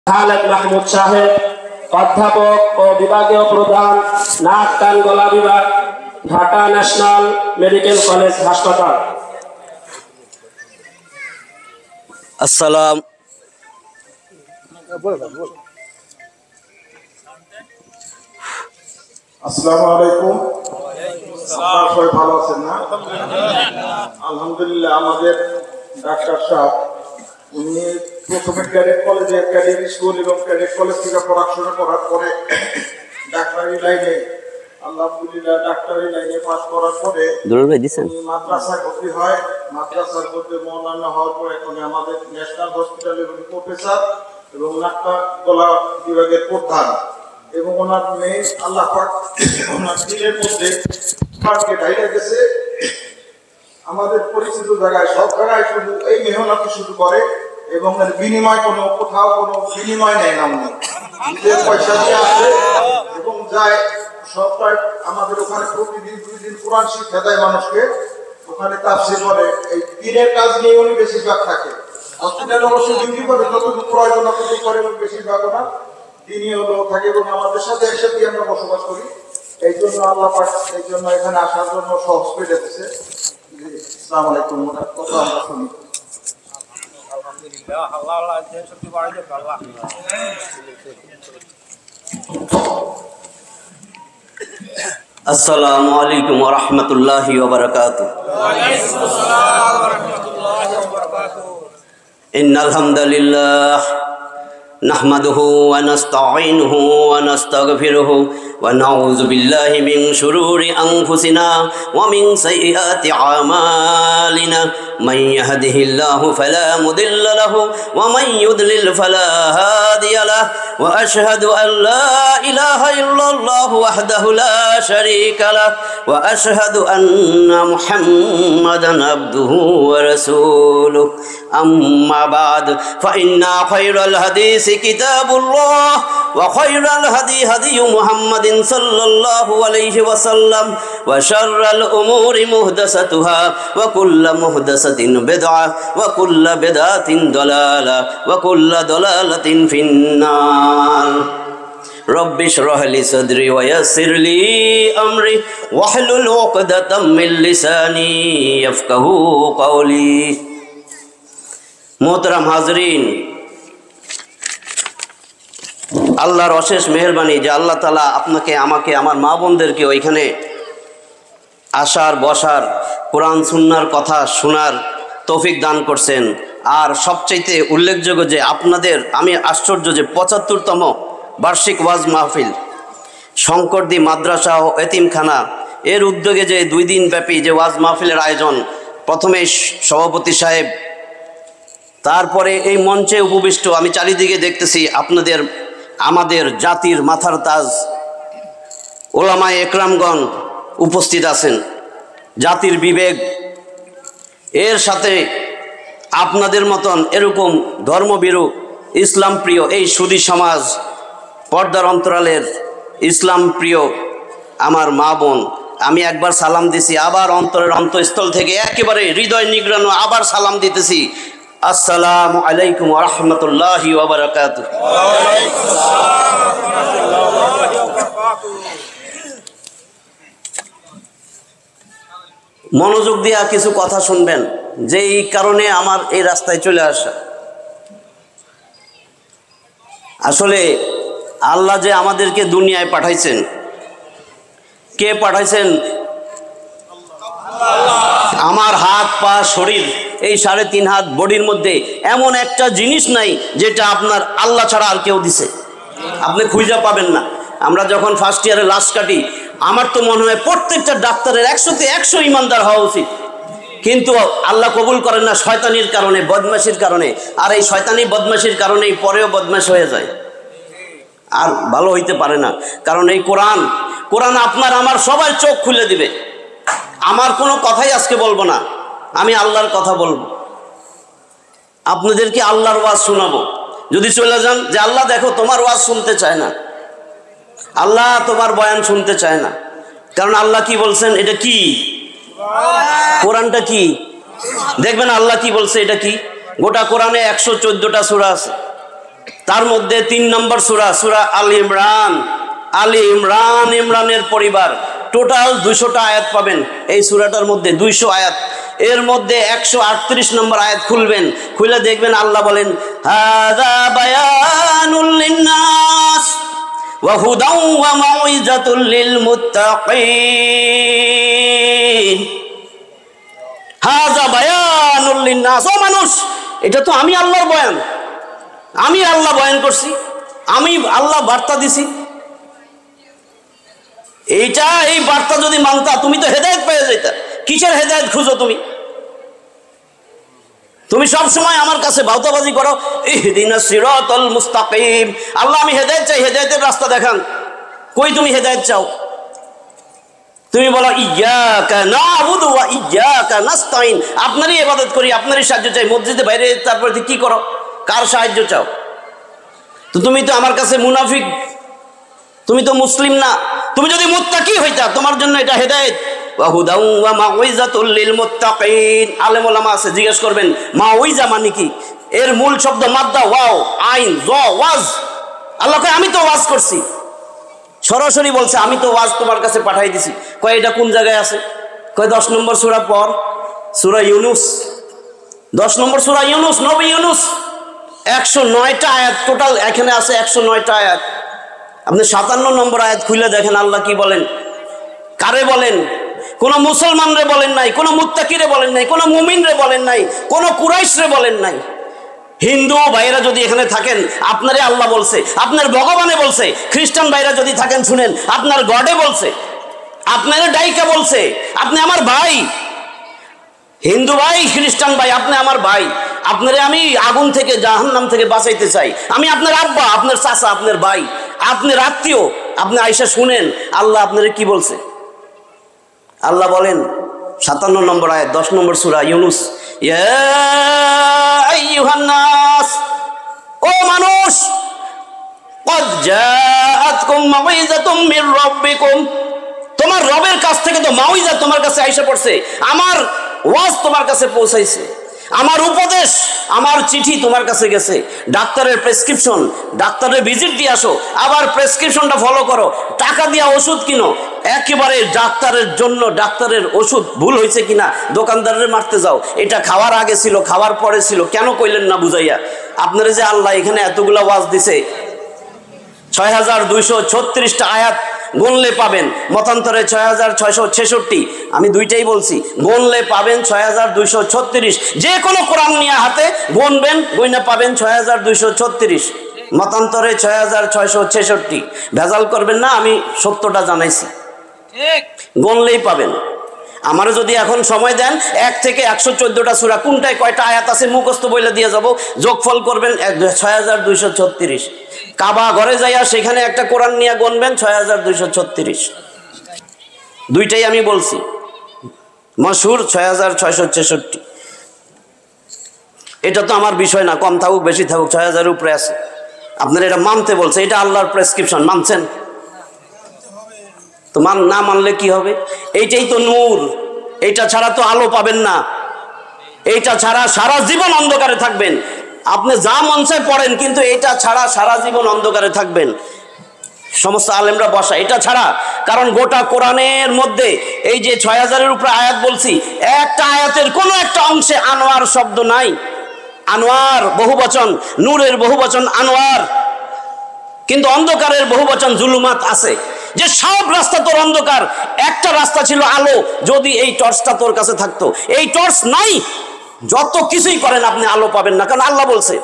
খালেদ মাহমুদ সাহেব, অধ্যাপক ও বিভাগীয় প্রধান, নাক কান গলা বিভাগ, ঢাকা ন্যাশনাল মেডিকেল কলেজ হাসপাতাল। আসসালামু আলাইকুম। সবাই ভালো আছেন না? আলহামদুলিল্লাহ। আমাদের ডাক্তার সাহেব উনি প্রথমে ক্যাডেট কলেজে, ক্যাডেট স্কুল এবং ক্যাডেট কলেজ থেকে পড়াশোনা করার পরে ডাক্তারি লাইনে, আলহামদুলিল্লাহ ডাক্তারি লাইনে পাস করার পরে মাদ্রাসায় ভর্তি হয়। মাদ্রাসার মধ্যে মৌলানা হওয়ার পরে এখন আমাদের ন্যাশনাল হসপিটালের প্রফেসর এবং নাক্কা গলা বিভাগের প্রধান। এবং ওনার মেয়ে আল্লাহ পাক ওনার দিনের মধ্যে পাককে ঢাইলা গেছে। আমাদের পরিচিত জায়গায় সব জায়গায় শুধু এই মেহনতি শুরু করে এবং এর বিনিময় কোথাও কোনো বিনিময় নেয় না। উনি নিজের পয়সা দিয়ে আসে এবং যায় সবটাই আমাদের ওখানে প্রতিদিন 2 দিন কোরআন শিক্ষা দেয় মানুষকে। ওখানে তাফসীর করে। এই দিনের কাজ নিয়ে উনি বেশিরভাগ থাকে। হসপিটালে অবশ্যই ডিউটি করে, যতটুকু প্রয়োজন ততটুকু করে এবং বেশিরভাগ ওনার দিনই হলো থাকে এবং আমাদের সাথে একসাথে আমরা বসবাস করি। এই জন্য আল্লাহ পাক এই জন্য এখানে আসার জন্য সহজ করে দিয়েছে। আসসালামু আলাইকুম। কথা আমরা শুনি। আলহামদুলিল্লাহ, আল্লাহ যে শক্তি বাড়াই দেয় আল্লাহ। আসসালামু আলাইকুম ওয়া রাহমাতুল্লাহি ওয়া বারাকাতুহু। ওয়া আলাইকুম আসসালাম ওয়া রাহমাতুল্লাহি ওয়া বারাকাতুহু। ইন্নাল হামদালিল্লাহ নাহমাদুহু ওয়া নাস্তাঈনুহু ওয়া নাস্তাগফিরুহু ওয়া নাউযু বিল্লাহি মিন শুরুরি আনফুসিনা ওয়া মিন সাইয়্যাতি আমালিনা মান ইয়াহদিহিল্লাহু ফালা মুদিল্লা লাহু ওয়া মান ইউদ্লিল ফালা হাদিয়া লাহু ওয়া আশহাদু আন লা ইলাহা ইল্লাল্লাহু ওয়াহদাহু লা শারীকা লাহু ওয়া আশহাদু আন্না মুহাম্মাদান আবদুহু ওয়া রাসূলুহু আম্মা বা'দ ফা ইন্না খায়রাল হাদিস কিতাবুল্লাহ ওয়া খায়রাল হাদি হাদি মুহাম্মাদিন সাল্লাল্লাহু আলাইহি ওয়াসাল্লাম ওয়া শাররাল উমুরি মুহদাসাতুহা ওয়া কুল্লু মুহদাসাতিন বিদআহ ওয়া কুল্লু বিদআতিন দালালাহ ওয়া কুল্লু দালালাতিন ফিন্নার। রব্বি ইশরাহ লি সাদরি ওয়া ইয়াসসির লি আমরি ওয়াহলুল উকদাতাম মিন লিসানি ইয়াফকাহু কওলি। মোহতারাম হাজরিন, আল্লাহর অশেষ মেহেরবানি যে আল্লাহ তাআলা আপনাকে, আমাকে, আমার মা বোনদেরকে ওইখানে আসার, বসার, কোরআন সুন্নাহর কথা শোনার তৌফিক দান করছেন। আর সবচাইতে উল্লেখযোগ্য যে আপনাদের, আমি আশ্চর্য যে ৭৫তম বার্ষিক ওয়াজ মাহফিল শঙ্করদী মাদ্রাসা ও এতিমখানা এর উদ্যোগে যে 2 দিন ব্যাপী যে ওয়াজ মাহফিলের আয়োজন, প্রথমে সভাপতি সাহেব, তারপরে এই মঞ্চে উপবিষ্ট আমি চারিদিকে দেখতেছি আপনাদের, আমাদের জাতির মাথার তাজ ওলামায়ে একরামগণ উপস্থিত আছেন। জাতির বিবেক, এর সাথে আপনাদের মতন এরকম ধর্মভীরু, ইসলাম প্রিয় এই সুধী সমাজ, পর্দার অন্তরালের ইসলাম প্রিয় আমার মা বোন, আমি একবার সালাম দিছি, আবার অন্তরের অন্তঃস্থল থেকে একেবারে হৃদয় নিগ্রানো আবার সালাম দিতেছি। আসসালামু আলাইকুম ওয়া রাহমাতুল্লাহি ওয়া বারাকাতুহু। ওয়া আলাইকুম আসসালাম ওয়া রাহমাতুল্লাহি ওয়া বারাকাতুহু। মনোযোগ দিয়ে কিছু কথা শুনবেন, যেই কারণে আমার এই রাস্তায় চলে আসা। আসলে আল্লাহ যে আমাদেরকে দুনিয়ায় পাঠাইছেন, কে পাঠাইছেন? আমার হাত, পা, শরীর, এই 3.5 হাত বডির মধ্যে এমন একটা জিনিস নাই যেটা আপনার আল্লাহ ছাড়া আর কেউ দিছে, আপনি খুঁজে পাবেন না। আমরা যখন ফার্স্ট ইয়ারে লাশ কাটি, আমার তো মনে হয় প্রত্যেকটা ডাক্তারের 100তে 100 ইমানদার হওয়া উচিত, কিন্তু আল্লাহ কবুল করেন না শয়তানির কারণে, বদমাশির কারণে। আর এই শয়তানি বদমাশির কারণেই পরেও বদমাশ হয়ে যায়, আর ভালো হইতে পারে না। কারণ এই কোরআন আপনার আমার সবার চোখ খুলে দিবে। আমার কোনো কথাই আজকে বলবো না, আমি আল্লাহর কথা বলবো, আপনাদেরকে আল্লাহর ওয়াজ শোনাবো। যদি চলে যান যে আল্লাহ দেখো তোমার ওয়াজ শুনতে চায় না, আল্লাহ তোমার বয়ান শুনতে চায় না, কারণ আল্লাহ কি বলছেন? এটা কি? কোরআনটা কি? দেখবেন আল্লাহ কি বলছে, এটা কি? গোটা কোরআনে 114টা সূরা আছে, তার মধ্যে 3 নম্বর সূরা, সূরা আল ইমরান। আলী ইমরান, ইমরানের পরিবার, টোটাল 200টা আয়াত পাবেন এই সূরাটার মধ্যে, 200 আয়াত। এর মধ্যে 138 নম্বর আয়াত খুলবেন, খুলে দেখবেন আল্লাহ বলেন হাযা বায়ানুল লিন্নাস ওয়া হুদাও ওয়া মাউইজাতুল লিল মুত্তাকিন। হাযা বায়ানুল লিন্নাস, ও মানুষ, এটা তো আমি আল্লাহর বয়ান, আমি আল্লাহ বয়ান করছি, আমি আল্লাহ বার্তা দিছি। এইটা, এই বার্তা যদি মানতা তুমি তো হেদায়েত পেয়ে যেতা। কিসের হেদায়েত খুঁজো তুমি? তুমি সব সময় আমার কাছে বাউতাবাজি করো, ইহদিনাস সিরাতাল মুস্তাকিম। আল্লাহ আমি হেদায়েত চাই, হেদায়েতের রাস্তা দেখান। কই তুমি হেদায়েত চাও? তুমি বলো ইয়্যাকা না'বুদু ওয়া ইয়্যাকা নাস্তাইন, আপনারই ইবাদত করি, আপনারই সাহায্য চাই। মসজিদে বাইরে তারপরে কি করো? কার সাহায্য চাও? তো তুমি তো আমার কাছে মুনাফিক, তুমি তো মুসলিম না। তুমি যদি মুত্তাকি হইতা, তোমার জন্য এটা হেদায়েত। ওয়া হুদাও ওয়া মাউইজাতুল লিল মুত্তাকিন। আলেম ওলামা আছে, জিজ্ঞেস করবেন মাউইজা মানে কি? এর মূল শব্দ মাদ্দা ওয়াও আইন জ ওয়াজ। আল্লাহ কয় আমি তো ওয়াজ করছি, সরাসরি বলছে আমি তো ওয়াজ তোমার কাছে পাঠাই দিছি। কয় এটা কোন জায়গায় আছে? কয় 10 নম্বর সূরা পর, সূরা ইউনুস। 10 নম্বর সূরা ইউনুস, নবী ইউনুস। 109টা আয়াত টোটাল এখানে আছে, 109টা আয়াত। আপনি 57 নম্বর আয়াত খুলে দেখেন আল্লাহ কি বলেন। কারে বলেন? কোন মুসলমানরে বলেন নাই, কোন মুত্তাকিরে বলেন নাই, কোন মুমিনরে বলেন নাই, কোন কুরাইশরে বলেন নাই। হিন্দু ভাইরা যদি এখানে থাকেন, আপনারে আল্লাহ বলছে, আপনার ভগবানে বলছে। খ্রিস্টান ভাইরা যদি থাকেন, শুনেন, আপনার গডে বলছে, আপনারে ডাইকা বলছে, আপনি আমার ভাই। হিন্দু ভাই, খ্রিস্টান ভাই, আপনি আমার ভাই। আপনারে আমি আগুন থেকে, জাহান্নাম থেকে বাঁচাইতে চাই। আমি আপনার আব্বা, আপনার চাচা, আপনার ভাই, আপনার আত্মীয়। আপনি আয়েশা শুনেন আল্লাহ আপনারে কি বলছে। আল্লাহ বলেন 57 নম্বর আয়াত, 10 নম্বর সূরা ইউনুস, ইয়া আইয়ুহান নাস, ও মানুষ, ক্বাদ জাআতকুম মাউইযাতুম মির রাব্বিকুম, তোমার রবের কাছ থেকে তো মাউইজা তোমার কাছে আইসা পড়ছে। আমার ওয়াজ তোমার কাছে পৌঁছাইছে, আমার উপদেশ, আমার চিঠি তোমার কাছে গেছে। ডাক্তারের প্রেসক্রিপশন, ডাক্তারের ভিজিট দিয়ে আসো, আবার প্রেসক্রিপশনটা ফলো করো, টাকা দিয়া ওষুধ কিনো। একেবারে ডাক্তারের জন্য ডাক্তারের ওষুধ ভুল হয়েছে কিনা দোকানদারের মারতে যাও, এটা খাওয়ার আগে ছিল, খাওয়ার পরে ছিল, কেন কইলেন না বুঝাইয়া। আপনারা যে আল্লাহ এখানে এতগুলা ওয়াজ দিছে, 6236টা আয়াত গুনলে পাবেন, মতান্তরে 6666। আমি দুইটাই বলছি, গুনলে পাবেন 6236। যে কোনো কোরআন নিয়ে হাতে গুনবেন, গুইনা পাবেন 6236, মতান্তরে 6666। ভেজাল করবেন না, আমি সত্যটা জানাইছি, গুনলেই পাবেন। আমারও যদি এখন সময় দেন, 1 থেকে 114টা সূরা, কোনটায় কয়টা আয়াত আছে মুখস্থ বইলে দিয়ে যাব, যোগফল করবেন 6236। কাবা ঘরে যাইয়া সেখানে একটা কোরআন নিয়ে গুনবেন 6236। দুইটাই আমি বলছি, মশহুর 6666। এটা তো আমার বিষয় না, কম থাকুক বেশি থাকুক, 6000-এর উপরে আছে। আপনারা এটা মানতে বলছে, এটা আল্লাহর প্রেসক্রিপশন, মানছেন তো? না মানলে কি হবে? এইটাই তো নূর, এইটা ছাড়া তো আলো পাবেন না, এইটা ছাড়া সারা জীবন অন্ধকারে থাকবেন। আপনি যা মন চায় পড়েন, কিন্তু এটা ছাড়া সারা জীবন অন্ধকারে থাকবেন। সমস্ত আলেমরা বসা এটা ছাড়া, কারণ গোটা কোরআনের মধ্যে এই যে 6000-এর উপরে আয়াত বলছি, একটা আয়াতের কোনো একটা অংশে আনোয়ার শব্দ নাই। আনোয়ার বহুবচন, নূরের বহুবচন আনোয়ার, কিন্তু অন্ধকারের বহুবচন জুলুমাত আছে। যে সব রাস্তা তোর অন্ধকার, একটা রাস্তা ছিল আলো। যদি এই টর্চটা তোর কাছে থাকতো, এই টর্চ নাই, যত কিছুই করেন আপনি আলো পাবেন না। কারণ আল্লাহ বলছে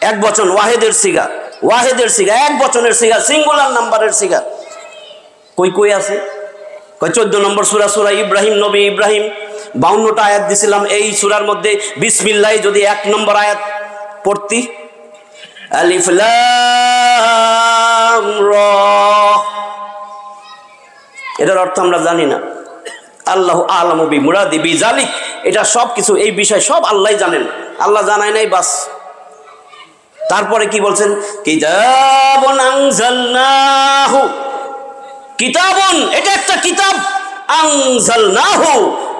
এক বচন, ওয়াহেদের সিগা, ওয়াহেদের সিগা, এক বচনের সিগা, সিঙ্গুলার নাম্বারের সিগা। কই কই আছে? কই 14 নম্বর সূরা, সূরা ইব্রাহিম, নবী ইব্রাহিম। 52টা আয়াত দিছিলাম এই সূরার মধ্যে। বিসমিল্লাহ যদি 1 নম্বর আয়াত পড়তি, আলিফ লাম রা, এটার অর্থ আমরা জানি না। আল্লাহু আ'লামু বিমুরাদি বিযালিক, এটা সব কিছু, এই বিষয় সব আল্লাহই জানেন, আল্লাহ জানায় নাই বাস। তারপরে কি বলছেন? কিতাবুন আনজালনাহু, কিতাবুন এটা একটা কিতাব, আনজালনাহু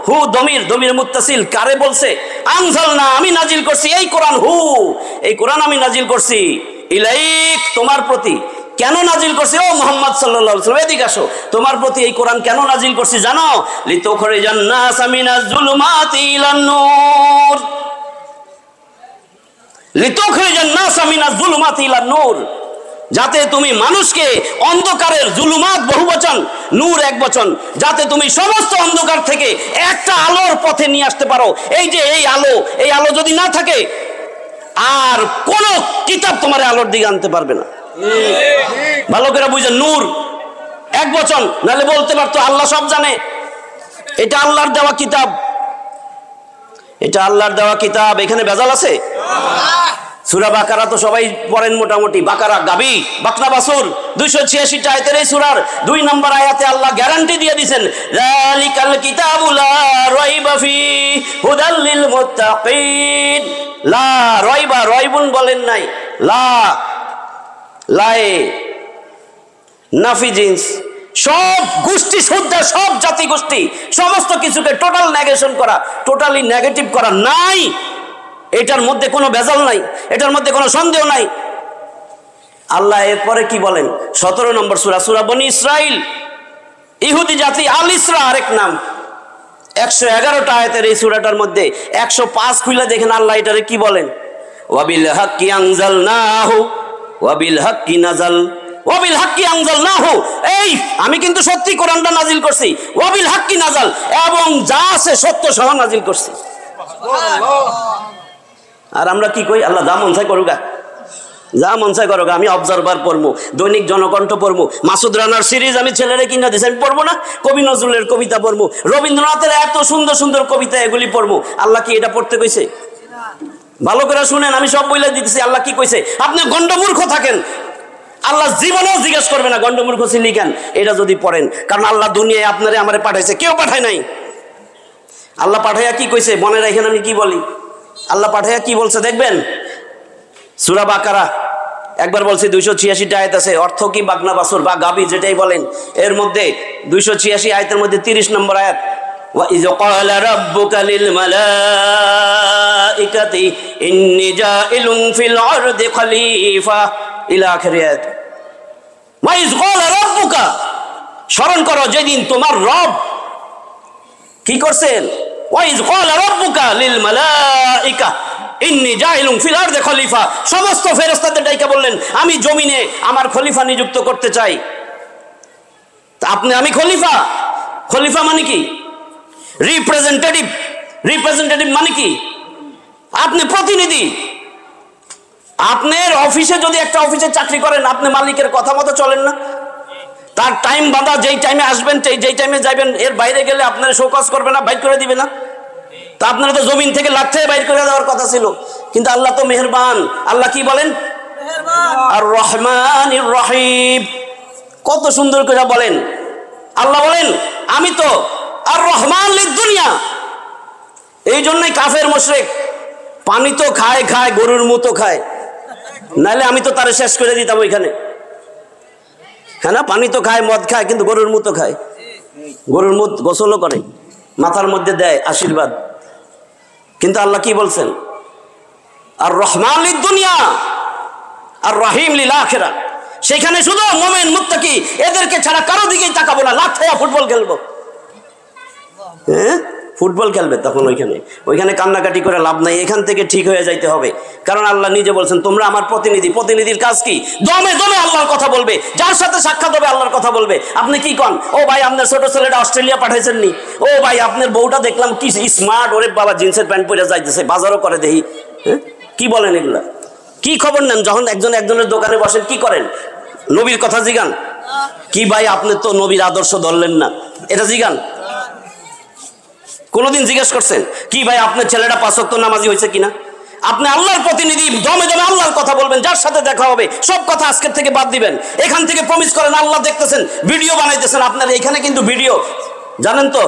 হু দমির দমির মুত্তাসিল কারে বলছে? আনজালনা, আমি নাজিল করছি এই কোরআন, হু এই কোরআন আমি নাজিল করছি ইলাইক, তোমার প্রতি। কেন নাজিল করছি? ও মুহাম্মদ সাল্লাল্লাহু আলাইহি ওয়াসাল্লাম এদিকে আসো, তোমার প্রতি এই কোরআন কেন নাজিল করছি জানো? লিতুখরিজান নাস মিনাজ জুলুমাতি ইলান নূর, লিতুখরিজান নাস মিনাজ জুলুমাতি ইলান নূর, যাতে তুমি মানুষকে অন্ধকারের, জুলুমাত বহুবচন, নূর এক বচন, যাতে তুমি সমস্ত অন্ধকার থেকে একটা আলোর পথে নিয়ে আসতে পারো। এই যে এই আলো যদি না থাকে আর কোন কিতাব তোমার আলোর দিকে আনতে পারবে না। ভালো করে বুঝেন, নূর এক বচন, নাহলে বলতে পারতো আল্লাহ সব জানে। এটা আল্লাহর দেওয়া কিতাব, এটা আল্লাহর দেওয়া কিতাব, এখানে ভেজাল আছে? সূরা বাকারা তো সবাই পড়েন মোটামুটি। বাকারা গাবি বাকনা বাসুর 286 আয়াতের এই সূরার 2 নম্বর আয়াতে আল্লাহ গ্যারান্টি দিয়ে দিবেন, যালিকাল কিতাবু লা রাইবা ফি হুদাল লিল মুত্তাকিন। লা রাইবা, রাইবুন বলেন নাই, লা লাই নাফি জিন্স, সব গোষ্ঠী শুদ্ধা, সব জাতি গোষ্ঠী সমস্ত কিছুকে টোটাল নেগেশন করা, টোটালি নেগেটিভ করা, নাই এটার মধ্যে কোনো ভেজাল নাই, এটার মধ্যে কোনো সন্দেহ নাই। আল্লাহ এরপরে কি বলেন? 17 নম্বর সূরা, সূরা বনি ইসরাইল, ইহুদি জাতি, আল ইসরা আরেক নাম। 111টা আয়াতের এই সূরাটার মধ্যে 105 খুলে দেখেন আল্লাহ এটারে কি বলেন? ওয়াবিল হাক্কি আনজালনাহু ওয়াবিল হাক্কি নাজাল, ওয়াবিল হাক্কি আনজালনাহু, এই আমি কিন্তু সত্যি কোরআনটা নাজিল করছি, ওয়াবিল হাক্কি নাজাল, এবং যা আছে সত্য সহ নাজিল করছি। আর আমরা কি কই? আল্লাহ যা মন চায় করুগা, যা মন চায় করুগা, আমি অবজারভার পড়বো, দৈনিক জনকণ্ঠ পড়বো, মাসুদ রানার সিরিজ আমি ছেলেরে কিনা দিয়েছি, আমি পড়বো না? কবি নজরুলের কবিতা পড়বো, রবীন্দ্রনাথের এত সুন্দর সুন্দর কবিতা, এগুলি পড়বো। আল্লাহ কি এটা পড়তে কইছে? ভালো করে শুনেন, আমি সব বইলে দিতেছি। আল্লাহ কি কইছে? আপনি গন্ডমূর্খ থাকেন, আল্লাহ জীবনেও জিজ্ঞেস করবে না গন্ডমূর্খ ছিলি কেন, এটা যদি পড়েন। কারণ আল্লাহ দুনিয়ায় আপনারে আমারে পাঠাইছে, কেউ পাঠায় নাই। আল্লাহ পাঠাইয়া কি কইছে মনে রাখেন, আমি কি বলি? আল্লাহ পাঠাইয়া কি বলছে দেখবেন, সূরা বাকারা একবার বলছে 286 আয়াত আছে, অর্থ কি বাগনা বাসুর বা গাবি যেটাই বলেন, এর মধ্যে 286 আয়াতের মধ্যে 30 নম্বর আয়াত, ওয়া ইয ক্বালা রাব্বুকা লিল মালাইকাতি ইন্নী জাইলুন ফিল আরদি খলিফা ইলা আখির আয়াত। ওয়া ইয ক্বালা রাব্বুকা, স্মরণ করো যেদিন তোমার রব কি করছেন, ওয়া ইয ক্বালা রাব্বুকা লিল মালাইকা ইন্নী জাইলুন ফিল আরদি খলিফা, সমস্ত ফেরেশতাদের ডাইকা বললেন আমি জমিনে আমার খলিফা নিযুক্ত করতে চাই। তা আপনি, আমি খলিফা, খলিফা মানে কি? রিপ্রেজেন্টেটিভ, রিপ্রেজেন্টেটিভ মানে কি? আপনি প্রতিনিধি। আপনার অফিসে যদি একটা অফিসে চাকরি করেন, আপনি মালিকের কথা মতো চলেন না? তার টাইম বাঁধা, যেই টাইমে আসবেন যেই টাইমে যাবেন, এর বাইরে গেলে আপনারা শোকজ করবে না, বাইর করে দিবে না? তা আপনারা তো জমিন থেকে লাঠি বাইর করে দেওয়ার কথা ছিল, কিন্তু আল্লাহ তো মেহেরবান। আল্লাহ কি বলেন? আর রহমানির রহিম, কত সুন্দর করে বলেন। আল্লাহ বলেন আমি তো আর রহমান লিদ দুনিয়া। এই জন্যই কাফের মুশরিক পানি তো খায় খায়, গরুর মতো খায়, নাহলে আমি তো তারে শেষ করে দিতাম ওইখানে। হ্যাঁ না, পানি তো খায়, মদ খায়, কিন্তু গরুর মতো খায়। গরুর মুত গোসলও করে, মাথার মধ্যে দেয় আশীর্বাদ। কিন্তু আল্লাহ কি বলছেন? আর রহমান লিদ দুনিয়া আর রহিম লিল আখিরা। সেখানে শুধু মুমিন মুত্তাকি এদেরকে ছাড়া কারো দিকেই তাকাবো না। লাথিয়া ফুটবল খেলবো, হ্যাঁ ফুটবল খেলবে, তখন ওইখানে কান্নাকাটি করে লাভ নাই। এখান থেকে ঠিক হয়ে যাইতে হবে, কারণ আল্লাহ নিজে বলছেন তোমরা আমার প্রতিনিধি। প্রতিনিধির কাজ কি? দমে দমে আল্লাহর কথা বলবে, যার সাথে সাক্ষাৎ হবে আল্লাহর কথা বলবে। আপনি কি কন? ও ভাই আপনার ছোট ছেলেটা অস্ট্রেলিয়া পাঠাইছেন নি? ও ভাই আপনার বউটা দেখলাম কি স্মার্ট, ওরে বাবা জিন্সের প্যান্ট পরে যাইতেছে, বাজারও করে দেখি। হ্যাঁ কি বলেন এগুলা? কি খবর নেন? যখন একজনের দোকানে বসেন কি করেন? নবীর কথা জিগান কি? ভাই আপনি তো নবীর আদর্শ ধরলেন না, এটা জিগান। কোনদিন জিজ্ঞেস করছেন কি ভাই আপনার ছেলেটা 5 ওয়াক্ত নামাজি হয়েছে কিনা? আপনি আল্লাহর প্রতিনিধি, দমে দমে আল্লাহর কথা বলবেন, যার সাথে দেখা হবে সব কথা আজকের থেকে বাদ দিবেন। এখান থেকে প্রমিস করেন, আল্লাহ দেখতেছেন, ভিডিও বানাইতেছেন আপনার। এখানে কিন্তু ভিডিও জানেন তো,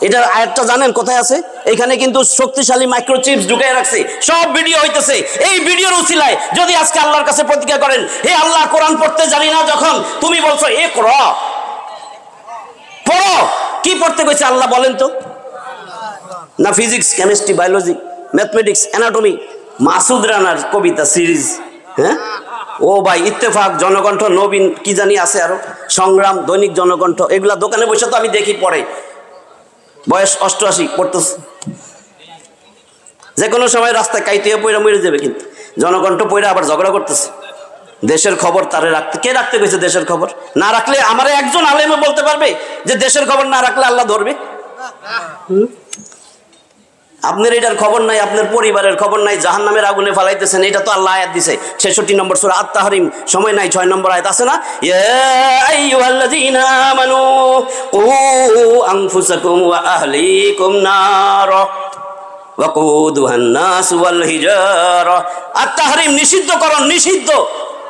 এটার আয়াতটা জানেন কোথায় আছে? এখানে কিন্তু শক্তিশালী মাইক্রোচিপস ঢুকাই রাখছে, সব ভিডিও হইতেছে। এই ভিডিওর উসিলায় যদি আজকে আল্লাহর কাছে প্রতিজ্ঞা করেন, হে আল্লাহ কোরআন পড়তে জানি না, যখন তুমি বলছো এ পড়ো, কি পড়তে কইছে আল্লাহ বলেন তো? না physics, chemistry, biology, mathematics, anatomy, Masud রানার কবিতা সিরিজ, হ্যাঁ ও ভাই, ইত্তেফাক, জনকণ্ঠ, নবীন, কি জানি আছে আরো, সংগ্রাম, দৈনিক জনকণ্ঠ, এগুলা দোকানে বসে তো আমি দেখি পড়ে, বয়স 88 পড়তেছে, যে কোনো সময় রাস্তায় কাইতে পয়রা মরে যাবে, কিন্তু জনকণ্ঠ পয়রা আবার ঝগড়া করতেছে। দেশের খবর তারে রাখতে, কে রাখতে গেছে দেশের খবর? না রাখলে আমারে একজন আলেমে বলতে পারবে যে দেশের খবর না রাখলে আল্লাহ ধরবে? আপনার এটার খবর নাই, আপনার পরিবারের খবর নাই, জাহান্নামের আগুনে ফালাইতেছেন, এটা তো আল্লাহ আয়াত দিছে 66 নম্বর সূরা আত-তাহরিম, সময় নাই, 6 নম্বর আয়াত আছে না, ইয়া আইয়ুহাল্লাযীনা আমানু কু আনফুসাকুম ওয়া আহলিকুম নার ওয়াকুদুহান নাস ওয়াল হিজারা। আত-তাহরিম নিষিদ্ধকরণ, নিষিদ্ধ,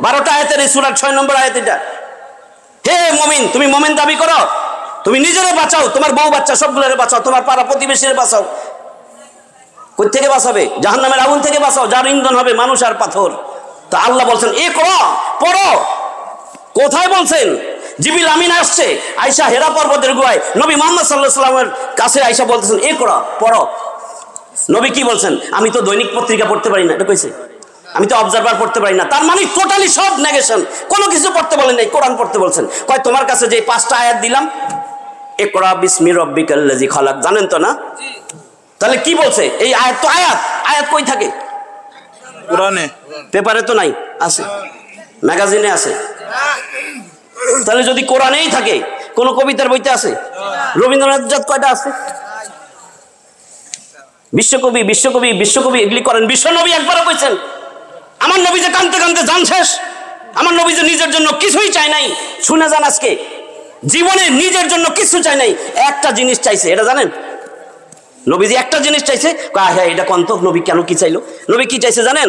12টা আয়াতের এই সূরার 6 নম্বর আয়াত এটা। হে মুমিন, তুমি মুমিন দাবি করো, তুমি নিজেরে বাঁচাও, তোমার বউ বাচ্চা সবগুলোরে বাঁচাও, তোমার পাড়া প্রতিবেশীরে বাঁচাও। কই থেকে বাঁচাবে? জাহান্নামের আগুন থেকে বাঁচাও, যার ইন্ধন হবে মানুষ আর পাথর। তা আল্লাহ বলছেন ইকরা, পড়ো। কোথায় বলছেন? জিবরিল আমিন আসছে, আয়েশা হেরা পর্বতের গুহায় নবী মুহাম্মদ সাল্লাল্লাহু আলাইহি ওয়াসাল্লামের কাছে আয়েশা বলতেছেন ইকরা, পড়ো। নবী কি বলছেন? আমি তো দৈনিক পত্রিকা পড়তে পারি না, এটা কইছে। আমি তো অবজারভার পড়তে পারি না, তার মানে টোটালি সব নেগেশন, কোনো কিছু পড়তে বলেন নাই, কোরআন পড়তে বলছেন। কয় তোমার কাছে যে 5টা আয়াত দিলাম, ইকরা বিসমি রাব্বিকাল্লাযী খালাক, জানেন তো না? তাহলে কি বলছে? এই আয়াত তো আয়াত, আয়াত কই থাকে? কোরআনে, পেপারে তো নাই, আছে ম্যাগাজিনে আছে। তাহলে যদি কোরআনেই থাকে, কোন কবিতার বইতে আছে? রবীন্দ্রনাথ জাত কয়টা আছে? বিশ্বকবি, বিশ্বকবি, বিশ্বকবি এগুলি করেন। বিশ্বনবী একবারও কইছেন আমার নবী যে কানতে কানতে জান শেষ, আমার নবী যে নিজের জন্য কিছুই চায় নাই। শুনে যান, আজকে জীবনে নিজের জন্য কিছু চায় নাই, একটা জিনিস চাইছে, এটা জানেন? নবীজি একটা জিনিস চাইছে, হ্যাঁ এটা কন্ত নবী কেন কি চাইলো? নবী কি চাইছে জানেন?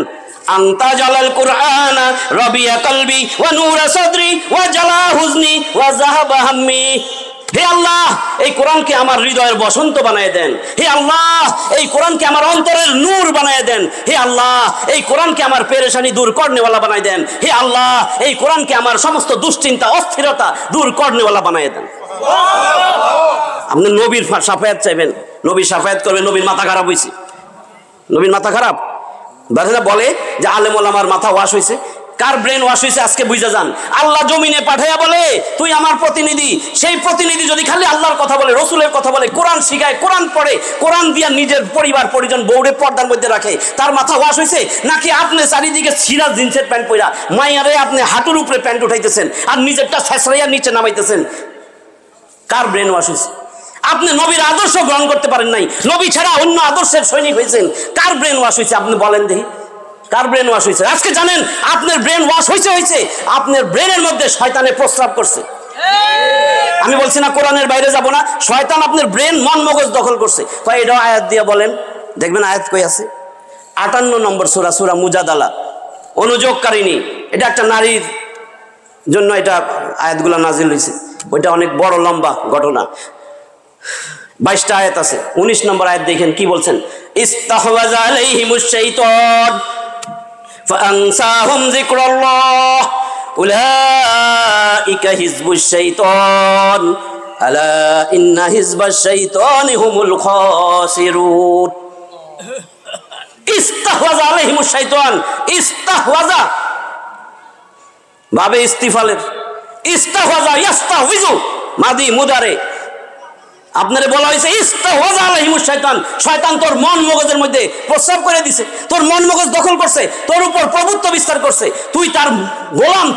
আনতা জালাল কুরআনা রাবিয়া কলবি ওয়া নূরা সাদরি ওয়া জালা হুজনি ওয়া যাহাবা হাম্মি। হে আল্লাহ, এই কোরআনকে আমার হৃদয়ের বসন্ত বানায় দেন। হে আল্লাহ, এই কোরআনকে আমার অন্তরের নূর বানায় দেন। হে আল্লাহ, এই কোরআনকে আমার পেরেশানি দূর করনেওয়ালা বানায় দেন। হে আল্লাহ, এই কোরআনকে আমার সমস্ত দুশ্চিন্তা, অস্থিরতা দূর করনেওয়ালা বানায় দেন। আপনি নবীর শাফায়াত চাইবেন, নবী শাফায়াত করবে, নবীর মাথা খারাপ হয়েছে, নবীর মাথা খারাপ বলে যে আলেম ওলামার মাথা ওয়াশ হয়েছে। কার ব্রেন ওয়াশ হয়েছে আজকে বুঝা যান। আল্লাহ জমিনে পাঠাইয়া বলে তুই আমার প্রতিনিধি, সেই প্রতিনিধি যদি খালি আল্লাহর কথা বলে, রসুলের কথা বলে, কোরআন শিখায়, কোরআন পড়ে, কোরআন দিয়া নিজের পরিবার পরিজন বউরে পর্দার মধ্যে রাখে, তার মাথা ওয়াশ হয়েছে? নাকি আপনি চারিদিকে ছিঁড়া জিন্সের প্যান্ট পরা, মাইয়ারে আপনি হাঁটুর উপরে প্যান্ট উঠাইতেছেন আর নিজেরটা ছেঁচড়াইয়া নিচে নামাইতেছেন? কার ব্রেন ওয়াশ হয়েছে? আপনি নবীর আদর্শ গ্রহণ করতে পারেন নাই, নবী ছাড়া অন্য আদর্শের সৈনিক হয়েছেন। কার ব্রেন ওয়াশ হয়েছে আপনি বলেন দেখি? কার ব্রেন ওয়াশ হয়েছে? আজকে জানেন আপনার ব্রেন ওয়াশ হয়েছে, আপনার ব্রেনের মধ্যে শয়তানে প্রস্রাব করছে। আমি বলছি না কোরআনের বাইরে যাব না, শয়তান আপনার ব্রেন, মন মগজ দখল করছে। কয় এটাও আয়াত দিয়ে বলেন, দেখবেন আয়াত কই আছে? 58 নম্বর সূরা, সূরা মুজাদালা, অনুযোগকারিণী। এটা একটা নারীর জন্য এটা আয়াতগুলো নাজিল হয়েছে। ওইটা অনেক বড় লম্বা ঘটনা, 22টা আয়াত আছে। 19 নম্বর আয়াত দেখেন কি বলছেন? ইস্তাহওয়াযা আলাইহিমুশ শাইতান ফাআনসাহুম যিকরাল্লাহ উলাইকা হিজবুশ শাইতান আলা ইন্না হিজবাশ শাইতানি হুমুল খাসিরুন। ইস্তাহওয়াযা আলাইহিমুশ শাইতান, ইস্তাহওয়াযা বাবে ইস্তিফালের, ইস্তাহওয়াযা ইয়াস্তাহওয়িজু মাদি মুদারে। আপনারে বলা হয়েছে ইস্তাহওয়াযা আলাইহিমুশ শাইতান, শয়তান তোর মন মগজের মধ্যে প্রস্রাব করে দিছে, তোর মন মগজ দখল করছে, তোর উপর প্রভুত্ব বিস্তার করছে। তুই তার গোলাম,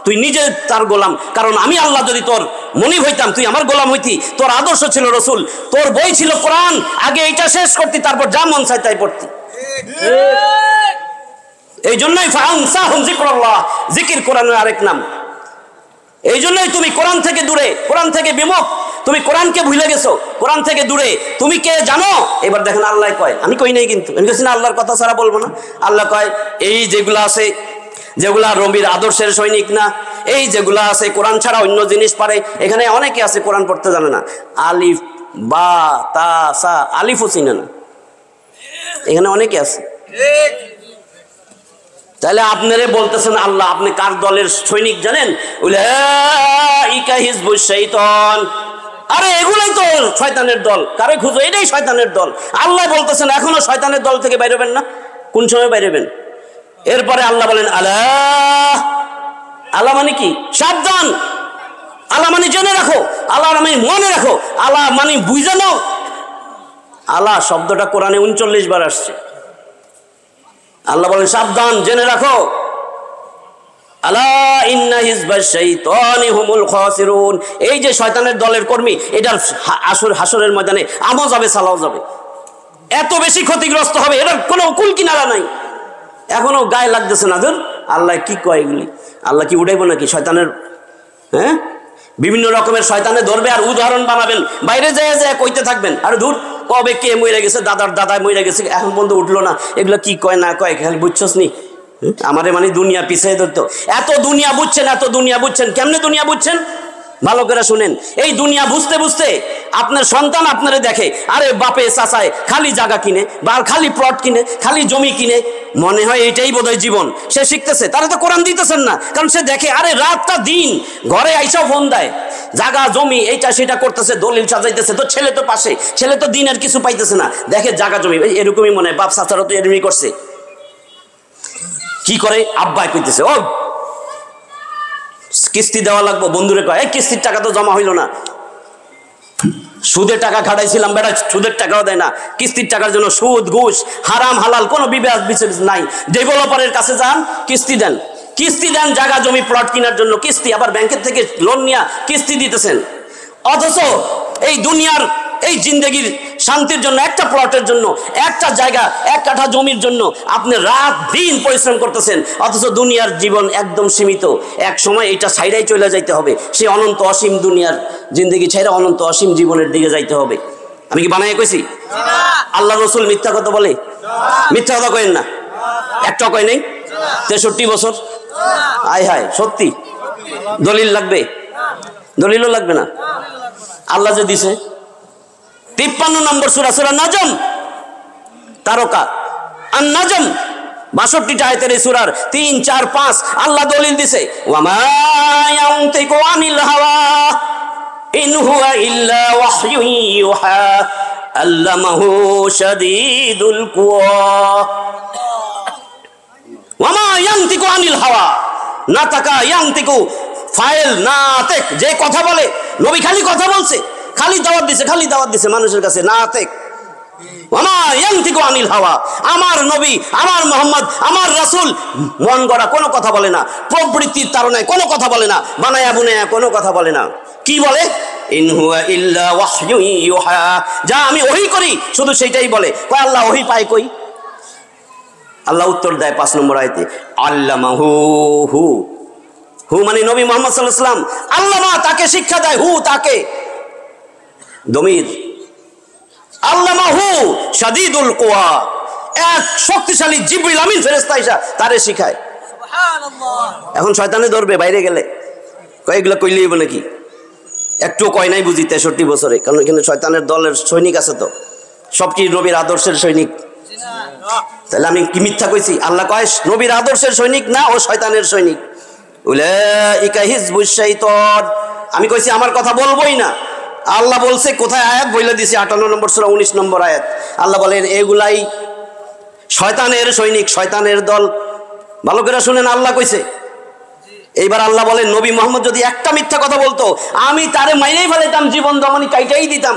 তুই নিজে তার গোলাম। কারণ আমি আল্লাহ যদি তোর মনিব হইতাম, তুই আমার গোলাম হইতি। তোর আদর্শ ছিল রসুল, তোর বই ছিল কোরআন, আগে এইটা শেষ করতি, তারপর যা মন চাই তাই পড়তি। এই জন্যই ফাআনসাহুম যিকরাল্লাহ, জিকির কোরআনের আরেক নাম। এই জন্যই তুমি কোরআন থেকে দূরে, কোরআন থেকে বিমুখ, তুমি কোরআনকে ভুলে গেছো, কোরআন থেকে দূরে। তুমি কে জানো? এবার দেখেন আল্লাহ কয়, আমি কই নাই কিন্তু, আমি কইছি না আল্লাহর কথা ছাড়া বলবো না। আল্লাহ কয় এই যেগুলো আছে, যেগুলা রবির আদর্শের সৈনিক না, এই যেগুলা আছে কোরআন ছাড়া অন্য জিনিস পারে। এখানে অনেকে আছে কোরআন পড়তে জানে না, আলিফ বা তা সা, আলিফও চিনে না, এখানে অনেকে আছে। তাহলে আপনারে বলতেছেন আল্লাহ, আপনি কার দলের সৈনিক জানেন? উলাইকা হিজবুশ শাইতান, আরে এগুলাই তো শয়তানের দল, কারে খুঁজো, এটাই শয়তানের দল। আল্লাহ বলতেছেন এখনো শয়তানের দল থেকে বাইরে হবেন না। কোন সময় বাইরে হবেন? এরপরে আল্লাহ বলেন আল্লাহ, আল্লাহ মানে কি? সাবধান। আল্লাহ মানে জেনে রাখো, আল্লাহ মানে মনে রাখো, আল্লাহ মানে বুঝে নাও। আল্লাহ শব্দটা কোরআনে 39 বার আসছে। আল্লাহ বলেন সাবধান, জেনে রাখো। আলা ইন্না হিজবাশ শাইতানি হুমুল খাসিরুন। এই যে শয়তানের দলের কর্মী, এটার হাসরের ময়দানে আমও যাবে, সালাও যাবে, এত বেশি ক্ষতিগ্রস্ত হবে, এটার কোনো কুল কিনারা নাই। এখনো গায়ে লাগতেছে না। ধর আল্লাহ কি কয় এগুলি? আল্লাহ কি উড়াইব নাকি শয়তানের? হ্যাঁ, বিভিন্ন রকমের শয়তানে ধরবে আর উদাহরণ বানাবেন, বাইরে যায় যায় কইতে থাকবেন। আর দূর কবে কে মরে গেছে, দাদার দাদায় মরে গেছে, এখন পর্যন্ত উঠলো না, এগুলো কি কয় না কয় খালি বুঝছস নি? আমারে মানে দুনিয়া পিছিয়ে ধরতো। এত দুনিয়া বুঝছেন, এত দুনিয়া বুঝছেন, কেমনে দুনিয়া বুঝছেন? ভালো করে শুনেন। এই দুনিয়া বুঝতে বুঝতে আপনার সন্তান আপনারে দেখে, আরে বাপে চাচায় খালি জায়গা কিনে বা খালি প্লট কিনে, খালি জমি কিনে, মনে হয় এটাই বোধহয় জীবন। সে শিখতেছে, তারা তো কোরআন দিতেছেন না, কারণ সে দেখে আরে রাতটা দিন ঘরে আইসাও ফোন দেয়, জায়গা জমি এইটা সেটা করতেছে, দলিল সাজাইতেছে, তো ছেলে তো পাশে, ছেলে তো দিনের কিছু পাইতেছে না, দেখে জায়গা জমি এরকমই মনে হয় বাপ চাচারও তো এরকমই করছে। কি করে? আব্বাই কইতেছে ও কিস্তি দেওয়া লাগবো, বন্ধুরে কয় এই কিস্তির টাকা তো জমা হইল না, সুদের টাকা খাটাইছিলাম, বেটা সুদের টাকাও দেয় না, কিস্তির টাকার জন্য সুদ ঘুষ হারাম হালাল কোনো বিবাদ বিচার নাই। ডেভেলপারের কাছে যান, কিস্তি দেন, কিস্তি দেন, জায়গা জমি প্লট কেনার জন্য কিস্তি, আবার ব্যাংকের থেকে লোন নিয়ে কিস্তি দিতেছেন। অথচ এই দুনিয়ার এই জিন্দেগির শান্তির জন্য, একটা প্লটের জন্য, একটা জায়গা, এক কাঠা জমির জন্য আপনি রাত দিন পরিশ্রম করতেছেন, অথচ দুনিয়ার জীবন একদম সীমিত। এক সময় এটা ছাইড়াই চলে যাইতে হবে, সে অনন্ত অসীম দুনিয়ার জিন্দেগি ছাইড়া অনন্ত অসীম জীবনের দিকে যাইতে হবে। আমি কি বানাই কইছি? আল্লাহ রসুল মিথ্যা কথা বলে? মিথ্যা কথা কয়েন না, একটা কয় নেই। 63 বছর, আয় হায় সত্যি। দলিল লাগবে? দলিলও লাগবে না। আল্লাহ যে দিছে 53 নম্বর সূরা, সূরা নাজম, তারকা আন নাজম, 62টা আয়াতের এই সূরার 3, 4, 5 আল্লাহ দলিল দিছে, ওয়া মা ইয়ানতিকু আনিল হাওয়া ইন হুয়া ইল্লা ওয়াহয়ুন ইউহা আল্লামাহু শাদীদুল কুওয়া। ওয়া মা ইয়ানতিকু আনিল হাওয়া, নাতাকা ইয়ানতিকু ফাইল নাতিক, যে কথা বলে, নবী খালি কথা বলছে, খালি দাওয়াত দিছে, খালি দাওয়াত দিছে মানুষের কাছে, নাতিক। ওয়ামা ইয়ানতিকু আনিল হাওয়া, আমার নবী, আমার মুহাম্মদ, আমার রাসূল মন গড়া কোনো কথা বলে না, প্রবৃত্তির তাড়নায় কোনো কথা বলে না, বানায়া বুনায়া কোনো কথা বলে না। কি বলে? ইন হুয়া ইল্লা ওয়াহয়ুন ইউহা, যা আমি ওহী করি শুধু সেটাই বলে। কয় আল্লাহ ওহী পায় কই? আল্লাহ উত্তর দেয় 5 নম্বর আয়াতে, আল্লামাহু, হু, হু মানে নবী মুহাম্মদ সাল্লাল্লাহু আলাইহি ওয়াসাল্লাম, আল্লামা তাকে শিক্ষা দেয়, হু তাকে, দমির আল্লামাহু শাদীদুল কুওয়া, এক শক্তিশালী জিবরিল আমিন ফেরেশতা এসে তারে শিখায়। সুবহানাল্লাহ। এখন শয়তানে ধরবে বাইরে গেলে, কয়েকগুলো কইলেই হবে নাকি? একটু কয় নাই বুঝি 63 বছরে, কারণ এখানে শয়তানের দলের সৈনিক আছে, তো সব কি নবীর আদর্শের সৈনিক? তাহলে আমি কি মিথ্যা কইছি? আল্লাহ কয় নবীর আদর্শের সৈনিক না, ও শয়তানের সৈনিক। উলাইকা হিজবুশ শাইতান, আমি কইছি আমার কথা বলবোই না। আল্লাহ বলছে, কোথায় আয়াত বলে দিয়েছে, 58 নম্বর সূরা 19 নম্বর আয়াত। আল্লাহ বলেন এগুলাই শয়তানের সৈনিক, শয়তানের দল। ভালো করে শুনেন, আল্লাহ কইছে। এইবার আল্লাহ বলেন নবী মুহাম্মদ যদি একটা মিথ্যা কথা বলতো, আমি তারে মাইরেই ফেলাইতাম, জীবন দমনি কাইটাই দিতাম।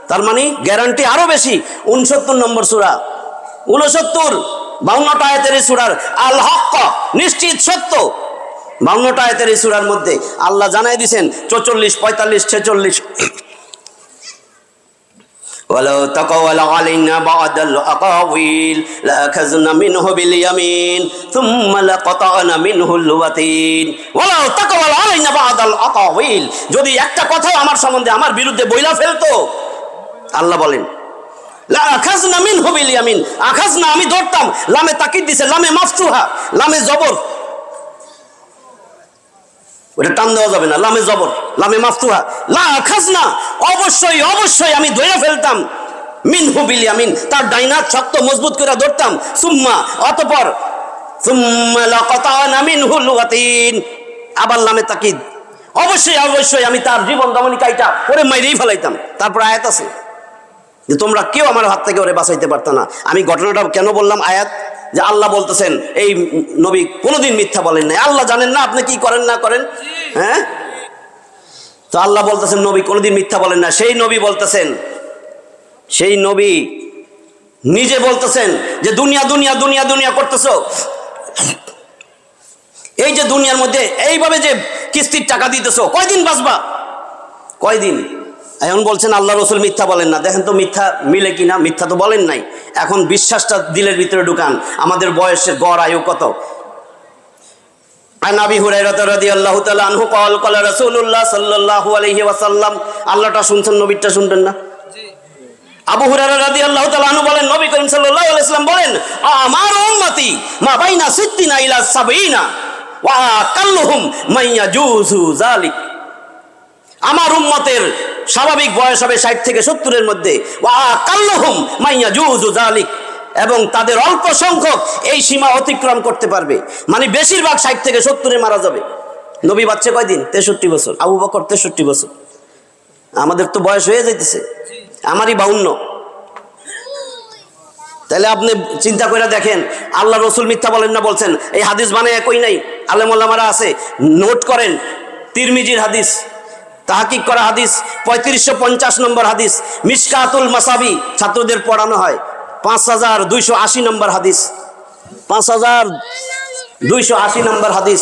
তার মানে গ্যারান্টি আরো বেশি। 69 নম্বর সূরা, 69 52টা আয়াতের এই সূরার আল হক, নিশ্চিত সত্য, 52টা আয়াতের এই সূরার মধ্যে আল্লাহ জানাই দিয়েছেন 44, 45, 46, ওয়ালাউ তাকাওয়ালা আলাইনা বা'দাল আকাওয়িল লাআখাযনা মিনহু বিল ইয়ামিন সুম্মা লাকাতা'না মিনহুল ওয়াতিন। ওয়ালাউ তাকাওয়ালা আলাইনা বা'দাল আকাওয়িল, যদি একটা কথা আমার সম্বন্ধে আমার বিরুদ্ধে বইলা ফেলতো, আল্লাহ বলেন লাআখাযনা মিনহু বিল ইয়ামিন, আখাযনা আমি ধরতাম, লামে তাকিদ দিছে, লামে মাফতুহা, লামে জবর, ওটা টান দেওয়া যাবে না, লামে জবর, লামে মাফতুহা, লা খাজনা, অবশ্যই অবশ্যই আমি ধরে ফেলতাম, মিনহু বিল ইয়ামিন, তার ডাইনাত শক্ত মজবুত করে ধরতাম, সুম্মা অতঃপর, সুম্মা লাকাতানা মিনহুল ওয়াতিন, আবার লামে তাকিদ, অবশ্যই অবশ্যই আমি তার জীবন দমনী কাইটা ওরে মাইরেই ফেলাইতাম। তারপর আয়াত আছে যে তোমরা কেউ আমার হাত থেকে ওরে বাঁচাইতে পারত না। আমি ঘটনাটা কেন বললাম আয়াত, যে আল্লাহ বলতেছেন এই নবী কোনোদিন মিথ্যা বলেন নাই। আল্লাহ জানেন না আপনি কি করেন না করেন, হ্যাঁ? তো আল্লাহ বলতেছেন নবী কোনোদিন মিথ্যা বলেন না। সেই নবী বলতেছেন, সেই নবী নিজে বলতেছেন যে দুনিয়া দুনিয়া দুনিয়া দুনিয়া করতেছো, এই যে দুনিয়ার মধ্যে এইভাবে যে কিস্তির টাকা দিতেছো, কয়দিন বাঁচবা, কয়দিন? এখন বলছেন আল্লাহ রসুল মিথ্যা বলেন না। দেখেন তো মিথ্যা মিলে কিনা। মিথ্যা তো বলেন নাই। এখন বিশ্বাসটা দিলের ভিতরে ঢুকান। আমাদের বয়সের গড় আয়ু কত? عن أبي هريرة رضي الله تعالى عنه قال قال رسول الله صلى الله عليه وسلم আল্লাহটা শুনছেন, নবীটা শুনবেন না? আবু হুরায়রা রাদিয়াল্লাহু তাআলা আনহু বলেন নবী করিম সাল্লাল্লাহু আলাইহি ওয়াসাল্লাম বলেন আমার উম্মতি মা বাইনা 60 ইলা 70 ওয়া আকাল্লুহুম মান ইয়াজুজু যালিক। আমার উম্মতের স্বাভাবিক বয়স হবে 60 থেকে 70 এর মধ্যে। ওয়া আকাল্লুহুম মান ইয়াজুজু যালিক, এবং তাদের অল্প সংখ্যক এই সীমা অতিক্রম করতে পারবে। মানে বেশিরভাগ 60 থেকে 70 মারা যাবে। নবী বাচ্চা কয়দিন? 63 বছর। আবু বকর 63 বছর। আমাদের তো বয়স হয়ে যাইতেছে, আমারই 52। তাহলে আপনি চিন্তা করে দেখেন আল্লাহ রসুল মিথ্যা বলেন না বলছেন। এই হাদিস বানায় একই নাই, আলেম ওলামারা আছে, নোট করেন। তিরমিজির হাদিস, তাহকিক করা হাদিস, 3550 নম্বর হাদিস। মিশকাতুল মাসাবি ছাত্রদের পড়ানো হয়, 5280 নম্বর হাদিস, 5280 নম্বর হাদিস।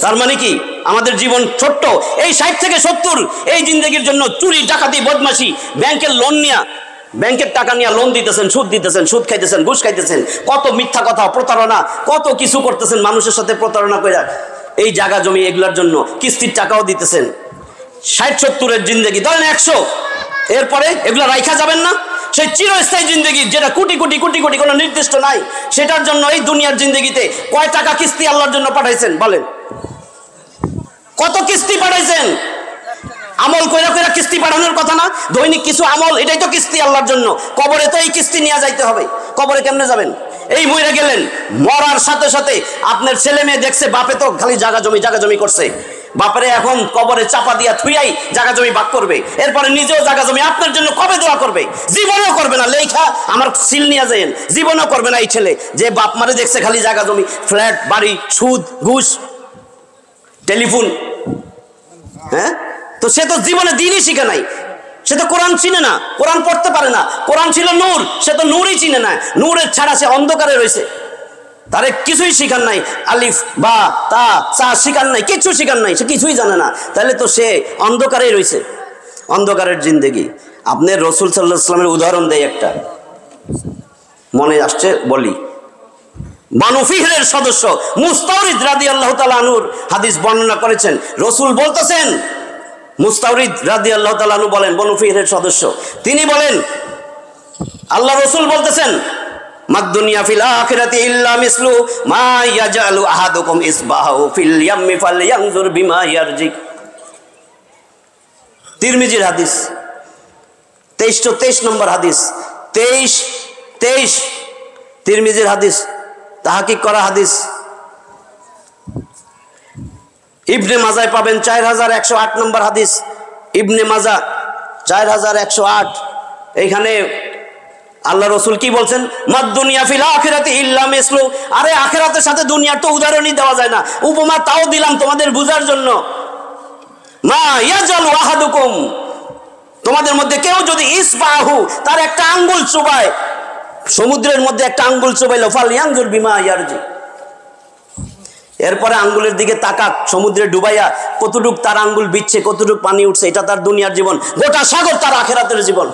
তার মানে কি আমাদের জীবন ছোট্ট। এই 60 থেকে 70 এই জিন্দেগির জন্য চুরি, ডাকাতি, বদমাশি, ব্যাংকের লোন নিয়া, ব্যাংকের টাকা নিয়ে লোন দিতেছেন, সুদ দিতেছেন, সুদ খাইতেছেন, ঘুষ খাইতেছেন, কত মিথ্যা কথা, প্রতারণা, কত কিছু করতেছেন মানুষের সাথে প্রতারণা করে। এই জায়গা জমি এগুলার জন্য কিস্তির টাকাও দিতেছেন। 60-70 জিন্দেগি, ধরেন 100, এরপরে এগুলা রাইখা যাবেন না? সেই চিরস্থায়ী জিন্দেগি যেটা কোটি কোটি কোটি কোটি কোনো নির্দিষ্ট নাই, সেটার জন্য এই দুনিয়ার জিন্দেগিতে কয় টাকা কিস্তি আল্লাহর জন্য পাঠাইছেন বলেন? কত কিস্তি পাঠাইছেন? আমল কইরা কইরা কিস্তি পাঠানোর কথা না? দৈনিক কিছু আমল, এটাই তো কিস্তি আল্লাহর জন্য। কবরে তো এই কিস্তি নিয়ে যাইতে হবে। কবরে কেমনে যাবেন? এই মরে গেলেন, মরার সাথে সাথে আপনার ছেলে মেয়ে দেখছে বাপে তো খালি জায়গা জমি করছে, বাপরে এখন কবরে চাপা দিয়া থুইয়াই জায়গা জমি ভাগ করবে। এরপরে নিজেও জায়গা জমি আপনার জন্য কবে দোয়া করবে? জীবনেও করবে না। লেখা আমার সিল নিয়ে যাইন, জীবনেও করবে না। এই ছেলে যে বাপ মারে দেখছে খালি জায়গা জমি, ফ্ল্যাট, বাড়ি, সুদ, ঘুষ, টেলিফোন, হ্যাঁ, তো সে তো জীবনে দিনই শিখে নাই। সে তো কোরআন চিনে না, কোরআন পড়তে পারে না। কোরআন ছিল নূর, সে তো নূরই চিনে না। নূরের ছাড়া সে অন্ধকারে রয়েছে, তারে কিছুই শিখান নাই। আলিফ বা তা চা শিখান নাই, কিছু শিখান নাই, সে কিছুই জানে না। তাহলে তো সে অন্ধকারেই রয়েছে, অন্ধকারের জিন্দেগি। আপনার রসুল সাল্লাল্লাহু আলাইহি ওয়াসাল্লামের উদাহরণ দেয় একটা, মনে আসছে বলি। বানু ফিহরের সদস্য মুস্তাওরিদ রাদিয়াল্লাহু তাআলা আনহুর হাদিস বর্ণনা করেছেন। রসুল বলতেছেন, মুস্তাওরিদ রাদিয়াল্লাহু তাআলা আনহু বলেন, বনু ফিহরের সদস্য, তিনি বলেন আল্লাহ রসুল বলতেছেন মাদ-দুনিয়া ফিল আখিরাতি ইল্লা মিসলু মা ইয়াজালু আহাদুকুম ইসবাহু ফিল ইয়াম্মি ফালয়ানজুর বিমা ইয়ারজিক। তিরমিজির হাদিস, 2323 নম্বর হাদিস, 2323 তিরমিজির হাদিস, তাহকিক করা হাদিস। ইবনে মাজায় পাবেন 4108 নম্বর হাদিস, ইবনে মাজা 4108। এইখানে আল্লাহ রসুল কি বলছেন? মাদ-দুনিয়া ফিল আখিরাতি ইল্লা মিসলু। আরে আখিরাতের সাথে দুনিয়ার তো উদাহরণই দেওয়া যায় না, উপমা তাও দিলাম তোমাদের বুঝার জন্য। মা ইয়াজালু আহাদুকুম, তোমাদের মধ্যে কেউ যদি ইসবাহু, তার একটা আঙ্গুল চুবায়, সমুদ্রের মধ্যে একটা আঙ্গুল চুবাইলো, ফালয়ানজুর বিমা ইয়ারজি, এরপরে আঙ্গুলের দিকে তাকাক, সমুদ্রে ডুবাইয়া কতটুক তার আঙ্গুল বিচ্ছে, কতটুক পানি উঠছে, এটা তার দুনিয়ার জীবন। গোটা সাগর তার আখিরাতের জীবন।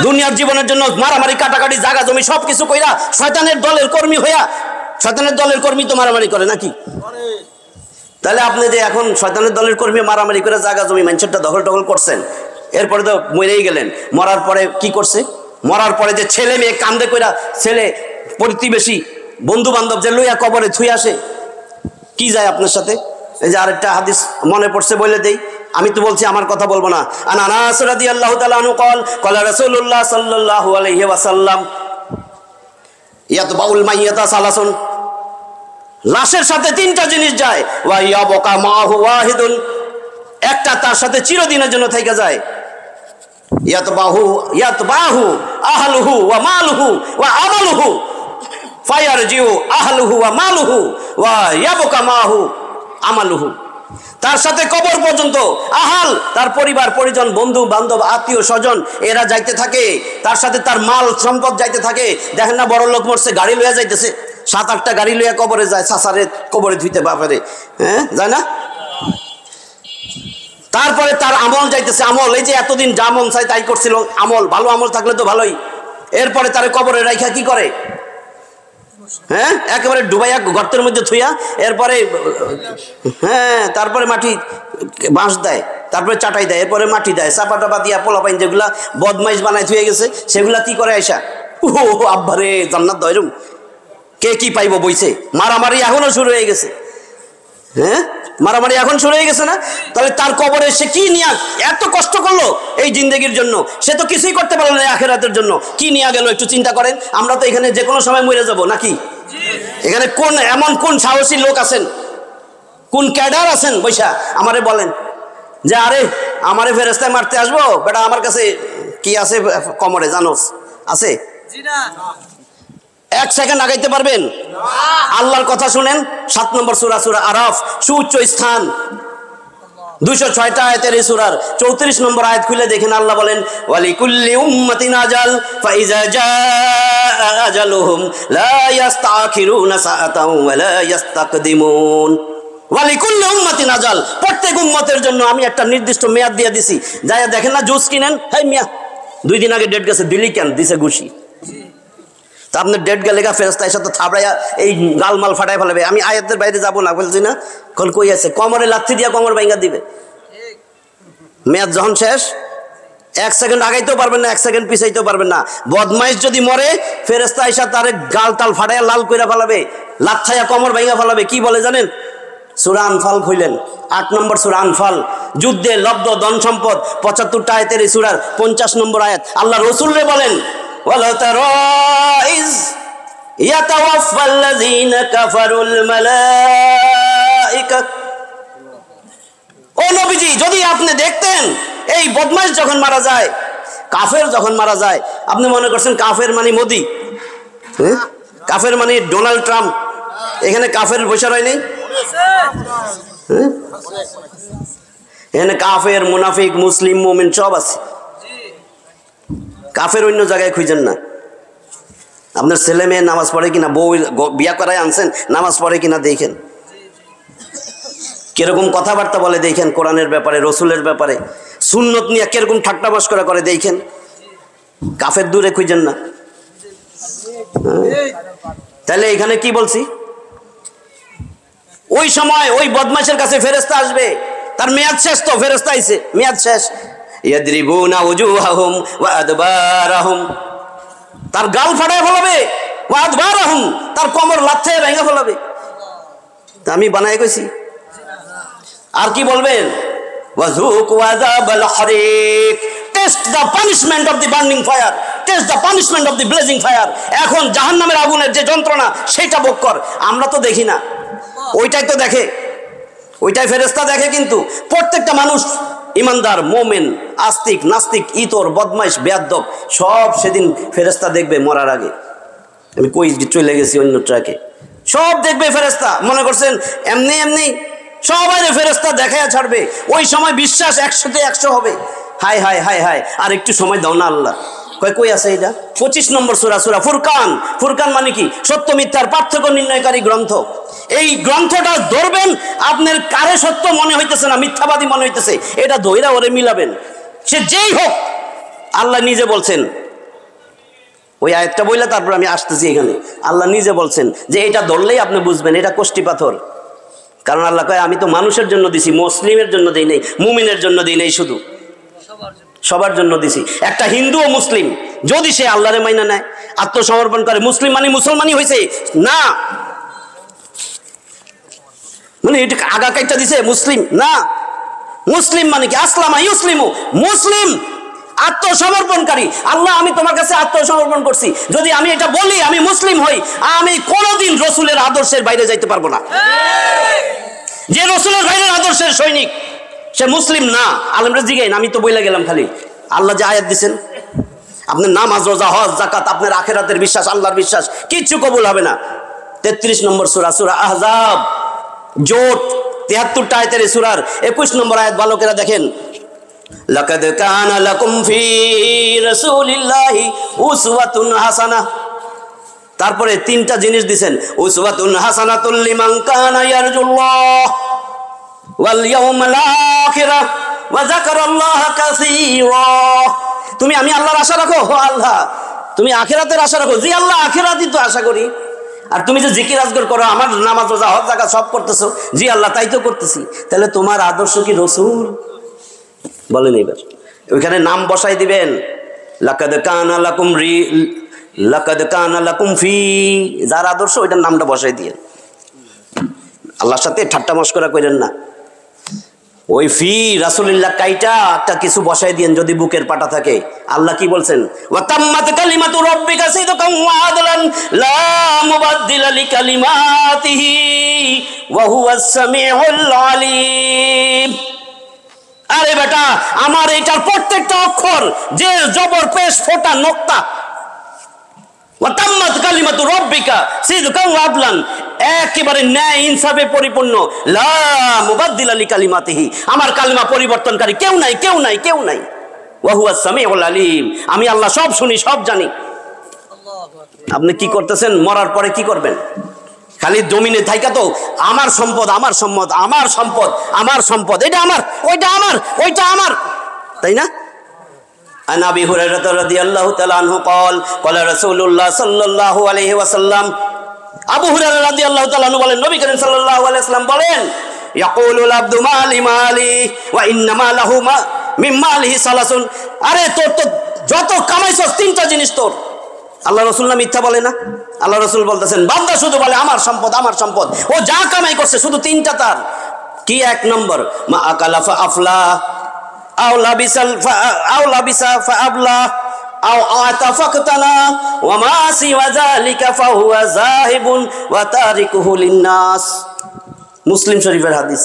দুনিয়ার জীবনের জন্য মারামারি, কাটাকাটি, জায়গা জমি সবকিছু কইরা শয়তানের দলের কর্মী হইয়া, শয়তানের দলের কর্মী তো মারামারি করে নাকি? তাহলে আপনি যে এখন শয়তানের দলের কর্মী মারামারি করে জায়গা জমি মানুষেরটা দখল টখল করছেন, এরপরে তো মরেই গেলেন। মরার পরে কি করছে? মরার পরে যে ছেলে মেয়ে কান্দে কইরা, ছেলে প্রতিবেশী বন্ধু বান্ধব যে লইয়া কবরে থুই আসে, কি যায় আপনার সাথে? এই যে আরেকটা হাদিস মনে পড়ছে বলে দেই, আমি তো বলছি আমার কথা বলবো না। আন আনাস রাদিয়াল্লাহু তাআলা আনহু قال قال রাসূলুল্লাহ সাল্লাল্লাহু আলাইহি ওয়াসাল্লাম ইয়াতবাউল মাইয়াতা সালাসুন। লাশের সাথে তিনটা জিনিস যায়, ওয়া ইয়াবকা মাহু ওয়াহিদুন, একটা তার সাথে চিরদিনের জন্য থেকে যায়, ইয়াতবাহু আহলুহু ওয়া মালুহু ওয়া আমালুহু ফায়ারজিউ আহলুহু ওয়া মালুহু ওয়া ইয়াবকা মাহু আমালুহু। তার সাথে কবর পর্যন্ত আহাল, তার পরিবার পরিজন, বন্ধু বান্ধব, আত্মীয় স্বজন, এরা যাইতে থাকে, তার সাথে তার মাল সম্পদ যাইতে থাকে। দেখেন না বড় লোক মরছে, গাড়ি লইয়া যাইতেছে, 7-8টা গাড়ি লইয়া কবরে যায়, সাসারে কবরে ধুইতে বাপারে, হ্যাঁ যায় না। তারপরে তার আমল যাইতেছে, আমল, এই যে এতদিন যা মন চাই তাই করছিল, আমল ভালো আমল থাকলে তো ভালোই। এরপরে তার কবরে রাইখা কি করে, হ্যাঁ একেবারে ডুবাইয়া গর্তের মধ্যে থুইয়া, এরপরে হ্যাঁ তারপরে মাটি বাঁশ দেয়, তারপরে চাটাই দেয়, এরপরে মাটি দেয়, চাপা টাপা দিয়া পোলাপাইন যেগুলা বদমাইশ বানায় থুয়ে গেছে সেগুলা কি করে আইসা, ও আব্বারে জান্নাত দয়রুম, কে কি পাইব বইছে। মারামারি এখনো শুরু হয়ে গেছে, হ্যাঁ মারামারি এখন শুরু হয়ে গেছে না। তাহলে তার কবরে সে কি নিয়ে এত কষ্ট করলো এই জিন্দেগির জন্য, সে তো কিছুই করতে পারলো না আখিরাতের জন্য, কি নিয়ে গেল একটু চিন্তা করেন। আমরা তো এখানে যে কোনো সময় মরে যাব নাকি? এখানে কোন এমন কোন সাহসী লোক আছেন, কোন ক্যাডার আছেন বৈশা আমারে বলেন যে আরে আমারে ফেরেস্তায় মারতে আসবো বেটা, আমার কাছে কি আছে কমরে জানোস আছে? 1 সেকেন্ড আগাইতে পারবেন? আল্লাহর কথা শুনেন, 7 নম্বর সূরা, সূরা আরাফ, সুউচ্চ স্থান, 206টা আয়াতের এই সূরার 34 নম্বর আয়াত খুলে দেখেন, আল্লাহ বলেন ওয়ালিকুল্লি উম্মাতিন আজাল ফাইজা জাআ আজালুহুম লা ইস্তাখিরুনা সাআতাও ওয়া লা ইস্তাকদিমুন। ওয়ালিকুল্লি উম্মাতিন আজাল, প্রত্যেক উম্মতের জন্য আমি একটা নির্দিষ্ট মেয়াদ দিয়ে দিছি। যায়া দেখেন না জুস কিনেন, হেই মিয়া 2 দিন আগে ডেট গেছে, দিলি কেন দিছে ঘুষি, তা আপনার ডেট গেলে গা ফেরেস্তা এসে তো থাবড়াইয়া এই গালমাল ফাটাই ফেলাবে। আমি আয়াতের বাইরে যাবো না, বলছি না কল কই আছে, কমরে লাথি দিয়া কমর ভাঙা দিবে। মেয়াদ যখন শেষ 1 সেকেন্ড আগাইতেও পারবেন না, 1 সেকেন্ড পিছাইতেও পারবেন না। বদমাইশ যদি মরে ফেরেস্তা এসে তারে গাল টাল ফাটাইয়া লাল কইরা ফেলাবে, লাথাইয়া কমর ভাঙা ফেলাবে। কি বলে জানেন? সূরা আনফাল খুইলেন, 8 নম্বর সূরা আনফাল, যুদ্ধে লব্ধ ধন সম্পদ 75টা আয়াতের এই সূরার 50 নম্বর আয়াত। আল্লাহ রাসূলরে বলেন ওয়ালা তারাইজ ইয়াতাওয়াফাল্লাযীনা কাফারুল মালায়েকা, ও নবীজি যদি আপনি দেখতেন এই বদমাইশ যখন মারা যায়, কাফের যখন মারা যায়, আপনি মনে করছেন কাফের মানে মোদি, কাফের মানে ডোনাল্ড ট্রাম্প, এখানে কাফের বসে রয় নেই, এখানে কাফের মুনাফিক মুসলিম মুমিন সব আছে। কাফের অন্য জায়গায় খুঁজেন না। আপনার ছেলে মেয়ে নামাজ পড়ে কিনা, বউ বিয়া করায় আনছেন নামাজ পড়ে কিনা দেখেন, কিরকম কথাবার্তা বলে দেখেন, কোরআনের ব্যাপারে রসুলের ব্যাপারে সুন্নত নিয়ে কিরকম ঠাট্টা মশকরা করে দেখেন। কাফের দূরে খুঁজেন না। তাহলে এখানে কি বলছি, ওই সময় ওই বদমাশের কাছে ফেরেশতা আসবে, তার মেয়াদ শেষ, তো ফেরেশতা আইছে মেয়াদ শেষ, ইয়াদরিবুনা উজুহাহুম ওয়া আদবারাহুম, তার গাল ফাটায় ফেলাবে, ওয়া আদবারাহুম, তার কোমর লাথে ভেঙে ফেলাবে। তা আমি বানায় কইছি। আর কি বলবেন? ওয়াযুকু আযাবাল হারিক, taste the punishment of the burning fire, taste the punishment of the blazing fire. এখন জাহান্নামের আগুনের যে যন্ত্রণা সেটা ভোগ কর। আমরা তো দেখি না, ওইটাই তো দেখে, ওইটাই ফেরেশতা দেখে। কিন্তু প্রত্যেকটা মানুষ ইমানদার, মোমেন, আস্তিক, নাস্তিক, ইতর, বদমাইশ, বেয়াদ্দব সব সেদিন ফেরেশতা দেখবে মরার আগে। আমি কই চলে গেছি অন্য ট্র্যাকে, সব দেখবে ফেরেশতা। মনে করছেন এমনি এমনি সবাই ফেরেশতা দেখাইয়া ছাড়বে। ওই সময় বিশ্বাস 100-তে 100 হবে। হায় হায় হায় হায়, আর একটু সময় দাও না আল্লাহ। কই আছে এটা? 25 নম্বর সূরা, সূরা ফুরকান। ফুরকান মানে কি? সত্য মিথ্যার পার্থক্য নির্ণয়কারী গ্রন্থ। এই গ্রন্থটা ধরবেন, আপনার কারে সত্য মনে হইতেছে না মিথ্যাবাদী মনে হইতেছে, এটা ধইরা ওরে মিলাবেন, সে যেই হোক। আল্লাহ নিজে বলছেন, ওই আয়াতটা বইলে তারপর আমি আসতেছি এখানে। আল্লাহ নিজে বলছেন যে এটা ধরলেই আপনি বুঝবেন এটা কোষ্টি পাথর। কারণ আল্লাহ কয় আমি তো মানুষের জন্য দিছি, মুসলিমের জন্য দেই নাই, মুমিনের জন্য দেই নাই, শুধু সবার জন্য দিছি। একটা হিন্দু ও মুসলিম যদি সে আল্লাহরে মাইনা নেয়, আত্মসমর্পণ করে, মুসলিম মানে মুসলমানই হয়েছে না, মানে এটা আগা কাইটা দিছে মুসলিম না। মুসলিম মানে কি? আসলামা ইউসলিমু, মুসলিম আত্মসমর্পণকারী। আল্লাহ আমি তোমার কাছে আত্মসমর্পণ করছি, যদি আমি এটা বলি আমি মুসলিম হই, আমি কোনোদিন রসুলের আদর্শের বাইরে যাইতে পারবো না। যে রসুলের বাইরের আদর্শের সৈনিক সে মুসলিম না। আলেমরা জিগাইন, আমি তো বইলা গেলাম খালি। আল্লাহ যে আয়াত দিচ্ছেন, আপনার নামাজ, রোজা, হজ, যাকাত, আপনার আখিরাতের বিশ্বাস, আল্লাহর বিশ্বাস কিচ্ছু কবুল হবে না। 33 নম্বর সূরা, সূরা আহজাব, জোট 73টা আয়াতের সূরার 21 নম্বর আয়াত ভালো করে দেখেন। লাকাদ কানা লাকুম ফি রাসূলিল্লাহি উসওয়াতুন হাসানাহ। তারপরে 3টা জিনিস দিবেন, উসওয়াতুন হাসানাতুল লিমান কানা ইয়ারজুল্লাহ ওয়াল ইয়াউমাল আখিরাহ ওয়া যাকারাল্লাহা কাসীরা। তুমি আমি আল্লাহর আশা রাখো? আল্লাহ। তুমি আখিরাতের আশা রাখো? জি আল্লাহ, আখিরাতই তো আশা করি। আর তুমি যে জিকির আজগর করো, আমার নামাজ, রোজা, হজ, যাকাত সব করতেছো, জি আল্লাহ তাই তো করতেছি। তাহলে তোমার আদর্শ কি রসুল? বলেন এবার। ওইখানে নাম বসাই দিবেন, লাকাদ কানা লাকুম ফি, যার আদর্শ ওইটার নামটা বসাই দিয়ে। আল্লাহর সাথে ঠাট্টা মশকরা করেন না। ওই ফি রাসূলুল্লাহ কাইটা একটা কিছু বসাই দিয়েন যদি বুকের পাটা থাকে। আল্লাহ কি বলছেন? ওয়া তাম্মাত কালিমাতু রাব্বিকা সিদকান ওয়া আদলান লা মুবাদদিলা লিকালিমাতিহি ওয়া হুয়াস সামিউল আলিম। আরে বেটা, আমার এটার প্রত্যেকটা অক্ষর যে জবর, পেশ, ফোঁটা, নোক্তা, ওয়া তাম্মাত কালিমাতু রাব্বিকা সিদকান ওয়া আদলান, একেবারে ন্যায় ইনসাফে পরিপূর্ণ। লা মুবাদদিলা লিকালিমাতিহি, আমার কালিমা পরিবর্তনকারী কেউ নাই, কেউ নাই, কেউ নাই। ওয়া হুয়াস সামিউল আলিম, আমি আল্লাহ সব শুনি, সব জানি। আপনি কি করতেছেন? মরার পরে কি করবেন? খালি জমিনে থাইকা তো আমার সম্পদ, আমার সম্পদ, আমার সম্পদ, আমার সম্পদ, এটা আমার, ওইটা আমার, ওইটা আমার, তাই না? عن أبي هريرة رضي الله تعالى عنه قال قال رسول الله صلى الله عليه وسلم, আবু হুরায়রা রাদিয়াল্লাহু তাআলা আনহু বলেন, নবী করিম সাল্লাল্লাহু আলাইহি ওয়াসাল্লাম বলেন, ইয়াকুলুল আবদু মালি মালি ওয়া ইন্নামা লাহু মিন মালিহি সালাসুন। আরে তোর তো যত কামাইছস 3টা জিনিস তোর। আল্লাহ রাসূল না মিথ্যা বলে না? আল্লাহ রাসূল বলতেছেন, বান্দা শুধু বলে আমার সম্পদ, আমার সম্পদ। ও যা কামাই করছে শুধু 3টা তার। কি? 1 নম্বর, মা আকালা ফা আফলা আও লাবিসা ফা আবলা আও আতাফাকতানা ওয়া মা সিওয়া যালিকা ফাহুয়া যাহিবুন ওয়া তারিকুহু লিন-নাস। মুসলিম শরীফের হাদিস।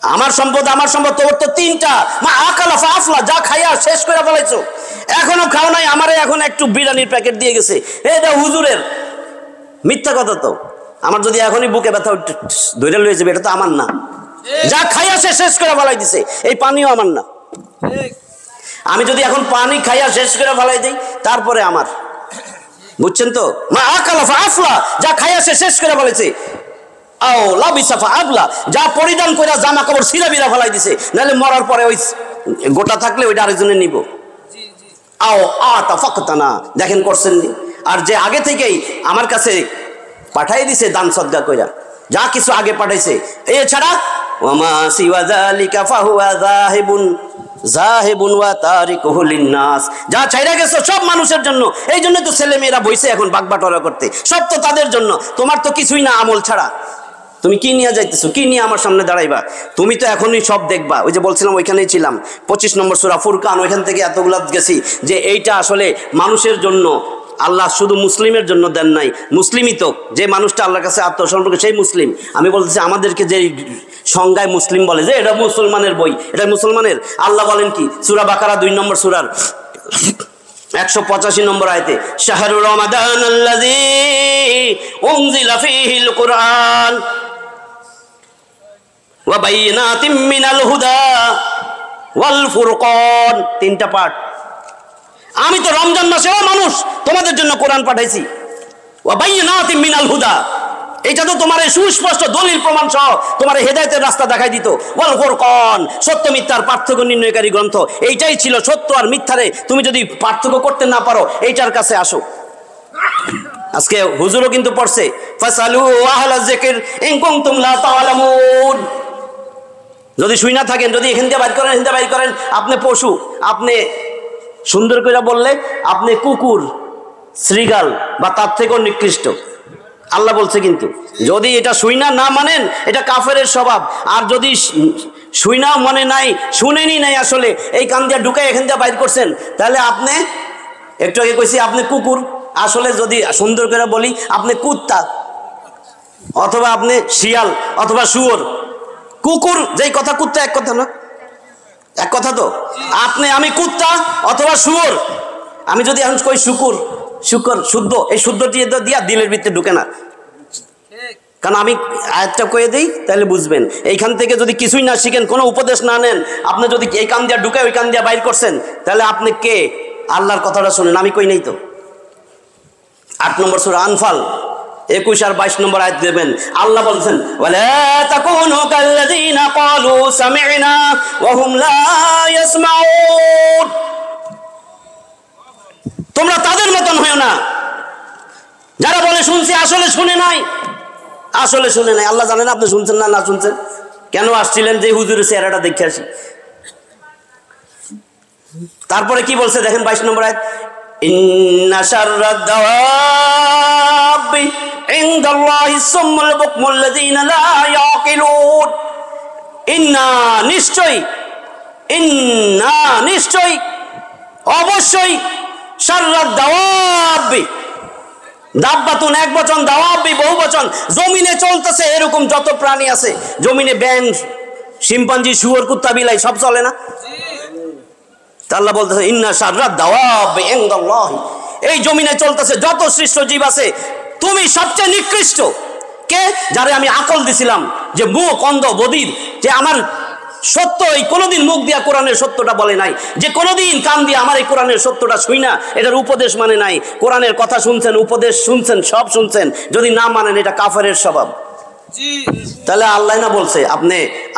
আমার সম্পদ, আমার সম্পদ তোর তো 3টা। মা আকালা ফা আফলা, যা খাইয়া শেষ করে ফেলাইছো, এখনো খাও নাই, আমারে এখন একটু বিরিয়ানির প্যাকেট দিয়ে গেছে, এটা হুজুরের। মিথ্যা কথা তো। আমার যদি এখনই বুকে ব্যথা ধরে লয়ে যাবে, এটা তো আমার না। যা খাইয়া শেষ করে ফেলাই দিছে, এই পানিও আমার না। আমি যদি এখন পানি খাইয়া শেষ করে ফেলাই দিই, তারপরে আমার, বুঝছেন তো? মা আকালা ফা আফলা, যা খাইয়া শেষ করে ফেলেছে। আও লাবিসা ফা আবলা, যা পরিধান করে জামা কাপড় ছিঁড়া বিরা ফেলাই দিছে, নাহলে মরার পরে ওই গোটা থাকলে ওইটা আরেকজনে নিব। আও আতাফাকতানা, দেখেন করছেন নি। আর যে আগে থেকেই আমার কাছে পাঠাই দিছে দান সদকা কইরা, যা কিছু আগে পাঠাইছে, এছাড়া ওয়ামা সিওয়া যালিকা ফাহুয়া যাহিবুন ওয়া তারিকুহু লিন-নাস, যা ছাইরা গেছো সব মানুষের জন্য। এই জন্য তো ছেলে মেয়েরা বইছে এখন বাগবাটোয়ারা করতে, সব তো তাদের জন্য। তোমার তো কিছুই না আমল ছাড়া। তুমি কি নিয়ে যাইতেছো? কি নিয়ে আমার সামনে দাঁড়াইবা? তুমি তো এখনই সব দেখবা। ওই যে বলছিলাম, ওইখানেই ছিলাম, 25 নম্বর সূরা ফুরকান, ওইখান থেকে এতগুলা গেছি যে এইটা আসলে মানুষের জন্য। আল্লাহ শুধু মুসলিমের জন্য দেন নাই, মুসলিমই তো, যে মানুষটা আল্লাহর কাছে আত্মসমর্পণ করে সেই মুসলিম। আমি বলতেছি আমাদেরকে যে সংজ্ঞায় মুসলিম বলে যে এটা মুসলমানের বই, এটা মুসলমানের। আল্লাহ বলেন কি? সূরা বাকারা 2 নম্বর সূরার 185 নম্বর আয়াতে, শাহরু রমাদানাল্লাযী উনজিলা ফীহিল কুরআন ওয়া বাইয়িনাতিম মিনাল হুদা ওয়াল ফুরকান। 3টা পাঠ। আমি তো রমজান মাসে ও মানুষ তোমাদের জন্য কোরআন পাঠাইছি, ওয়া বাইয়িনাতিম মিনাল হুদা, এটা তো তোমার সুস্পষ্ট দলিল প্রমাণ সহ তোমার হেদায়েতের রাস্তা দেখাই দিত। ওয়াল ফুরকান, সত্য মিথ্যার পার্থক্য নির্ণয়কারী গ্রন্থ। এইটাই ছিল সত্য আর মিথ্যারে তুমি যদি পার্থক্য করতে না পারো, এইটার কাছে আসো। আজকে হুজুরও কিন্তু পড়ছে, ফাসালু আহলা যিকর ইন কুনতুম লা তা'লামুন। যদি শুই না থাকেন, যদি এখান দিয়ে বাইর করেন, এখান দিয়ে বাইর করেন, আপনি পশু, আপনি সুন্দর করে বললে আপনি কুকুর, শ্রীগাল বা তার থেকেও নিকৃষ্ট। আল্লাহ বলছে কিন্তু যদি এটা শুই না মানেন, এটা কাফেরের স্বভাব। আর যদি শুইনা মনে নাই, শুনেনি নাই, আসলে এই কান দিয়ে ঢুকাই এখান দিয়ে বাইর করছেন। তাহলে আপনি একটু আগে কইছি আপনি কুকুর, আসলে যদি সুন্দর করে বলি আপনি কুত্তা, অথবা আপনি শিয়াল অথবা শুয়োর। কুকুর যেই কথা, কুত্তা এক কথা না, এক কথা তো। আপনি আমি কুত্তা অথবা শুয়োর। আমি যদি এখন কই শুকুর, শুকর শুদ্ধ, এই শুদ্ধ দিয়ে দিয়া দিলের ভিতরে ঢুকে না, কারণ আমি আয়াতটা কয়ে দিই তাহলে বুঝবেন। এইখান থেকে যদি কিছুই না শিখেন, কোনো উপদেশ না নেন, আপনি যদি এই কান দিয়া ঢুকে ওই কান দিয়া বাইর করছেন, তাহলে আপনি কে? আল্লাহর কথাটা শুনেন, আমি কই নেই তো। 8 নম্বর সূরা আনফাল 21 আর 22 নম্বর আয়াত দেবেন। আল্লাহ বলছেন, ওয়ালা তাকুনু কাল্লাযীনা ক্বালু সামি'না ওয়া হুম লা ইয়াসমাউন। তোমরা তাদের মতন হয়ো না যারা বলে শুনছি, আসলে শুনে নাই, আসলে শুনে নাই। আল্লাহ জানেন আপনি শুনছেন না না শুনছেন। কেন আসছিলেন? যে হুজুরের চেহারাটা দেখে আসি। তারপরে কি বলছে দেখেন 22 নম্বর আয়াত, ইন্না শাররাদ দাওয়াবি ইনদাল্লাহি সুম্মুল বুকমুল্লাযীনা লা ইয়াকিলুন। ইন্না নিশ্চয় অবশ্যই শাররাদ দাওয়াবি, দাব্বাতুন এক বচন, দাওয়াবি বহু বচন, জমিনে চলতেছে এরকম যত প্রাণী আছে, জমিনে ব্যাঙ, শিম্পাঞ্জি, শুয়োর, কুত্তা, বিলাই সব চলে না? আল্লাহ বলতেছে ইন্না শাররাদ দাওয়াবি ইনদাল্লাহি, এই জমিনে চলতেছে যত সৃষ্ট জীব আছে তুমি সবচেয়ে নিকৃষ্ট। কে? যারে আমি আকল দিছিলাম, যে মুখ অন্ধ বধির, যে আমার সত্য এই কোনোদিন মুখ দিয়া কোরআনের সত্যটা বলে নাই, যে কোনোদিন কান দিয়ে আমার এই কোরআনের সত্যটা শুই না, এটার উপদেশ মানে নাই। কোরআনের কথা শুনছেন, উপদেশ শুনছেন, সব শুনছেন, যদি না মানেন এটা কাফেরের স্বভাব। তাহলে আল্লাহ না বলছে আপনি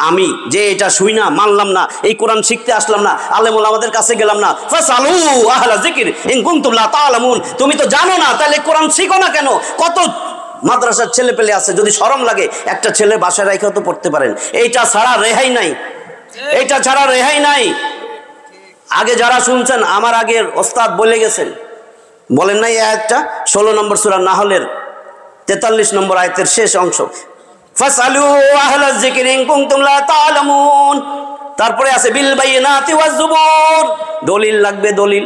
আমি যে এটা শুই না, মানলাম না, এই কোরআন শিখতে আসলাম না, আলেম ওলামাদের কাছে গেলাম না, ফাসালু আহলা যিকির ইন কুনতুম লা তা'লামুন। তুমি তো জানো না, তাহলে কোরআন শিখো না কেন? কত মাদ্রাসার ছেলে পেলে আছে, যদি শরম লাগে একটা ছেলে বাসায় রেখেও তো পড়তে পারেন। এইটা ছাড়া রেহাই নাই, এইটা ছাড়া রেহাই নাই। আগে যারা শুনছেন, আমার আগের ওস্তাদ বলে গেছেন, বলেন নাই আয়াতটা 16 নম্বর সূরা নাহলের 43 নম্বর আয়াতের শেষ অংশ, ফাসালু আহলা যিকির ইন কুনতুম লা তা'লামুন। তারপরে আছে বিল বাইনাতি ওয়াজ জুবুর, দলিল লাগবে, দলিল।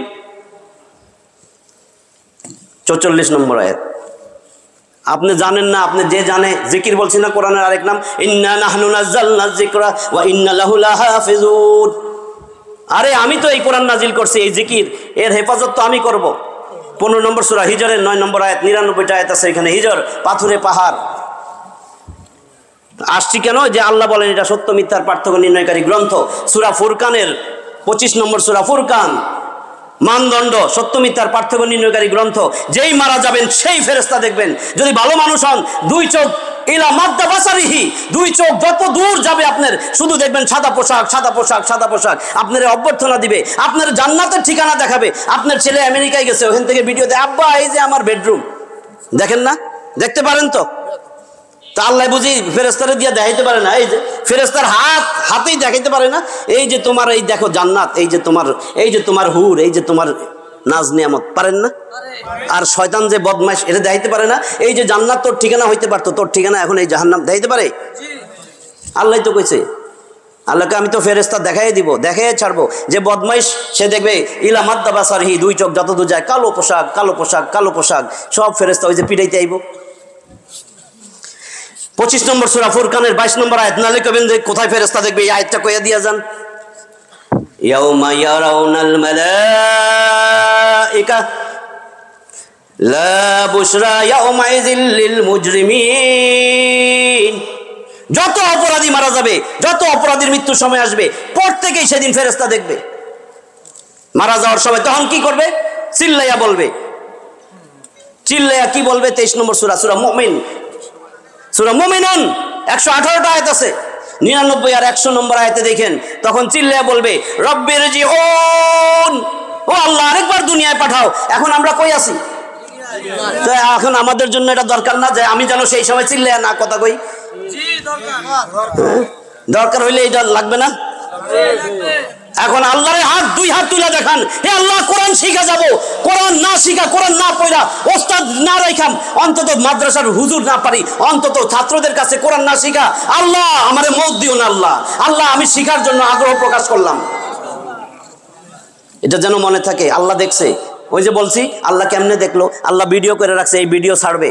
44 নম্বর আয়াত। আপনি জানেন না, আপনি যে জানে, জিকির বলছি না কোরআনের আরেক নাম, ইন্না নাহনু নাযালনা যিকরা ওয়া ইন্না লাহু লাহাফিজুন। আরে আমি তো এই কোরআন নাজিল করছি, এই জিকির, এর হেফাজত তো আমি করব। 15 নম্বর সূরা হিজরের 9 নম্বর আয়াত, 99টা আয়াত আছে এখানে। হিজর পাথুরে পাহাড় আসছি কেন? যে আল্লাহ বলেন এটা সত্য মিথ্যার পার্থক্য নির্ণয়কারী গ্রন্থ। সূরা ফুরকানের 25 নম্বর সূরা ফুরকান, মানদণ্ড, সত্য মিথ্যার পার্থক্য নির্ণয়কারী গ্রন্থ। যেই মারা যাবেন সেই ফেরেশতা দেখবেন। যদি ভালো মানুষ হন, 2 চোখ ইলা মাদ্দা বাসারিহি, 2 চোখ যত দূর যাবে আপনার, শুধু দেখবেন সাদা পোশাক, সাদা পোশাক, সাদা পোশাক। আপনার অভ্যর্থনা দিবে, আপনার জান্নাতের ঠিকানা দেখাবে। আপনার ছেলে আমেরিকায় গেছে, ওখান থেকে ভিডিও দেয়, আব্বা এই যে আমার বেডরুম, দেখেন না? দেখতে পারেন তো? তা আল্লাহ বুঝি ফেরেশতারে দিয়ে দেখাইতে পারে না? এই যে ফেরেশতার হাতেই দেখাইতে পারে না? এই যে তোমার, এই দেখো জান্নাত, এই যে তোমার হুর, এই যে তোমার নাজ নিয়ামত, পারেন না? আর শয়তান যে বদমাইশ, এটা দেখাইতে পারে না? এই যে জান্নাত তোর ঠিকানা হইতে পারতো, তোর ঠিকানা এখন এই জাহান্নাম, দেখাইতে পারে? আল্লাহ তো কইছে, আল্লাহকে আমি তো ফেরেশতা দেখাই দিব, দেখাই ছাড়বো। যে বদমাইশ সে দেখবে ইলা মাদ্দা বাসারিহি, 2 চোখ যত দূর যায়, কালো পোশাক, কালো পোশাক, কালো পোশাক, সব ফেরেশতা ওই যে পিটাইতে আইব। 25 নম্বর সূরা ফুরকানের 22 নম্বর আয়াত। নালে কবেন যে কোথায় ফেরেশতা দেখবে, এই আয়াতটা কইয়া দিয়া যান। ইয়াউমা ইয়ারাউনাল মালাইকা লা বুশরা ইয়াউমাইযিল লিল মুজরিমিন। যত অপরাধী মারা যাবে, যত অপরাধীর মৃত্যুর সময় আসবে, প্রত্যেকেই সেদিন ফেরেশতা দেখবে। মারা যাওয়ার সময় তখন কি করবে? চিল্লাইয়া বলবে। চিল্লাইয়া কি বলবে? 23 নম্বর সূরা, সূরা মুমিন, সূরা মুমিনুন 118টা আয়াত আছে। 99 আর 100 নম্বর আয়াতে দেখেন, তখন চিল্লাইয়া বলবে, রব্বির জিউন, ও আল্লাহ আরেকবার দুনিয়ায় পাঠাও। এখন আমরা কই আছি? তো এখন আমাদের জন্য এটা দরকার না যে আমি যেন সেই সময় চিল্লাইয়া না কথা কই? দরকার হইলে এটা লাগবে না? এখন আল্লাহর হাত দুই হাত তুলে দেখান, হে আল্লাহ কোরআন শিখা যাব, কোরআন না শিখা কোরআন না পড়া ওস্তাদ না রাখাম, অন্তত মাদ্রাসার হুজুর না পারি, অন্তত ছাত্রদের কাছে কোরআন না শিখা, আল্লাহ আমারে মত দিও না আল্লাহ, আল্লাহ আমি শিখার জন্য আগ্রহ প্রকাশ করলাম। এটা যেন মনে থাকে আল্লাহ দেখছে। ওই যে বলছি আল্লাহ কেমনে দেখলো, আল্লাহ ভিডিও করে রাখছে, এই ভিডিও ছাড়বে।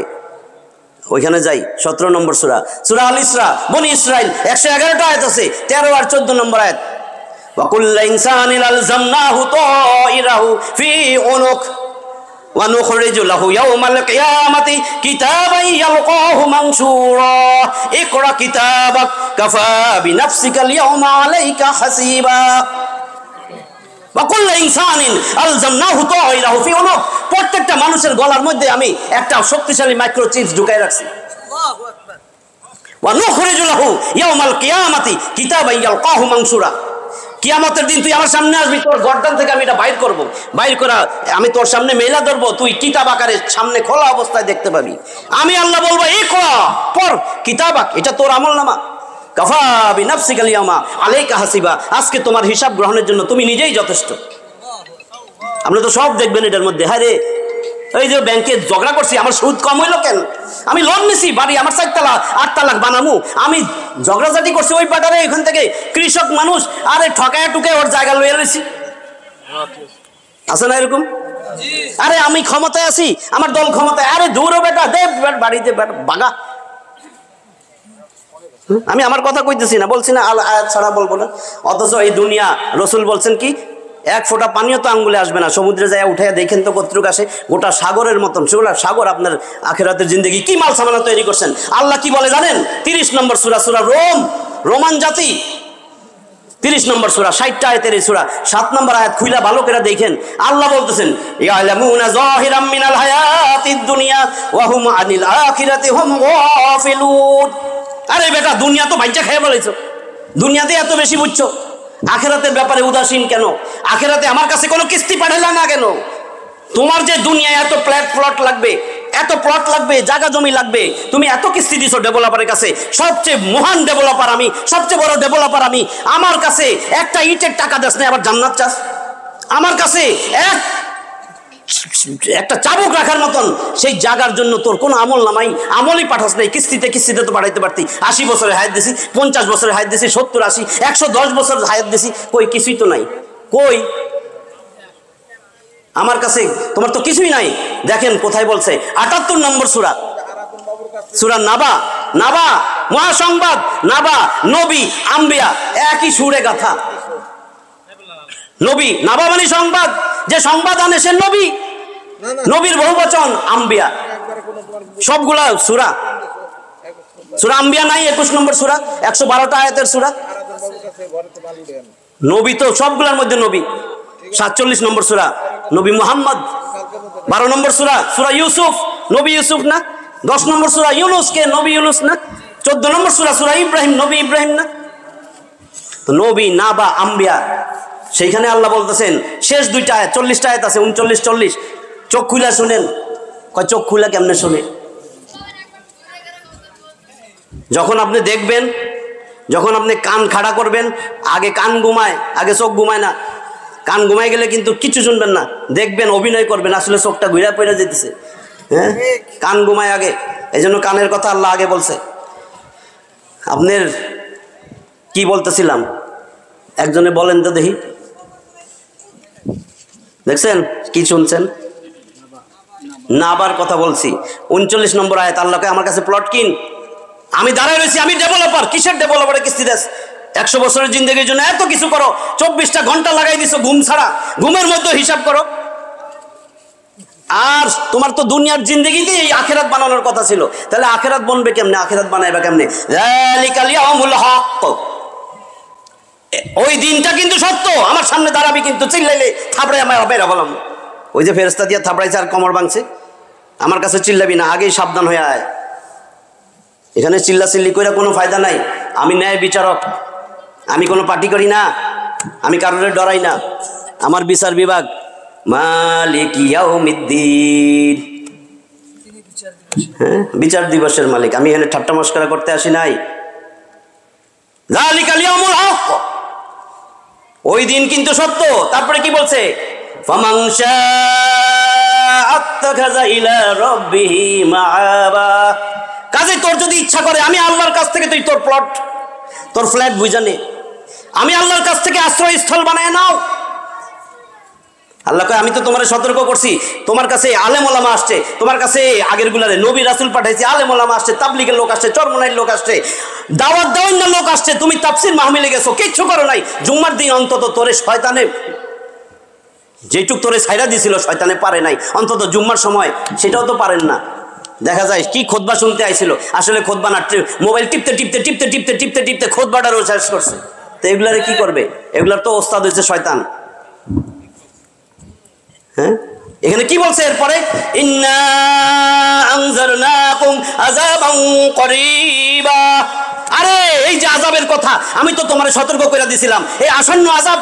ওইখানে যাই 17 নম্বর সূরা, সূরা আল ইসরা, বনি ইসরাইল 111টা আয়াত আছে, 13 আর 14 নম্বর আয়াত। ওয়া কুল্লু ইনসানিন আলজামনাহু তাইরাহু ফি উনুক ওয়া নুখরিজু লাহু ইয়াওমাল কিয়ামাতি কিতাবান ইয়ালকাহু মানশুরা ইকরা কিতাবাক কাফা বিনাফসিকাল ইয়াওমা আলাইকা হাসিবা। ওয়া কুল্লু ইনসানিন আলজামনাহু তাইরাহু ফি উনুক, প্রত্যেকটা মানুষের গলার মধ্যে আমি একটা শক্তিশালী মাইক্রোচিপস ঢুকাই রাখছি। আল্লাহু আকবার। ওয়া নুখরিজু লাহু ইয়াওমাল কিয়ামাতি কিতাবান ইয়ালকাহু মানশুরা, কিয়ামতের দিন তুই আমার সামনে আসবি, তোর গর্দান থেকে আমি এটা বাইর করব, বাইর করা আমি তোর সামনে মেলা ধরবো, তুই কিতাব আকারে সামনে খোলা অবস্থায় দেখতে পাবি। আমি আল্লাহ বলবো ইকরা পড় কিতাবাক, এটা তোর আমলনামা, কাফা বিনাফসিকাল ইয়াওমা আলাইকা হাসিবা, আজকে তোমার হিসাব গ্রহণের জন্য তুমি নিজেই যথেষ্ট। আপনারা তো সব দেখবেন এটার মধ্যে, হ্যাঁ রে এই যে ব্যাংকে ঝগড়া করছি, আমার সুদ কম হইলো কেন, আমি লোন নিছি বাড়ি আমার 4 তালা 8 তালাক বানামু, আমি ঝগড়াঝাটি করছি ওই বাটারে, এখান থেকে কৃষক মানুষ আরে ঠকায় টুকে ওর জায়গা লইয়া লইছি, আছে না এরকম? আরে আমি ক্ষমতায় আছি, আমার দল ক্ষমতায়, আরে দূর বেটা দে বাড়িতে বাগা। আমি আমার কথা কইতেছি না, বলছি না আয়াত ছাড়া বলবো না, অথচ এই দুনিয়া রসুল বলছেন কি 1 ফোঁটা পানিও তো আঙ্গুলে আসবে না, সমুদ্রে যায় উঠাইয়া দেখেন তো কতটুকু আসে, গোটা সাগরের মতন, সেগুলা সাগর আপনার আখিরাতের জিন্দেগি কি মাল সামানা তৈরি করছেন। আল্লাহ কি বলে জানেন? 30 নম্বর সূরা, সূরা রোমান জাতি 30 নম্বর সূরা 60টা আয়াতের এই সূরা 7 নম্বর আয়াত খুইলা ভালো করে দেখেন, আল্লাহ বলতেছেন ইয়ালামুনা যাহিরাম মিনাল হায়াতিদ দুনিয়া ওয়া হুম আনিল আখিরাতি হুম গাফিলুন। আরে বেটা দুনিয়া তো বাইচা খেয়ে বলেছো, দুনিয়াতে এত বেশি বুঝছো, আখিরাতের ব্যাপারে উদাসীন কেন? আখিরাতে আমার কাছে কোনো কিস্তি পাঠাইলা না কেন? তোমার যে দুনিয়ায় এত প্লট লাগবে, এত প্লট লাগবে, জায়গা জমি লাগবে, তুমি এত কিস্তি দিছো ডেভেলপারের কাছে, সবচেয়ে মহান ডেভেলপার আমি, সবচেয়ে বড় ডেভেলপার আমি, আমার কাছে একটা ইটের টাকা দেস না আবার জান্নাত চাস, আমার কাছে একটা চাবুক রাখার মতন সেই জায়গার জন্য তোর কোনো আমল নামাই, আমলই পাঠাস নাই, কিস্তিতে তো পাঠাইতে পারতি। 80 বছরের হায়াত দিছি, 50 বছরের হায়াত দিছি, 70 80 110 বছরের হায়াত দিছি, কই কিছুই তো নাই, কই আমার কাছে তোমার তো কিছুই নাই। দেখেন কোথায় বলছে 78 নম্বর সূরা, সূরা নাবা, নাবা মহাসংবাদ, নাবা নবী আম্বিয়া একই সুরে গাথা। নবী নাবা মানে সংবাদ, যে সংবাদ আনে সে নবী, নবীর বহুবচন আম্বিয়া, সবগুলা সূরা, সূরা আম্বিয়া নাই 21 নম্বর সূরা, 112টা আয়াতের সূরা, নবী তো সবগুলোর মধ্যে নবী। 47 নম্বর সূরা নবী মুহাম্মদ, 12 নম্বর সূরা সূরা ইউসুফ, নবী ইউসুফ না, 10 নম্বর সূরা ইউনুস কে নবী ইউনুস না, 14 নম্বর সূরা সূরা ইব্রাহিম, নবী ইব্রাহিম না, তো নবী নাবা আম্বিয়া। সেইখানে আল্লাহ বলতেছেন শেষ 2টা আয়াত, 40টা আয়াত আছে, 39 40, চোখ খুলে শুনেন, কয় চোখ খুলে কেমনে শুনে? যখন আপনি দেখবেন, যখন আপনি কান খাড়া করবেন, আগে কান ঘুমায়, আগে চোখ ঘুমায় না, কান ঘুমায় গেলে কিন্তু কিছু শুনবেন না, দেখবেন অভিনয় করবেন আসলে চোখটা ঘুরে পড়ে যেতেছে, হ্যাঁ কান ঘুমায় আগে, এই জন্য কানের কথা আল্লাহ আগে বলছে। আপনার কি বলতেছিলাম একজনে বলেন তো দেখি, দেখছেন কি শুনছেন? নাবার কথা বলছি। 39 নম্বর আয়াত, আল্লাহকে আমার কাছে প্লট কিন, আমি দাঁড়ায় রয়েছি, আমি ডেভেলপার, কিসের ডেভেলপারে কিস্তি দেশ? 100 বছরের জিন্দগির জন্য এত কিছু করো, 24টা ঘন্টা লাগাই দিছো ঘুম ছাড়া, ঘুমের মধ্যে হিসাব করো, আর তোমার তো দুনিয়ার জিন্দগিতে এই আখিরাত বানানোর কথা ছিল, তাহলে আখিরাত বনবে কেমনে? আখিরাত বানাইবা কেমনে? যালিকাল ইয়াউমুল হক, ওই দিনটা কিন্তু সত্য, আমার সামনে দাঁড়াবি কিন্তু চিল্লাইলে থাপড়াই আমার বেরা বললাম, ওই যে ফেরেশতা দিয়ে থাপড়াইছে আর কমর ভাঙছে, আমার কাছে চিল্লাবি না, আগেই সাবধান হয়ে আয়। এখানে চিল্লাচিল্লি করে কোনো ফায়দা নাই, আমি ন্যায় বিচারক, আমি কোনো পার্টি করি না, আমি কারোর ডরাই না, আমার বিচার বিভাগ মালিক ইয়াউমিদ্দিন, হ্যাঁ বিচার দিবসের মালিক, আমি এখানে ঠাট্টা মস্করা করতে আসি নাই। যালিকাল ইয়াউমুল হক, ওই দিন কিন্তু সত্য। তারপরে কি বলছে? ফামান শাআ আত্তাখাযা ইলা রাব্বিহি মাআবা। কাজে তোর যদি ইচ্ছা করে, আমি আল্লাহর কাছ থেকে তুই তোর প্লট, তোর ফ্ল্যাট বুঝা নে, আমি আল্লাহর কাছ থেকে আশ্রয়স্থল বানায় নাও। আল্লাহ কয় আমি তো তোমার সতর্ক করছি, তোমার কাছে আলেম ওলামা আসছে, তোমার কাছে আগের গুলারে নবী রাসূল পাঠাইছি, আলেম ওলামা আসছে, তাবলীগের লোক আসছে, চরমনাইয়ের লোক আসছে, দাওয়াত দেওয়ার লোক আসছে, তুমি তাফসীর মাহফিলে গেছো, কিচ্ছু করো নাই। জুম্মার দিন অন্তত তোরে শয়তানে যেটুক তোরে ছাইরা দিছিল শয়তানে পারে নাই, অন্তত জুম্মার সময় সেটাও তো পারেন না। দেখা যায় কি খুতবা শুনতে আইছিল, আসলে খুতবা না, মোবাইল টিপতে টিপতে টিপতে টিপতে টিপতে টিপতে খুতবাটারও শেষ করছে। তো এগুলারে কি করবে? এগুলার তো ওস্তাদ হয়েছে শয়তান। হ্যাঁ, এখানে কি বলছে এরপরে? ইন্না আনজারনাকুম আযাবান করিবা। আরে এই যে আযাবের কথা, আমি তো তোমারে সতর্ক করে দিয়েছিলাম, এই আসন্ন আযাব,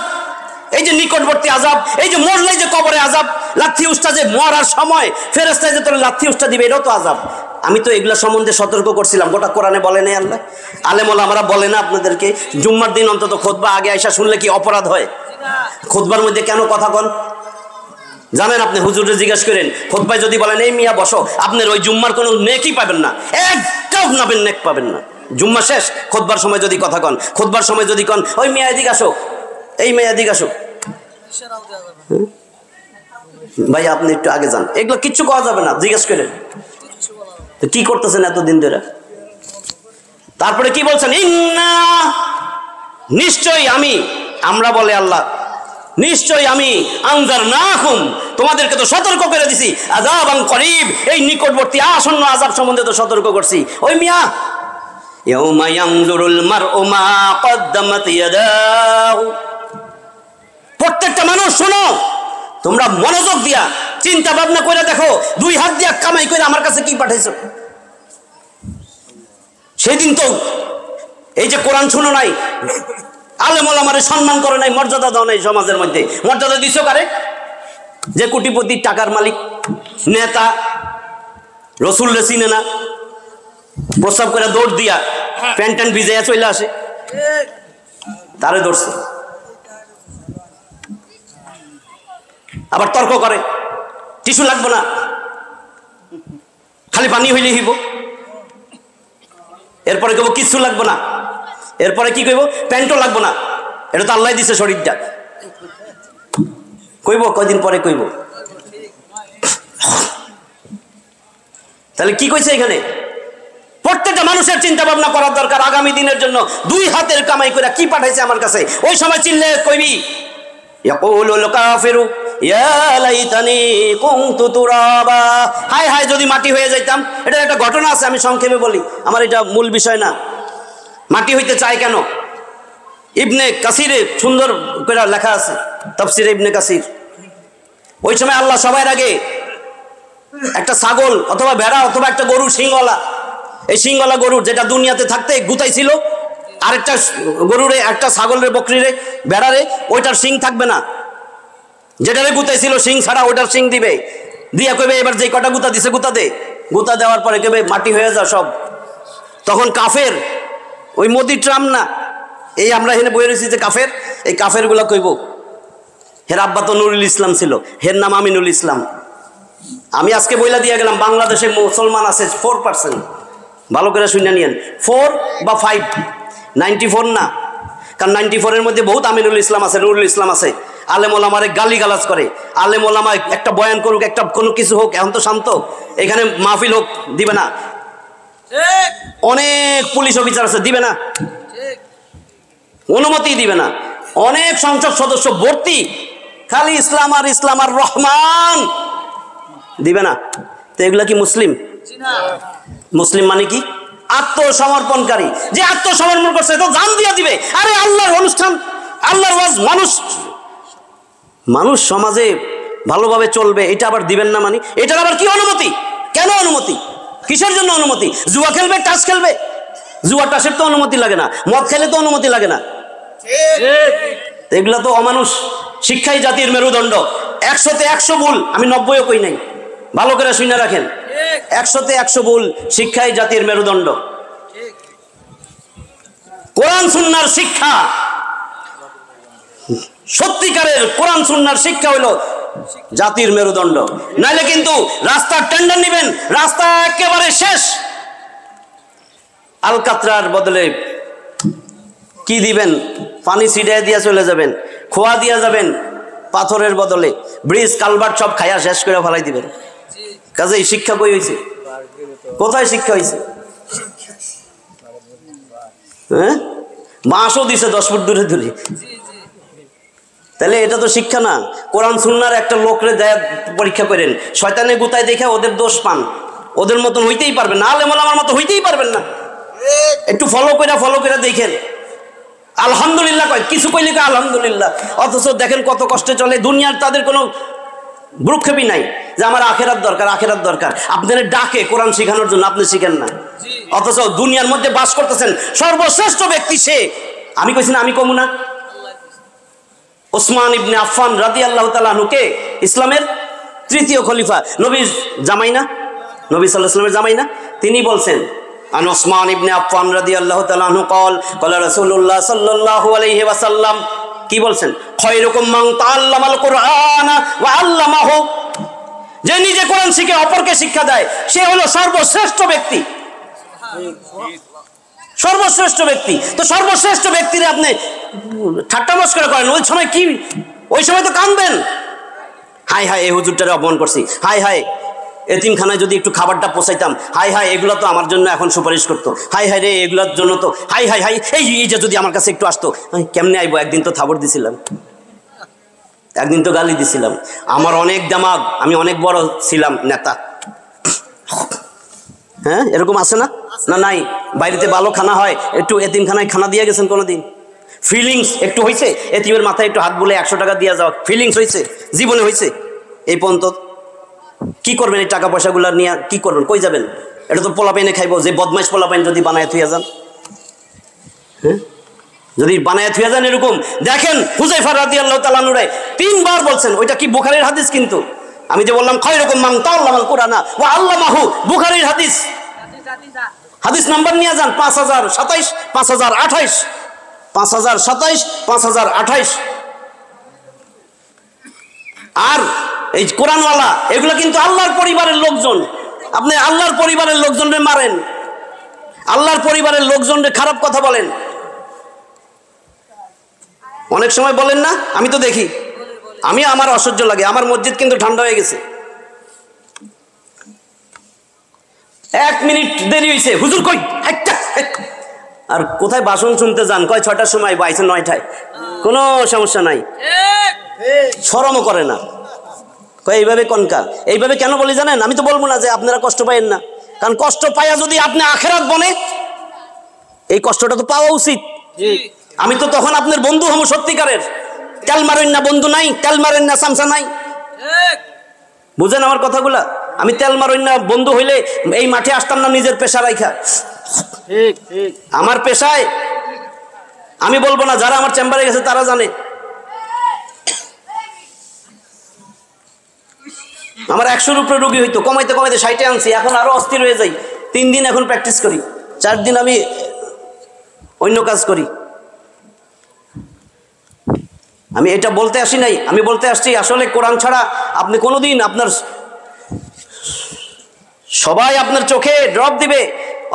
এই যে নিকটবর্তী আযাব, এই যে মরলে যে কবরে আযাব, লাথি উষ্টা যে মরার সময় ফেরেশতায় যে তোর লাথি উষ্টা দিবে, এটাও তো আযাব। আমি তো এগুলা সম্বন্ধে সতর্ক করছিলাম, গোটা কোরআনে বলে নাই আল্লাহ? আলেম ওলামারা বলে না আপনাদেরকে জুম্মার দিন অন্তত খুতবা আগে আইসা শুনলে কি অপরাধ হয়? খুতবার মধ্যে কেন কথা কন জানেন? আপনি হুজুরে জিজ্ঞেস করেন, খুতবায় যদি বলেন এই মিয়া বসো, আপনার ওই জুম্মার কোনো নেকই পাবেন না, একটাও নাবেন নেক পাবেন না। জুম্মা শেষ, খুতবার সময় যদি কথা কন, খুতবার সময় যদি কন ওই মিয়া এদিকে আসো, এই মেয়ে এদিকে আসো, ভাই আপনি একটু আগে যান, এগুলো কিচ্ছু করা যাবে না। জিজ্ঞেস করেন তো কি করতেছেন এতদিন ধরে? তারপরে কি বলছেন? ইন্না, নিশ্চয়ই আমি, আমরা বলে আল্লাহ, নিশ্চয়ই আমি আনজারনাকুম, তোমাদেরকে তো সতর্ক করে দিছি, আযাবান করিব, এই নিকটবর্তী আসন্ন আযাব সম্বন্ধে তো সতর্ক করছি। ওই মিয়া ইয়াউমা ইয়ানজুরুল মারউ মা কদ্দামাত ইয়াদাহু, প্রত্যেকটা মানুষ শোনো, তোমরা মনোযোগ দিয়া চিন্তা ভাবনা করে দেখো, দুই হাত দিয়া কামাই করে আমার কাছে কি পাঠাইছো। সেদিন তো এই যে কোরআন শুনো নাই, আলেম ওলামারে সম্মান করো নাই, মর্যাদা দাও নাই সমাজের মধ্যে। মর্যাদা দিছো কারে? যে কোটিপতি, টাকার মালিক, নেতা, রসুলরে চিনে না, প্রস্তাব করে দৌড় দিয়া প্যান্ট ট্যান্ট ভিজাইয়া চলে আসে, তারে ধরছে। আবার তর্ক করে, টিস্যু লাগবো না, খালি পানি হইলে হইব। এরপরে কেবো কিচ্ছু লাগবো না, এরপরে কি কইব? প্যান্টও লাগবো না, এটা তো আল্লাহ দিছে শরীরটা, কইব কয়দিন পরে কইব। তাহলে কি কইছে এখানে? প্রত্যেকটা মানুষের চিন্তা ভাবনা করার দরকার আগামী দিনের জন্য। দুই হাতের কামাই করে কি পাঠাইছে আমার কাছে, ওই সময় চিল্লে কইবি ইয়াকুলুল কাফিরু ইয়া লাইতানি কুনতু তুরাবা, হায় হায় যদি মাটি হয়ে যাইতাম। এটা একটা ঘটনা আছে, আমি সংক্ষেপে বলি, আমার এটা মূল বিষয় না। মাটি হইতে চায় কেন? ইবনে কাসিরে সুন্দর করে লেখা আছে, তাফসিরে ইবনে কাসির। ওই সময় আল্লাহ সবার আগে একটা ছাগল অথবা ভেড়া অথবা একটা গরু সিংওয়ালা, এই সিংওয়ালা গরুর যেটা দুনিয়াতে থাকতে গুতাইছিল, আরেকটা গরুরে, একটা ছাগলের, বকরিরে, ভেড়ারে, ওইটার সিং থাকবে না, যেটারে গুতাইছিল সিং ছাড়া ওইটার সিং দিবে, দিয়া কইবে এবার যে কটা গুতা দিছে গুতা দে। গুতা দেওয়ার পরে কইবে মাটি হয়ে যা সব। তখন কাফের, ওই মোদি ট্রাম না, এই আমরা এখানে বয়ে রয়েছি যে কাফের, এই কাফের গুলা কইব হের আব্বা তো নুরুল ইসলাম ছিল, হের নাম আমিনুল ইসলাম। আমি আজকে বইলা দিয়ে গেলাম, বাংলাদেশে মুসলমান আছে 4%, ভালো করে শুনে নিয়েন, 4 বা 5, 94 না, কারণ 94-এর মধ্যে বহুত আমিনুল ইসলাম আছে, নুরুল ইসলাম আছে। আলেম ওলামারে গালি গালাজ করে, আলেম ওলামা একটা বয়ান করুক, একটা কোনো কিছু হোক, এখন তো শান্ত, এখানে মাহফিল হোক, দিবে না। অনেক পুলিশ অফিসার আছে, দিবে না, অনুমতি দিবে না। অনেক সংসদ সদস্য ভর্তি, খালি ইসলাম আর ইসলাম আর রহমান, দিবে না। তো এগুলা কি মুসলিম? মুসলিম মানে কি? আত্মসমর্পণকারী। যে আত্মসমর্পণ করছে তো জান দিয়া দিবে। আরে আল্লাহর অনুষ্ঠান, আল্লাহর ওয়াজ, মানুষ সমাজে ভালোভাবে চলবে, এটা আবার দিবেন না মানে? এটার আবার কি অনুমতি? কেন অনুমতি? কিসের জন্য অনুমতি? জুয়া খেলবে, টাস খেলবে, জুয়া টাসের তো অনুমতি লাগে না, মদ খেলে তো অনুমতি লাগে না। এগুলা তো অমানুষ। শিক্ষাই জাতির মেরুদণ্ড। 100-তে 100 ভুল, আমি 90ও কই নাই, ভালো করে শুনে রাখেন। 100-তে 100 ভুল, শিক্ষাই জাতির মেরুদণ্ড। কোরআন সুন্নাহর শিক্ষা সত্যিকারের কোরআন সুন্নাহর শিক্ষা হলো জাতির মেরুদণ্ড। নাইলে কিন্তু রাস্তার টেন্ডার নেবেন, রাস্তা একেবারে শেষ, আলকাতরার বদলে কি দিবেন? পানি ছিটাই দিয়ে চলে যাবেন, খোয়া দিয়া যাবেন, পাথরের বদলে ব্রিজ কালভার্ট সব খায়া শেষ করে ফেলাই দিবেন। কাজেই শিক্ষা কই হয়েছে? কোথায় শিক্ষা হয়েছে? হ্যাঁ, বাঁশও দিছে 10 ফুট দূরে দূরে। তাহলে এটা তো শিক্ষা না। কোরআন সুন্নাহর একটা লোকরে দেয় পরীক্ষা করেন, শয়তানে গুতায় দেখে ওদের দোষ পান, ওদের মতন হইতেই পারবেন না, আলেম ওলামার মতো হইতেই পারবেন না। একটু ফলো করে দেখেন, আলহামদুলিল্লাহ কয়, কিছু কইলে কয় আলহামদুলিল্লাহ, অথচ দেখেন কত কষ্টে চলে। দুনিয়ার তাদের কোনো ভ্রুক্ষেপই নাই যে আমার আখেরাত দরকার, আখেরাত দরকার। আপনাদের ডাকে কোরআন শেখানোর জন্য, আপনি শিখেন না, অথচ দুনিয়ার মধ্যে বাস করতেছেন। সর্বশ্রেষ্ঠ ব্যক্তি সে, আমি কইছি না, আমি কমু না? ওসমান ইবনে আফফান রাদিয়াল্লাহু তাআলা আনহু কে? ইসলামের 3য় খলিফা, নবীর জামাই না? নবী সাল্লাল্লাহু আলাইহি ওয়াসাল্লামের জামাই না? তিনি বলছেন, আন ওসমান ইবনে আফফান রাদিয়াল্লাহু তাআলা আনহু ক্বালা রাসূলুল্লাহ সাল্লাল্লাহু আলাইহি ওয়াসাল্লাম, কি বলছেন? খায়রুকুম মান তাআল্লামাল কুরআনা ওয়া আল্লামাহু, যে নিজে কোরআন শিখে অপরকে শিক্ষা দেয়, সে হলো সর্বশ্রেষ্ঠ ব্যক্তি। সর্বশ্রেষ্ঠ ব্যক্তি। তো সর্বশ্রেষ্ঠ ব্যক্তিরে আপনি ঠাট্টা মস্করা করেন, ওই সময় কি? ওই সময় তো কাঁদবেন, হাই হাই এই হুজুরটারে অপমান করছি, হাই হাই এতিমখানায় যদি একটু খাবারটা পৌঁছাইতাম, হাই হাই এগুলো তো আমার জন্য এখন সুপারিশ করতো, হাই হাই রে এগুলোর জন্য তো হাই হাই হাই, এই যে যদি আমার কাছে একটু আসতো, কেমনে আইবো? একদিন তো থাবড় দিছিলাম, একদিন তো গালি দিছিলাম, আমার অনেক দামাগ, আমি অনেক বড় ছিলাম নেতা। হ্যাঁ, এরকম আছে না? না নাই? বাইরেতে ভালো খানা হয়, একটু এতিমখানায় খানা দিয়ে গেছেন কোনোদিন? ফিলিংস একটু হয়েছে? এতিমের মাথায় একটু হাত বুলে 100 টাকা দিয়ে যাওয়া ফিলিংস হয়েছে? জীবনে হয়েছে? এই পর্যন্ত কি করবেন? এই টাকা পয়সাগুলো নিয়ে কি করবেন? কই যাবেন? এটা তো পোলাপাইনে খাইবো, যে বদমাইশ পোলাপাইন যদি বানায় থুয়ে যান। হ্যাঁ, যদি বানায় থুয়ে যান এরকম। দেখেন হুযায়ফা রাদিয়াল্লাহু তাআলা আনহু 3 বার বলছেন, ওইটা কি বুখারীর হাদিস? কিন্তু আমি যে বললাম খায়রুকুম মান তাআল্লামাল কুরআনা ওয়া আল্লামাহু, বুখারীর হাদিস। হাদিস নাম্বার নিয়ে যান, 5027, 5028, 5027, 5028। আর এই কোরআনওয়ালা এগুলো কিন্তু আল্লাহর পরিবারের লোকজন। আপনি আল্লাহর পরিবারের লোকজনরে মারেন, আল্লাহর পরিবারের লোকজনরে খারাপ কথা বলেন। অনেক সময় বলেন না? আমি তো দেখি, আমি আমার অসহ্য লাগে। আমার মসজিদ কিন্তু ঠান্ডা হয়ে গেছে, 1 মিনিট দেরি হয়েছে, হুজুর কই? আর কোথায় ভাষণ শুনতে যান? কয় 6টার সময়, বাইছে 9টায়, কোনো সমস্যা নাই, শরমও করে না। কয় এইভাবে কনকা, এইভাবে কেন বলি জানেন? আমি তো বলবো না যে আপনারা কষ্ট পাইেন না, কারণ কষ্ট পাইয়া যদি আপনি আখেরাত বনে, এই কষ্টটা তো পাওয়া উচিত। আমি তো তখন আপনার বন্ধু হবো সত্যিকারের। তেল মারেন না বন্ধু নাই, তেল মারেন না সামসা নাই, বুঝেন আমার কথাগুলা? আমি তেল মারেন না বন্ধু হইলে এই মাঠে আসতাম না নিজের পেশা রাইখা। আমার পেশায় আমি বলবো না, যারা আমার চেম্বারে গেছে তারা জানে। আমার 100-র উপরে রোগী হইতো, কমাইতে কমাইতে 60-এ আনছি, এখন আরো অস্থির হয়ে যাই। 3 দিন এখন প্র্যাকটিস করি, 4 দিন আমি অন্য কাজ করি। আমি এটা বলতে আসি নাই, আমি বলতে আসছি আসলে কোরআন ছাড়া আপনি কোনোদিন আপনার, সবাই আপনার চোখে ড্রপ দিবে,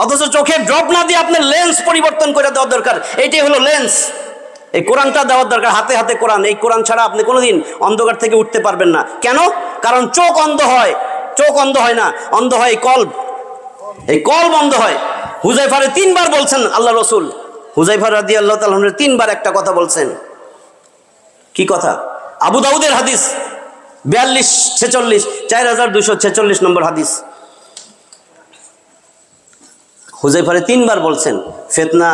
অথচ চোখে ড্রপ না দিয়ে আপনার লেন্স পরিবর্তন করে দেওয়ার দরকার। এইটাই হলো লেন্স, এই কোরআনটা দেওয়ার দরকার, হাতে হাতে কোরআন। এই কোরআন ছাড়া আপনি কোনোদিন অন্ধকার থেকে উঠতে পারবেন না। কেন? কারণ চোখ অন্ধ হয়, চোখ অন্ধ হয় না, অন্ধ হয় এই কলব, এই কলব অন্ধ হয়। হুযায়ফারে 3 বার বলছেন আল্লাহ রসুল, হুযায়ফা রাদিয়াল্লাহু তাআলা আনহু 3 বার একটা কথা বলছেন। কি কথা? আবু দাউদের হাদিস 4246 নম্বর হাদিস। হুযায়ফারে 3 বার বলছেন ফিতনা,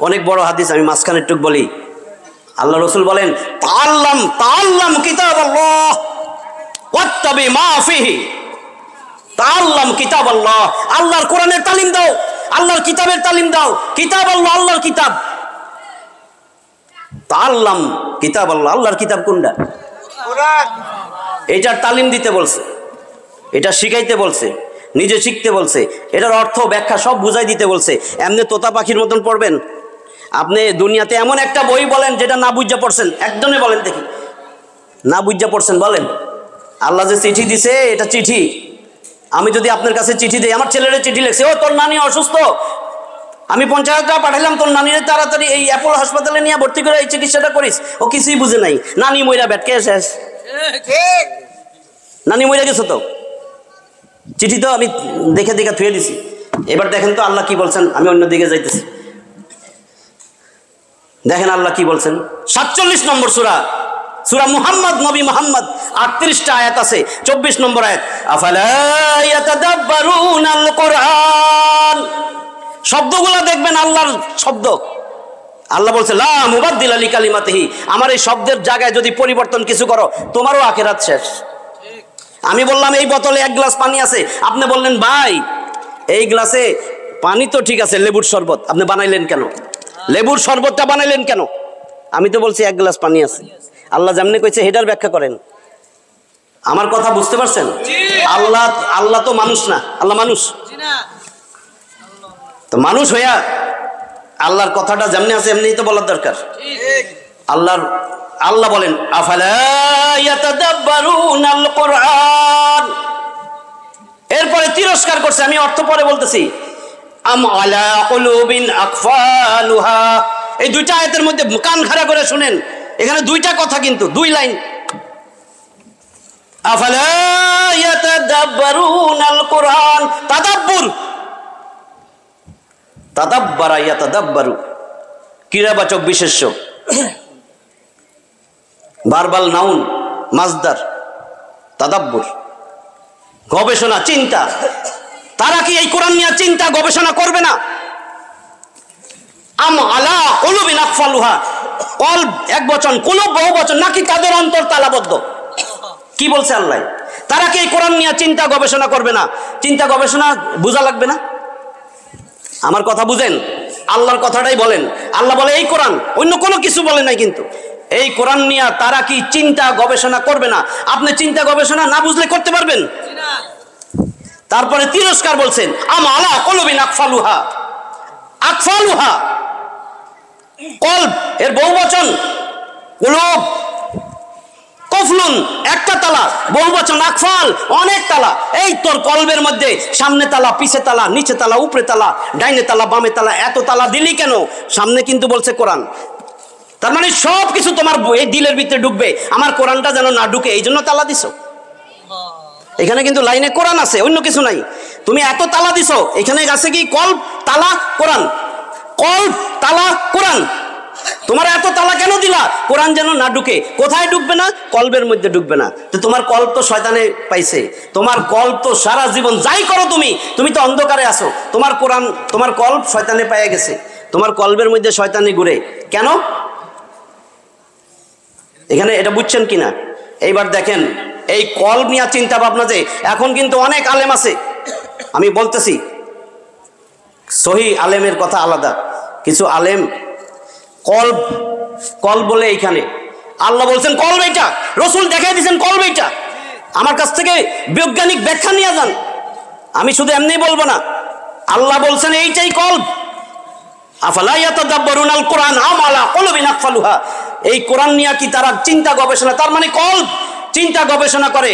অনেক বড় হাদিস, আমি মাঝখানে একটু বলি। আল্লাহ রসুল বলেন, তাআল্লাম কিতাবাল্লাহ ওয়াত্তাবি মা ফিহি। তাআল্লাম কিতাবাল্লাহ, আল্লাহর কোরআনের তালিম দাও, আল্লাহর কিতাবের তালিম দাও। কিতাব আল্লাহ, আল্লাহর কিতাব। তাআল্লাম কিতাবাল্লাহ, আল্লাহর কিতাব কোনটা? কোরআন। এটার তালিম দিতে বলছে, এটা শিখাইতে বলছে, নিজে শিখতে বলছে, এটার অর্থ ব্যাখ্যা সব বুঝাই দিতে বলছে। এমনি তোতা পাখির মতন পড়বেন? আপনি দুনিয়াতে এমন একটা বই বলেন যেটা না বুঝা পড়ছেন, একজনে বলেন দেখি, না বুঝা পড়ছেন বলেন। আল্লাহ যে চিঠি দিছে এটা চিঠি, আমি যদি আপনার কাছে চিঠি দিই, আমার ছেলের চিঠি লিখছে, ও তোর নানি অসুস্থ, আমি 50,000 টাকা পাঠাইলাম, তোর নানির তাড়াতাড়ি এই অ্যাপোলো হাসপাতালে নিয়ে ভর্তি করে এই চিকিৎসাটা করিস, ও কিছুই বুঝে নাই, নানি মইরা ব্যাটকে শেষ, নানি মইরা গেছো তো, চিঠি তো আমি দেখে দেখে থুয়ে দিছি। এবার দেখেন তো আল্লাহ কি বলছেন, আমি অন্যদিকে যাইতেছি, দেখেন আল্লাহ কি বলছেন। 47 নম্বর সূরা, সূরা মুহাম্মদ, নবী মুহাম্মদ, 38টা আয়াত আছে, 24 নম্বর আয়াত, আফালা ইয়াতাদাব্বারুনাল কুরআন। শব্দগুলো দেখবেন আল্লাহর শব্দ। আল্লাহ বলছে লা মুবাদদিলা লিকালিমাতিহি, আমার এই শব্দের জায়গায় যদি পরিবর্তন কিছু করো তোমারও আখিরাত শেষ। আমি বললাম এই বোতলে 1 গ্লাস পানি আছে, আপনি বললেন ভাই এই গ্লাসে পানি তো ঠিক আছে, লেবুর শরবত আপনি বানাইলেন কেন, লেবুর শরবতটা বানাইলেন কেন? আমি তো বলছি 1 গ্লাস পানি আছে। আল্লাহ যেমনি কইছে হেটার ব্যাখ্যা করেন। আমার কথা বুঝতে পারছেন? আল্লাহ তো মানুষ না, আল্লাহ মানুষ তো, মানুষ হইয়া আল্লাহর কথাটা যেমনি আছে এমনি তো বলার দরকার। আল্লাহ বলেন আফালা ইয়াতাদাব্বারুনাল কুরআন। এরপরে তিরস্কার করছে, আমি অর্থ পরে বলতেছি, আম আলা কুলুবিন আকফালুহা। এই দুইটা আয়াতের মধ্যে কান খাড়া করে শুনেন, এখানে দুইটা কথা কিন্তু 2 লাইন। আফালা ইয়াতাদাব্বারুনাল কুরআন, তাদাব্বুর, তাদাব্বারা ইয়াতাদাব্বারু, ক্রিয়াবাচক বিশেষ্য, ভার্বাল নাউন, মাজদার, তাদাব্বুর, গবেষণা, চিন্তা। তারা কি এই কোরআন নিয়ে চিন্তা গবেষণা করবে না? আম আলা কুলুবিন আকফালুহা, কলব একবচন, কুলুব বহুবচন, নাকি তাদের অন্তর তালাবদ্ধ? কি বলছে আল্লাহ? তারা কি এই কোরআন নিয়ে চিন্তা গবেষণা করবে না? চিন্তা গবেষণা বোঝা লাগবে না? আমার কথা বুঝেন, আল্লাহর কথাটাই বলেন। আল্লাহ বলে এই কোরআন, অন্য কোনো কিছু বলে নাই, কিন্তু এই কোরআন নিয়ে তারা কি চিন্তা গবেষণা করবে না? আপনি চিন্তা গবেষণা না বুঝলে করতে পারবেন? তারপরে তিরস্কার বলছেন আম আলা কুলুবিন আকফালুহা, আকফালুহা কলব এর বহুবচন, কুলুব, কফলুন একটা তালা, বহুবচন আকফাল অনেক তালা। এই তোর কলবের মধ্যে সামনে তালা, পিছে তালা, নিচে তালা, উপরে তালা, ডাইনে তালা, বামে তালা, এত তালা দিলি কেন? সামনে কিন্তু বলছে কোরআন, তার মানে সব কিছু তোমার এই দিলের ভিতরে ঢুকবে, আমার কোরআনটা যেন না ঢুকে, এই জন্য তালা দিছো। এখানে কিন্তু লাইনে কোরআন আছে, অন্য কিছু নাই। তুমি এত তালা দিছো, এখানে আছে কি কলব, তালা, কোরআন, কলব, তালা, কোরআন। তোমার এত তালা কেন দিলা? কোরআন যেন না ঢুকে। কোথায় ঢুকবে না? কলবের মধ্যে ঢুকবে না। তো তোমার কলব তো শয়তানে পাইছে, তোমার কলব তো সারা জীবন যাই করো তুমি তো অন্ধকারে আছো, তোমার কোরআন, তোমার কলব শয়তানে পাইয়া গেছে, তোমার কলবের মধ্যে শয়তানি ঘুরে। কেন? এখানে এটা বুঝছেন কিনা? এইবার দেখেন এই কলব নিয়ে চিন্তা ভাবনা, যে এখন কিন্তু অনেক আলেম আছে, আমি বলতেছি সহি আলেমের কথা আলাদা, কিছু আলেম কলব কলব বলে, এইখানে আল্লাহ বলছেন কলব এইটা, রসুল দেখাই দিয়েছেন কলব এইটা, আমার কাছ থেকে বৈজ্ঞানিক ব্যাখ্যা নিয়ে যান, আমি শুধু এমনি বলবো না, আল্লাহ বলছেন এইটাই কলব। আফালা ইয়াতাদাব্বারুনাল কুরআন আম আলা কুলুবিন আকফালুহা, এই কোরআন নিয়ে কি তারা চিন্তা গবেষণা, তার মানে কলব চিন্তা গবেষণা করে।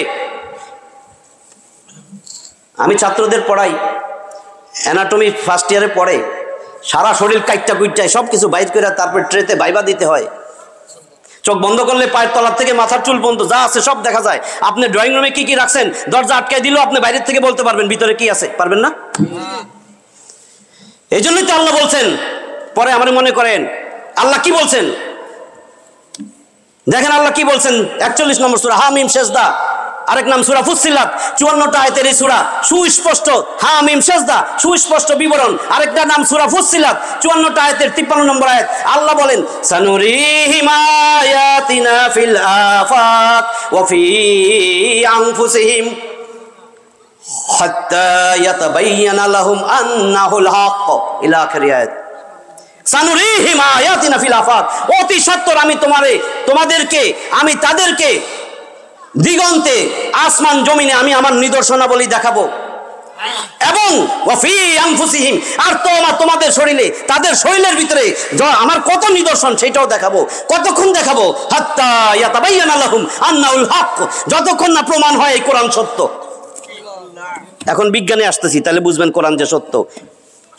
আমি ছাত্রদের পড়াই, অ্যানাটমি ফার্স্ট ইয়ারে পড়ে, সারা শরীর কাইটটা কুইটায় সব কিছু বাইর করে তারপর ট্রেতে ভাইবা দিতে হয়। চোখ বন্ধ করলে পায়ের তলার থেকে মাথার চুল পর্যন্ত যা আছে সব দেখা যায়। আপনি ড্রয়িং রুমে কি কি রাখছেন, দরজা আটকায় দিলেও আপনি বাইরের থেকে বলতে পারবেন ভিতরে কি আছে, পারবেন না? এই জন্যই তো আল্লাহ বলছেন। পরে আমার মনে করেন আল্লাহ কি বলছেন, দেখেন আল্লাহ কি বলছেন। 41 নম্বর সূরা হামিম সেজদা, আরেক নাম সূরা ফুসসিলাত, 54টা আয়াতের এই সূরা, সুস্পষ্ট হামিম সেজদা, সুস্পষ্ট বিবরণ। আরেকটা নাম সূরা ফুসসিলাত, 54টা আয়াতের 53 নম্বর আয়াত। আল্লাহ বলেন সানুরিহিম আয়াতিনা ফিল আফাক ওয়া ফি আনফুসিহিম হাত্তা ইয়াতাবায়্যানা লাহুম আন্নাহুল হক, ইলা আখির আয়াত। সানুরিহিম আয়াতিনা ফিল আফাক, অতি সত্বর আমি তোমাদেরকে, আমি তাদেরকে দিগন্তে আসমান জমিনে আমি আমার নিদর্শনাবলী দেখাবো। এবং ওয়াফি আনফুসিহিম, আর তোমাদের শরীরে, তাদের শরীরের ভিতরে আমার কত নিদর্শন সেটাও দেখাবো। কতক্ষণ দেখাবো? হাত্তা ইয়াতাবায়্যানা লাহুম আন্নাহুল হক, যতক্ষণ না প্রমাণ হয় এই কোরআন সত্য। এখন বিজ্ঞানে আসতেছি, তাহলে বুঝবেন কোরআন যে সত্য।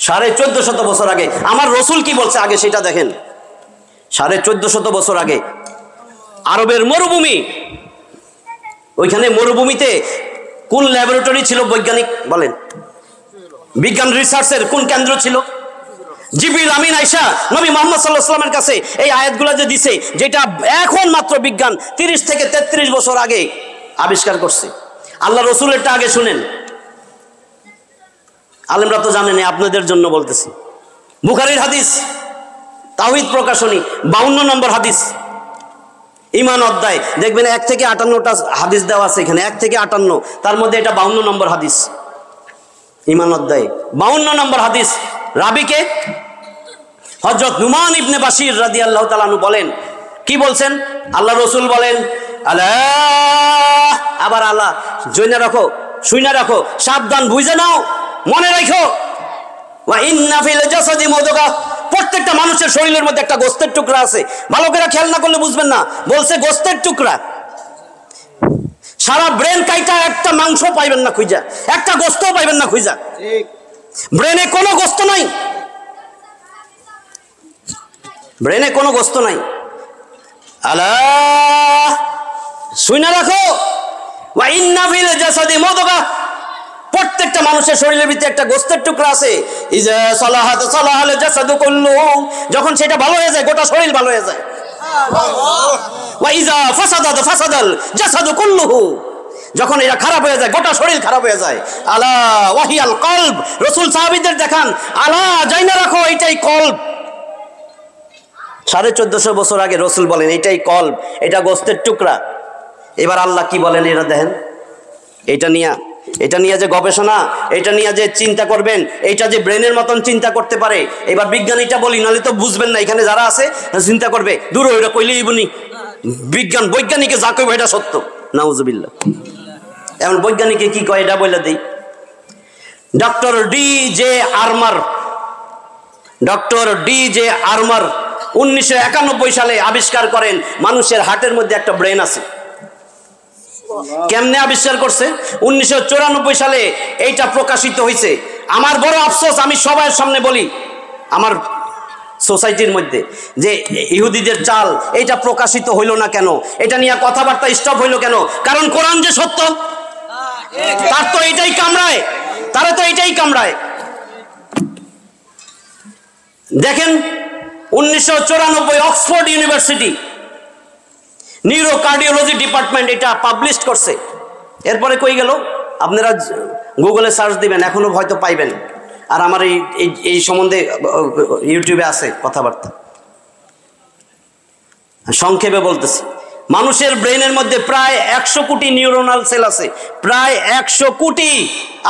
1450 বছর আগে আমার রসুল কি বলছে আগে সেটা দেখেন। 1450 বছর আগে আরবের মরুভূমি, ওইখানে মরুভূমিতে কোন ল্যাবরেটরি ছিল বৈজ্ঞানিক বলেন? বিজ্ঞান রিসার্চের কোন কেন্দ্র ছিল? জিবরিল আমিন আয়েশা নবী মুহাম্মদ সাল্লাল্লাহু আলাইহি ওয়াসাল্লামের কাছে এই আয়াতগুলো যে দিছে, যেটা এখন মাত্র বিজ্ঞান 30 থেকে 33 বছর আগে আবিষ্কার করছে। আল্লাহ রসুলেরটা আগে শুনেন, আলেমরা তো জানেন, আপনাদের জন্য বলতেছি। বুখারীর হাদিস, তাওহীদ প্রকাশনী 52 নম্বর হাদিস, ঈমান অধ্যায়, দেখবেন 1 থেকে 58টা হাদিস দেওয়া আছে এখানে, 1 থেকে 58, তার মধ্যে এটা 52 নম্বর হাদিস। ঈমান অধ্যায় 52 নম্বর হাদিস। রাবিকে হযরত নুমান ইবনে বাশির রাদিয়াল্লাহু তাআলা আনহু বলেন, কি বলছেন? আল্লাহ রসুল বলেন, আল্লাহ, আবার আল্লাহ, জেনে রাখো, শুনে রাখো, সাবধান, বুঝে নাও, মনে রাখো, ওয়া ইন্না ফিল জাসাদি মুদগা, প্রত্যেকটা মানুষের শরীরের মধ্যে একটা গোস্তের টুকরা আছে। ভালো করে খেয়াল না করলে বুঝবেন না, বলছে গোস্তের টুকরা। সারা ব্রেন কাইটা একটা মাংস পাইবেন না খুঁজা, একটা গোস্ত পাইবেন না খুঁজা। ব্রেনে কোনো গোস্ত নাই, ব্রেনে কোনো গোস্ত নাই। আল্লাহ, শুনে রাখো, ওয়া ইন্না ফিল জাসাদি মুদগা, প্রত্যেকটা মানুষের শরীরের ভিতরে একটা গোস্তের টুকরা আছে। ইজা সালাহাত সালাহাল জাসাদু কুল্লুহু, যখন সেটা ভালো হয়ে যায় গোটা শরীর ভালো হয়ে যায়। ওয়া ইজা ফাসাদাত ফাসাদাল জাসাদু কুল্লুহু, যখন এটা খারাপ হয়ে যায় গোটা শরীর খারাপ হয়ে যায়। আলা ওয়াহিয়াল কলব, রাসূল সাহাবীদের দেখান, আলা জাইনা রাখো, এটাই কলব। 1450 বছর আগে রাসূল বলেন এটাই কলব, এটা গোস্তের টুকরা। এবার আল্লাহ কি বলেন এটা দেখেন। এটা নিয়ে যে গবেষণা, এটা নিয়ে যে চিন্তা করবেন, এটা যে ব্রেনের মতন চিন্তা করতে পারে। এবার বিজ্ঞানীটা বলি, নাহলে তো বুঝবেন না। এখানে যারা আছে চিন্তা করবে, দূর ওইটা কইলেই বনি, বৈজ্ঞানিকে যা কইবে এটা সত্য। নাউজুবিল্লাহ। এখন বৈজ্ঞানিকে কি কয় এটা বলে দিই। ডক্টর ডি জে আরমার 1991 সালে আবিষ্কার করেন মানুষের হার্টের মধ্যে একটা ব্রেন আছে। কেমনে আবিষ্কার করছে? 1994 সালে এইটা প্রকাশিত হয়েছে। আমার বড় আফসোস, আমি সবার সামনে বলি আমার সোসাইটির মধ্যে, যে ইহুদিদের চাল এইটা প্রকাশিত হইল না কেন, এটা নিয়ে কথাবার্তা স্টপ হইল কেন? কারণ কোরআন যে সত্য, তার তো এইটাই কামড়ায়, তারা তো এইটাই কামড়ায়। দেখেন 1994 Oxford university neuro cardiology department এটা পাবলিশ করছে। এরপরে কই গেল? আপনারা গুগলে সার্চ দিবেন, এখনো হয়তো পাইবেন। আর আমার এই সম্বন্ধে ইউটিউবে আছে কথাবার্তা। সংক্ষেপে বলতেছি, মানুষের ব্রেনের মধ্যে প্রায় 100 কোটি নিউরোনাল সেল আছে, প্রায় 100 কোটি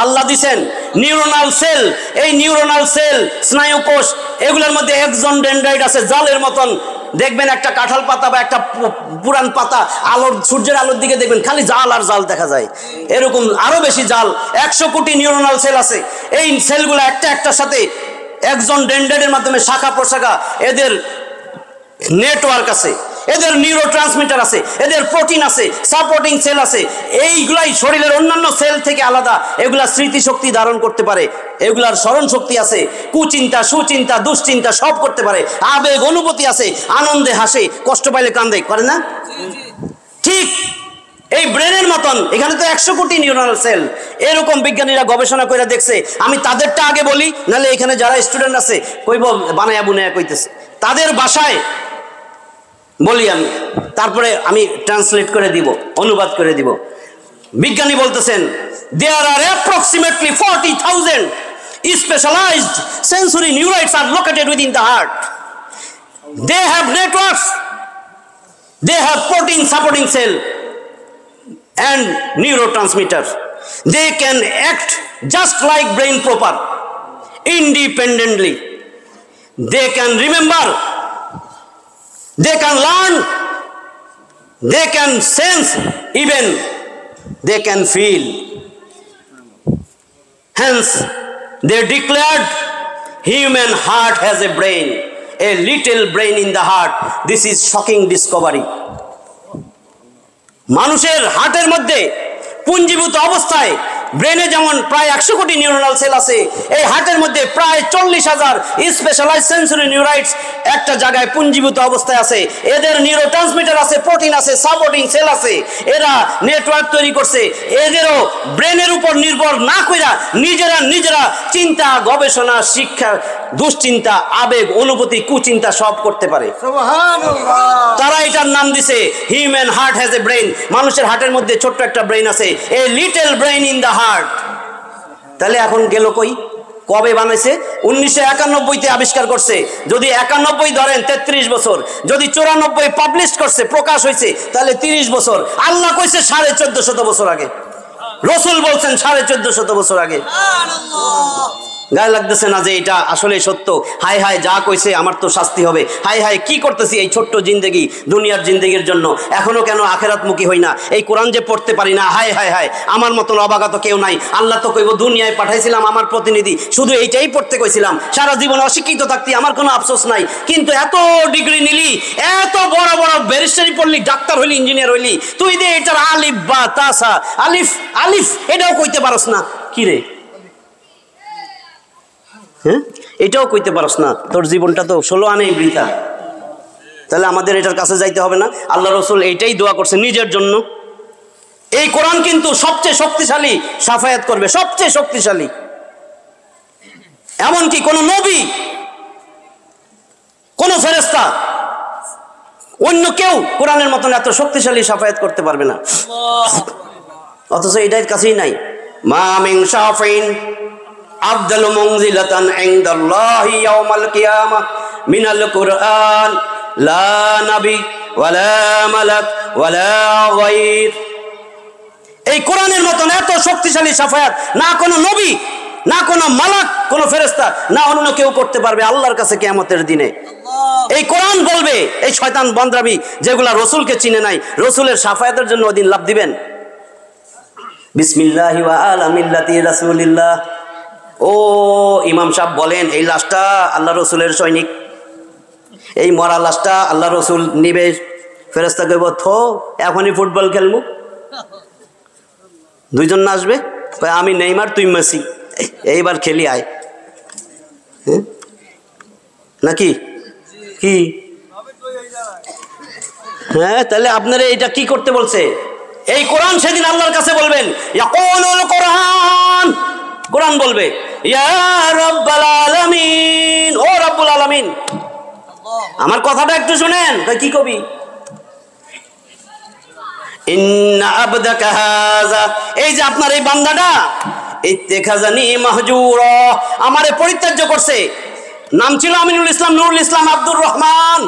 আল্লাহ দিছেন নিউরোনাল সেল। এই নিউরোনাল সেল, স্নায়ুকোষ, এগুলোর মধ্যে এক্সন ডেনড্রাইট আছে জালের মতন। দেখবেন একটা কাঁঠাল পাতা বা একটা পুরান পাতা সূর্যের আলোর দিকে দেখবেন খালি জাল আর জাল দেখা যায়, এরকম আরো বেশি জাল। 100 কোটি নিউরোনাল সেল আছে। এই সেলগুলো একটার সাথে এক্সন ডেনড্রাইটের মাধ্যমে শাখা প্রশাখা, এদের নেটওয়ার্ক আছে, এদের নিউরো ট্রান্সমিটার আছে, এদের প্রোটিন আছে, সাপোর্টিং সেল আছে। এইগুলাই শরীরের অন্যান্য সেল থেকে আলাদা। এগুলা স্মৃতিশক্তি ধারণ করতে পারে, এগুলার স্মরণ শক্তি আছে, কুচিন্তা, সুচিন্তা, দুশ্চিন্তা সব করতে পারে, আবেগ অনুভূতি আছে, আনন্দে হাসে, কষ্ট পাইলে কান্দে, করে না? ঠিক এই ব্রেনের মতন এখানে তো 100 কোটি নিউরনাল সেল। এরকম বিজ্ঞানীরা গবেষণা করে দেখছে। আমি তাদেরটা আগে বলি, নাহলে এখানে যারা স্টুডেন্ট আছে কইব বানায়া বুনায়া কইতেছে, তাদের ভাষায় বলি আমি, তারপরে আমি ট্রান্সলেট করে দিব, অনুবাদ করে দিব। বিজ্ঞানী বলতেছেন, there are approximately 40,000 specialized sensory neurites are located within the heart. They have networks, they have protein supporting cell and neurotransmitters. They can act just like brain proper, independently. They can remember, they can learn, they can sense, even they can feel. Hence, they declared human heart has a brain, a little brain in the heart. This is shocking discovery. মানুষের হার্টের মধ্যে পুঞ্জীভূত অবস্থায় ব্রেনে যেমন প্রায় 100 কোটি neuronal sell আছে, এই হার্টের মধ্যে প্রায় 40,000 স্পেশালাইজড সেন্সরি নিউরাইটস একটা জায়গায় পুঞ্জীভূত অবস্থায় আছে। এদের নিউরোট্রান্সমিটার আছে, প্রোটিন আছে, সাপোর্টিং সেল আছে, এরা নেটওয়ার্ক তৈরি করছে। এদেরও ব্রেনের উপর নির্ভর না কইরা নিজেরা চিন্তা, গবেষণা, শিক্ষা, দুশ্চিন্তা, আবেগ, অনুভূতি, কুচিন্তা সব করতে পারে। তারা এটার নাম দিছে human heart has a brain. মানুষের হার্টের মধ্যে ছোট্ট একটা ব্রেন আছে, a little brain in the heart. তাহলে এখন গেল কই? কবে বানাইছে? 1991-তে আবিষ্কার করছে। যদি 91 ধরেন 33 বছর, যদি 94 পাবলিশ করছে, প্রকাশ হয়েছে, তাহলে 30 বছর। আল্লাহ কইছে 1450 বছর আগে, রসুল বলছেন 1450 বছর আগে। গায়ে লাগতেছে না যে এটা আসলে সত্য? হায় হায়, যা কইছে আমার তো শাস্তি হবে। হায় হায়, কি করতেছি এই ছোট্ট জিন্দেগি, দুনিয়ার জিন্দেগির জন্য এখনো কেন আখেরাতমুখী হই না? এই কোরআন যে পড়তে পারি না, হায় হায় হায়, আমার মতন অবাগত কেউ নাই। আল্লাহ তো কইব দুনিয়ায় পাঠাইছিলাম আমার প্রতিনিধি, শুধু এইটাই পড়তে কইছিলাম, সারা জীবন অশিক্ষিত থাকতি, আমার কোনো আফসোস নাই। কিন্তু এত ডিগ্রি নিলি, এত বড় বড় ব্যারিস্টারি পড়লি, ডাক্তার হইলি, ইঞ্জিনিয়ার হইলি, তুই দে এটার আলিফ বা তাসা, আলিফ আলিফ এটাও কইতে পারস না। কি রে, হ্যাঁ, এটাও কইতে পারস না? তোর জীবনটা তো 16 আনেই বৃথা। তাহলে আমাদের এটার কাছে যাইতে হবে না? আল্লাহ রসুল এইটাই দোয়া করছে নিজের জন্য। এই কোরআন কিন্তু সবচেয়ে শক্তিশালী সাফায়াত করবে, সবচেয়ে শক্তিশালী। এমনকি কোন নবী, কোন ফেরেশতা, অন্য কেউ কোরআনের মতন এত শক্তিশালী সাফায়াত করতে পারবে না। অথচ এটার কাছেই নাই। মা মিন শাফিন আফদালু মানজিলাতান ইনদাল্লাহি ইয়াউমাল কিয়ামাহ মিনাল কুরআন লা নবী ওয়ালা মালাক ওয়ালা গায়র। এই কোরআনের মতন এত শক্তিশালী সাফায়াত না কোনো নবী, না কোনো মালাক, কোনো ফেরেশতা, না অন্য কেউ করতে পারবে আল্লাহর কাছে কিয়ামতের দিনে। এই কোরআন বলবে, এই শয়তান বন্দ্রাবি যেগুলা রসুলকে চিনে নাই, রসুলের সাফায়াতের জন্য ওদিন লাভ দিবেন। বিসমিল্লাহি ওয়া আলা মিল্লাতি রাসূলিল্লাহ। ও ইমাম সাহেব বলেন, এই লাশটা আল্লাহ রসুলের সৈনিক, এই মরা লাশটা আল্লাহ রসুল নিবে। ফেরেশতা কইব, থো এখনই ফুটবল খেলবো। দুইজন না আসবে, আমি নেইমার তুই মেসি, এইবার খেলি আয়। নাকি কি? হ্যাঁ, তাহলে আপনারা এটা কি করতে বলছে? এই কোরআন সেদিন আল্লাহর কাছে বলবেন, ইয়াকুলুল কোরআন, কোরআন বলবে, ইয়া রাব্বাল আলামিন, ও রাব্বুল আলামিন। আমার কথাটা একটু শুনেন। কি কবি? ইন্না আবদাকা হাযা, এই যে আপনার এই বান্দাটা, ইত্তেখাযানি মাহজুরা, আমারে পরিত্যাজ্য করছে। নাম ছিল আমিনুল ইসলাম, নুরুল ইসলাম, আব্দুর রহমান।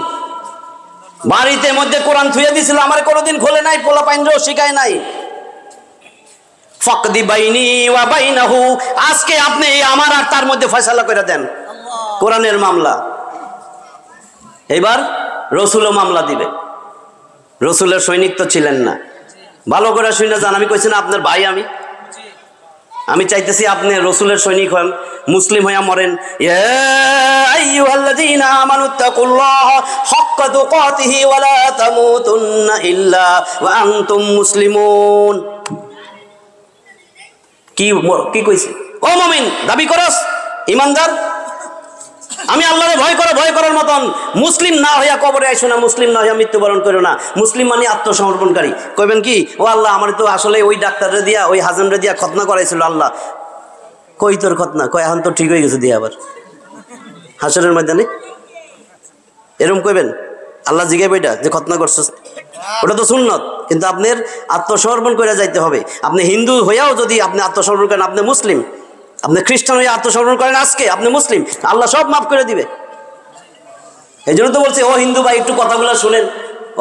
বাড়িতে মধ্যে কোরআন থুয়ে দিছিল, আমার কোনোদিন খোলে নাই, পোলা পাইনও শিখায় নাই। ফাকদি বাইনি ওয়া বাইনাহু, আজকে আপনি আমার আর তার মধ্যে ফয়সালা করে দেন, কোরআনের মামলা। এবার রসুলও মামলা দিবে। রসুলের সৈনিক তো ছিলেন না, ভালো করে শুনে যান। আমি কইছি না আপনার ভাই, আমি চাইতেছি আপনি রসুলের সৈনিক হন, মুসলিম হইয়া মরেন। ইয়া আইয়ুহাল্লাযীনা আমানুত্তাকুল্লাহা হাক্কা তুকাতিহি ওয়া লা তামুতুন্না ইল্লা ওয়া আনতুম মুসলিমুন। কি কইছে? ও মুমিন, দাবি করস ইমানদার, আমি আল্লাহরে ভয় করার মতন মুসলিম না হইয়া কবরে আইসো না, মুসলিম না হইয়া মৃত্যুবরণ করো না। মুসলিম মানে আত্মসমর্পণকারী। কইবেন কি, ও আল্লাহ, আমার তো আসলে ওই ডাক্তাররে দিয়া, ওই হাজানরে দিয়া খতনা করাইছিল আল্লাহ। কই তোর খতনা? কয় এখন তো ঠিক হয়ে গেছে দিয়া, আবার হাসরের ময়দানে এরকম কইবেন? আল্লাহ জিগাইবে এটা যে খতনা করছস, ওটা তো সুন্নত। কিন্তু আপনার আত্মসমর্পণ করে যাইতে হবে। আপনি হিন্দু হইয়াও যদি আপনি আত্মসমর্পণ করেন, আপনি মুসলিম। আপনি খ্রিস্টান হয়ে আত্মসমর্পণ করেন, আজকে আপনি মুসলিম, আল্লাহ সব মাফ করে দিবে। এই জন্য তো বলছে, ও হিন্দু ভাই একটু কথাগুলো শুনেন,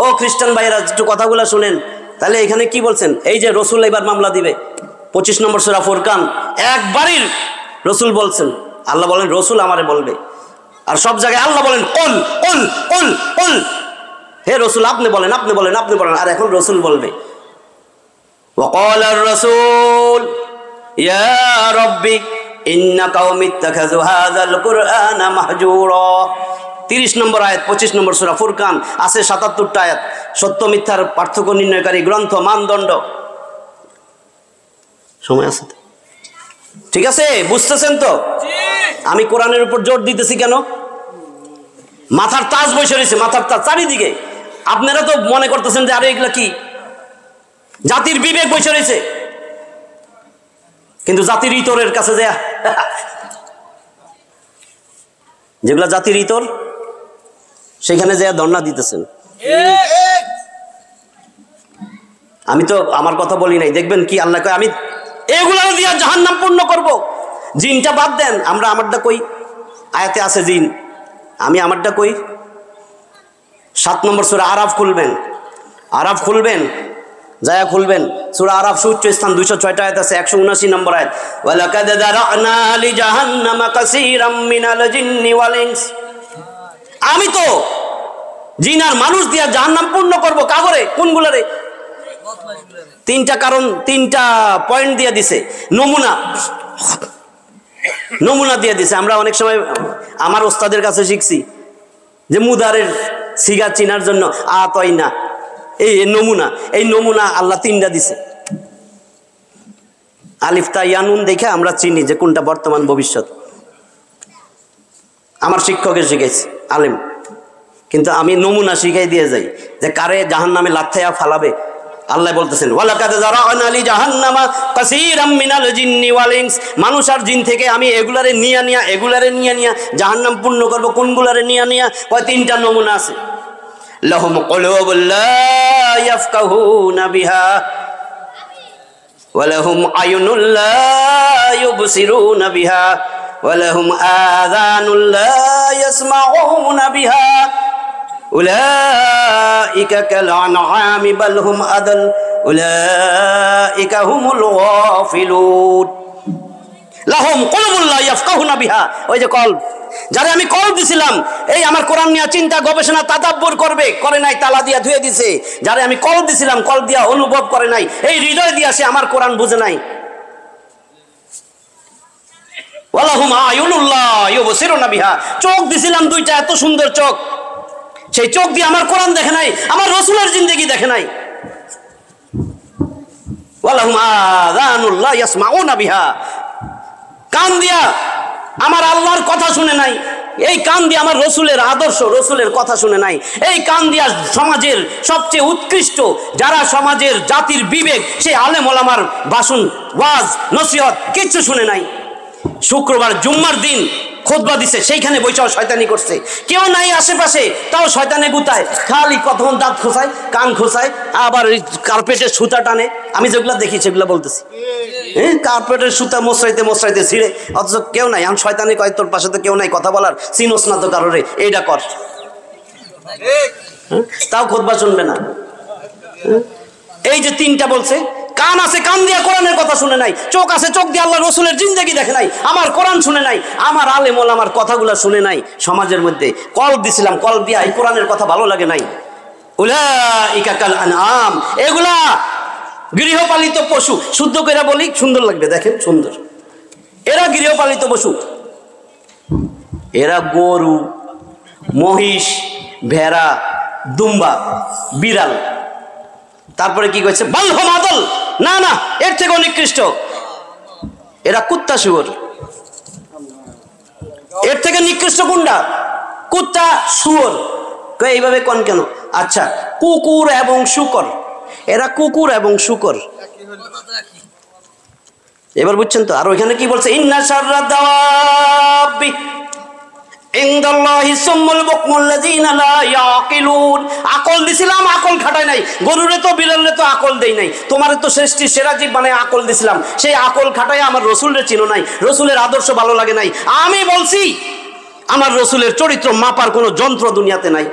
ও খ্রিস্টান ভাইরা একটু কথাগুলো শুনেন। তাহলে এখানে কি বলছেন? এই যে রসুল এবার মামলা দিবে, 25 নম্বর সূরা ফুরকান, একবারই রসুল বলছেন। আল্লাহ বলেন রসুল আমারে বলবে, আর সব জায়গায় আল্লাহ বলেন কুল কুল কুল কুল, হে রসুল আপনি বলেন, আপনি বলেন, আপনি বলেন। আর এখন রসুল বলবে, ওয়াকালার রাসূল ইয়া রব্বি ইন্না কওমি ইত্তাখাযু হাযাল কুরআনা মাহজুরা। 30 নম্বর আয়াত 25 নম্বর সূরা ফুরকান আছে 77টা আয়াত। সত্য মিথ্যার পার্থক্য নির্ণয়কারী গ্রন্থ, মানদণ্ড। সময় আছে তো? ঠিক আছে, বুঝতেছেন তো? আমি কোরআনের উপর জোর দিতেছি কেন? মাথার তাজ বসে রয়েছে, মাথার তাজ চারিদিকে। আপনারা তো মনে করতেছেন যে আরে এগুলা কি, জাতির বিবেক বসে রয়েছে, কিন্তু জাতির ইতরের কাছে যায় যেগুলা জাতির ইতর, সেখানে যায় ধর্ণা দিতেছেন। আমি তো আমার কথা বলি নাই, দেখবেন কি আল্লাহ কয় আমি এগুলা দিয়া জাহান্নাম পূর্ণ করব। জিনটা বাদ দেন, আমরা আমারটা কই, আয়াতে আছে জিন, আমি আমারটা কই। 7 নম্বর সূরা আরাফ খুলবেন, আরাফ খুলবেন, যায়া খুলবেন সূরা আরাফ সুউচ্চ স্থান 206টা আয়াত আছে, 179 নম্বর আয়াত। ওয়ালাকাদ দারানা লি জাহান্নামা কাসীরাম মিনাল জিন্নি ওয়াল ইনস। আমি তো জিন আর মানুষ দিয়া জাহান্নাম পূর্ণ করব। কাগরে? কোনগুলারে? 3টা কারণ, 3টা পয়েন্ট দিয়ে দিছে, নমুনা দিয়ে দিছে। আমরা অনেক সময় আমার ওস্তাদের কাছে শিখছি যে মুদারের সিগা চিনার জন্য আতয়না, এই নমুনা, এই নমুনা আল্লাহ 3টা দিছে। আলিফ তা ইয়া নুন দেখে আমরা চিনি যে কোনটা বর্তমান ভবিষ্যৎ। আমার শিক্ষকের শিখাইছে আলেম, কিন্তু আমি নমুনা শিখাই দিয়ে যাই যে কারে জাহান্নামে লাথিয়া ফালাবে। আল্লাহ বলতেছেন ওয়ালাকাদ যারানা লি জাহান্নামা কাসীরাম মিনাল জিন্নি ওয়াল ইনস। মানুষ আর জিন থেকে আমি এগুলারে নিয়া জাহান্নাম পূর্ণ করব। কোনগুলারে নিয়া? কয় 3টা নমুনা আছে। লাহুম কুলুবুল লা ইয়াফকাহুনা বিহা ওয়া লাহুম আয়ুনুল লা ইউবসিরুনা বিহা ওয়া লাহুম আযানুল লা ইয়াসমাউনা বিহা উলাইকা কাল আনআমি বাল হুম আদাল উলাইকা হুমুল গাফিলুন। লাহুম কুলুবুল লা ইয়াফকাহুনা বিহা, ওই যে কলব, যারা আমি কলব দিছিলাম এই আমার কোরআন নিয়ে চিন্তা গবেষণা তাদাব্বুর করবে, করে নাই, তালা দিয়া ধুয়ে দিছে। যারা আমি কলব দিছিলাম, কলব দিয়া অনুভব করে নাই, এই হৃদয় দিয়া সে আমার কোরআন বুঝে নাই। ওয়ালাহুম আয়ুনুল লা ইউবসিরুনা বিহা, চোখ দিছিলাম 2টা, এত সুন্দর চোখ, সেই চোখ দিয়ে আমার কোরআন দেখে নাই, আমার রাসূলের জিন্দেগি দেখে নাই। ওয়ালাহুম আযানুল লা ইয়াসমাউনা বিহা, কান দিয়া আমার আল্লাহর কথা শুনে নাই, এই কান দিয়ে আমার রসুলের আদর্শ, রসুলের কথা শুনে নাই। এই কান দিয়া সমাজের সবচেয়ে উৎকৃষ্ট যারা সমাজের জাতির বিবেক, সেই আলেম ওলামার ভাষণ, ওয়াজ, নসিহত কিচ্ছু শুনে নাই। শুক্রবার জুম্মার দিন খুতবা দিছে, সেইখানে বৈশাখ শয়তানি করছে, কেউ নাই আশেপাশে, তাও শয়তানে গুতায়, খালি কতক্ষণ দাঁত খোঁচায়, কান খোঁচায়, আবার কার্পেটের সুতা টানে। আমি যেগুলো দেখি সেগুলো বলতেছি। কার্পেটের সুতা মশরাইতে ছিঁড়ে, অথচ কেউ নাই। আমি শয়তানি কয় তোর পাশে তো কেউ নাই কথা বলার, চিনোস না তো কারোরে, এইটা কর, তাও খুতবা শুনবে না। এই যে 3টা বলছে, কান আছে, কান দিয়া কোরআনের কথা শুনে নাই, চোখ আছে, চোখ দিয়ে আল্লাহ রসুলের জিন্দেগি দেখে নাই, আমার কোরআন শুনে নাই, আমার আলেম ওলামার কথাগুলা শুনে নাই। সমাজের মধ্যে কলব দিছিলাম, কলব দিয়া এই কোরআনের কথা ভালো লাগে নাই। উলাইকা কাল আনআম, এগুলা গৃহপালিত পশু। শুদ্ধ করে বলি, সুন্দর লাগবে, দেখেন সুন্দর। এরা গৃহপালিত পশু, এরা গরু, মহিষ, ভেড়া, দুম্বা, বিড়াল। তারপরে কি কইছে? বালহুম আদল, না না, এর থেকে নিকৃষ্ট। এরা কুত্তা শুয়োর। এর থেকে নিকৃষ্ট কোনটা? কুত্তা শুয়োর। এইভাবে কোন কেন? আচ্ছা, কুকুর এবং শূকর, এরা কুকুর এবং শূকর। এবার বুঝছেন তো? আর ওইখানে কি বলছে? ইন্না শাররাদ দাওয়াবি ইনদাল্লাহি সুম্মুল বুকমুল্লাযিনা লা ইয়াকিলুন। আকল দিছিলাম, আকল খাটাই নাই। গরুরে তো বিড়ালে তো আকল দেই নাই, তোমারে তো সৃষ্টি সেরা জীব বানায় আকল দিছিলাম, সেই আকল খাটাই আমার রসুলের চিনো নাই, রসুলের আদর্শ ভালো লাগে নাই। আমি বলছি আমার রসুলের চরিত্র মাপার কোনো যন্ত্র দুনিয়াতে নাই।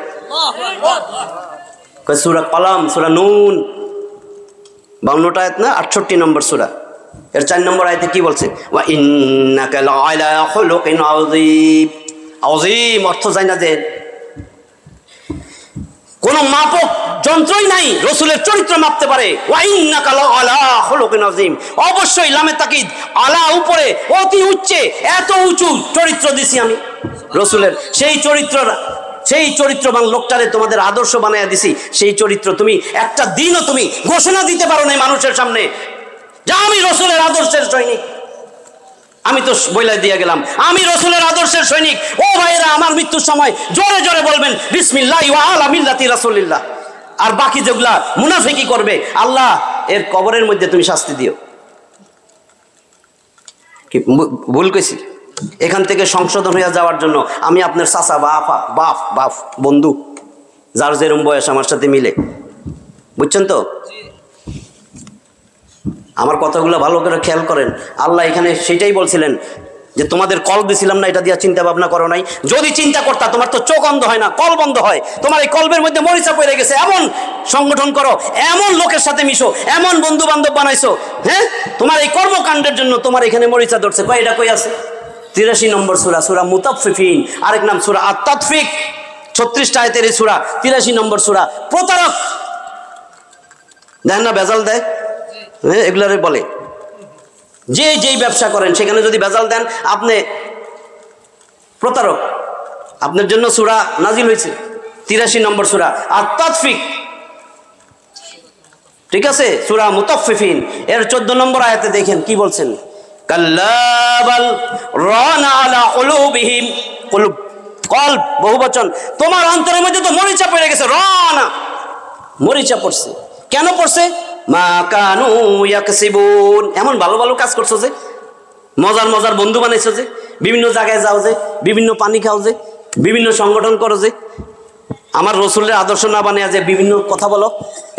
সূরা কলম, সূরা নুন 52টা আয়াত না, 68 নম্বর সূরা, এর 4 নম্বর আয়াতে কি বলছে? ওয়া ইন্নাকা লাআলা খুলুকিন আযীম। আযীম অর্থ জানা যে কোনো মাপক যন্ত্রই নাই রসুলের চরিত্র মাপতে পারে। ওয়া ইন্নাকা লাআলা খুলুকিন আযীম, অবশ্যই লামে তাকিদ, আলা উপরে, অতি উচ্চে, এত উঁচু চরিত্র দিছি আমি রসুলের। সেই চরিত্রবান লোকটারে তোমাদের আদর্শ বানাইয়া দিছি। সেই চরিত্র তুমি একটা দিনও তুমি ঘোষণা দিতে পারো না মানুষের সামনে যে আমি রসুলের আদর্শের সৈনিক। আমি তো বইলা দিয়ে গেলাম আমি রসুলের আদর্শের সৈনিক। ও ভাইয়েরা, আমার মৃত্যুর সময় জোরে জোরে বলবেন বিসমিল্লাহ ওয়া আলা মিল্লাতি রাসূলিল্লাহ। আর বাকি যেগুলা মুনাফিকি করবে, আল্লাহ এর কবরের মধ্যে তুমি শাস্তি দিও। কি ভুল কইছি? এখান থেকে সংশোধন হয়ে যাওয়ার জন্য আমি আপনার চাচা বা আপা, বাপ বন্ধু, যার যেরম বয়স আমার সাথে মিলে, বুঝছেন তো? আমার কথাগুলো ভালো করে খেয়াল করেন। আল্লাহ এখানে সেটাই বলছিলেন যে তোমাদের কল দিছিলাম না, এটা দিয়ে চিন্তা ভাবনা করো নাই। যদি চিন্তা করতা, তোমার তো চোখ অন্ধ হয় না, কল বন্ধ হয়। তোমার এই কলবের মধ্যে মরিচা পড়ে গেছে, এমন সংগঠন করো, এমন লোকের সাথে মিশো, এমন বন্ধু বান্ধব বানাইছো, হ্যাঁ, তোমার এই কর্মকাণ্ডের জন্য তোমার এখানে মরিচা ধরছে। কয় এটা কই আছে? 83 নম্বর সূরা, সূরা মুতাফফিফিন, আরেক নাম সূরা আত-তাতফিক, 36 আয়াতের এই সূরা, 83 নম্বর সূরা। প্রতারক দেখেন না, বেজাল দেয়, হ্যাঁ, এগুলারে বলে যেই ব্যবসা করেন সেখানে যদি বেজাল দেন আপনি প্রতারক। আপনার জন্য সূরা নাজিল হয়েছে 83 নম্বর সূরা আত-তাতফিক, ঠিক আছে? সূরা মুতাফফিফিন এর 14 নম্বর আয়াতে দেখেন কি বলছেন, কাল্লা বাল রানা আলা কুলুবিহিম, কুলুব কলব বহুবচন, তোমার অন্তরের মধ্যে তো মরিচা পড়ে গেছে, রানা মরিচা পড়ছে। কেন পড়ছে? মা কানু ইয়াকসিবুন, এমন ভালো ভালো কাজ করছো যে, মজার বন্ধু বানাইছো যে, বিভিন্ন জায়গায় যাও যে, বিভিন্ন পানি খাও যে, বিভিন্ন সংগঠন করো যে, আমার রসুলের আদর্শ না বানিয়ে যে বিভিন্ন কথা বলো,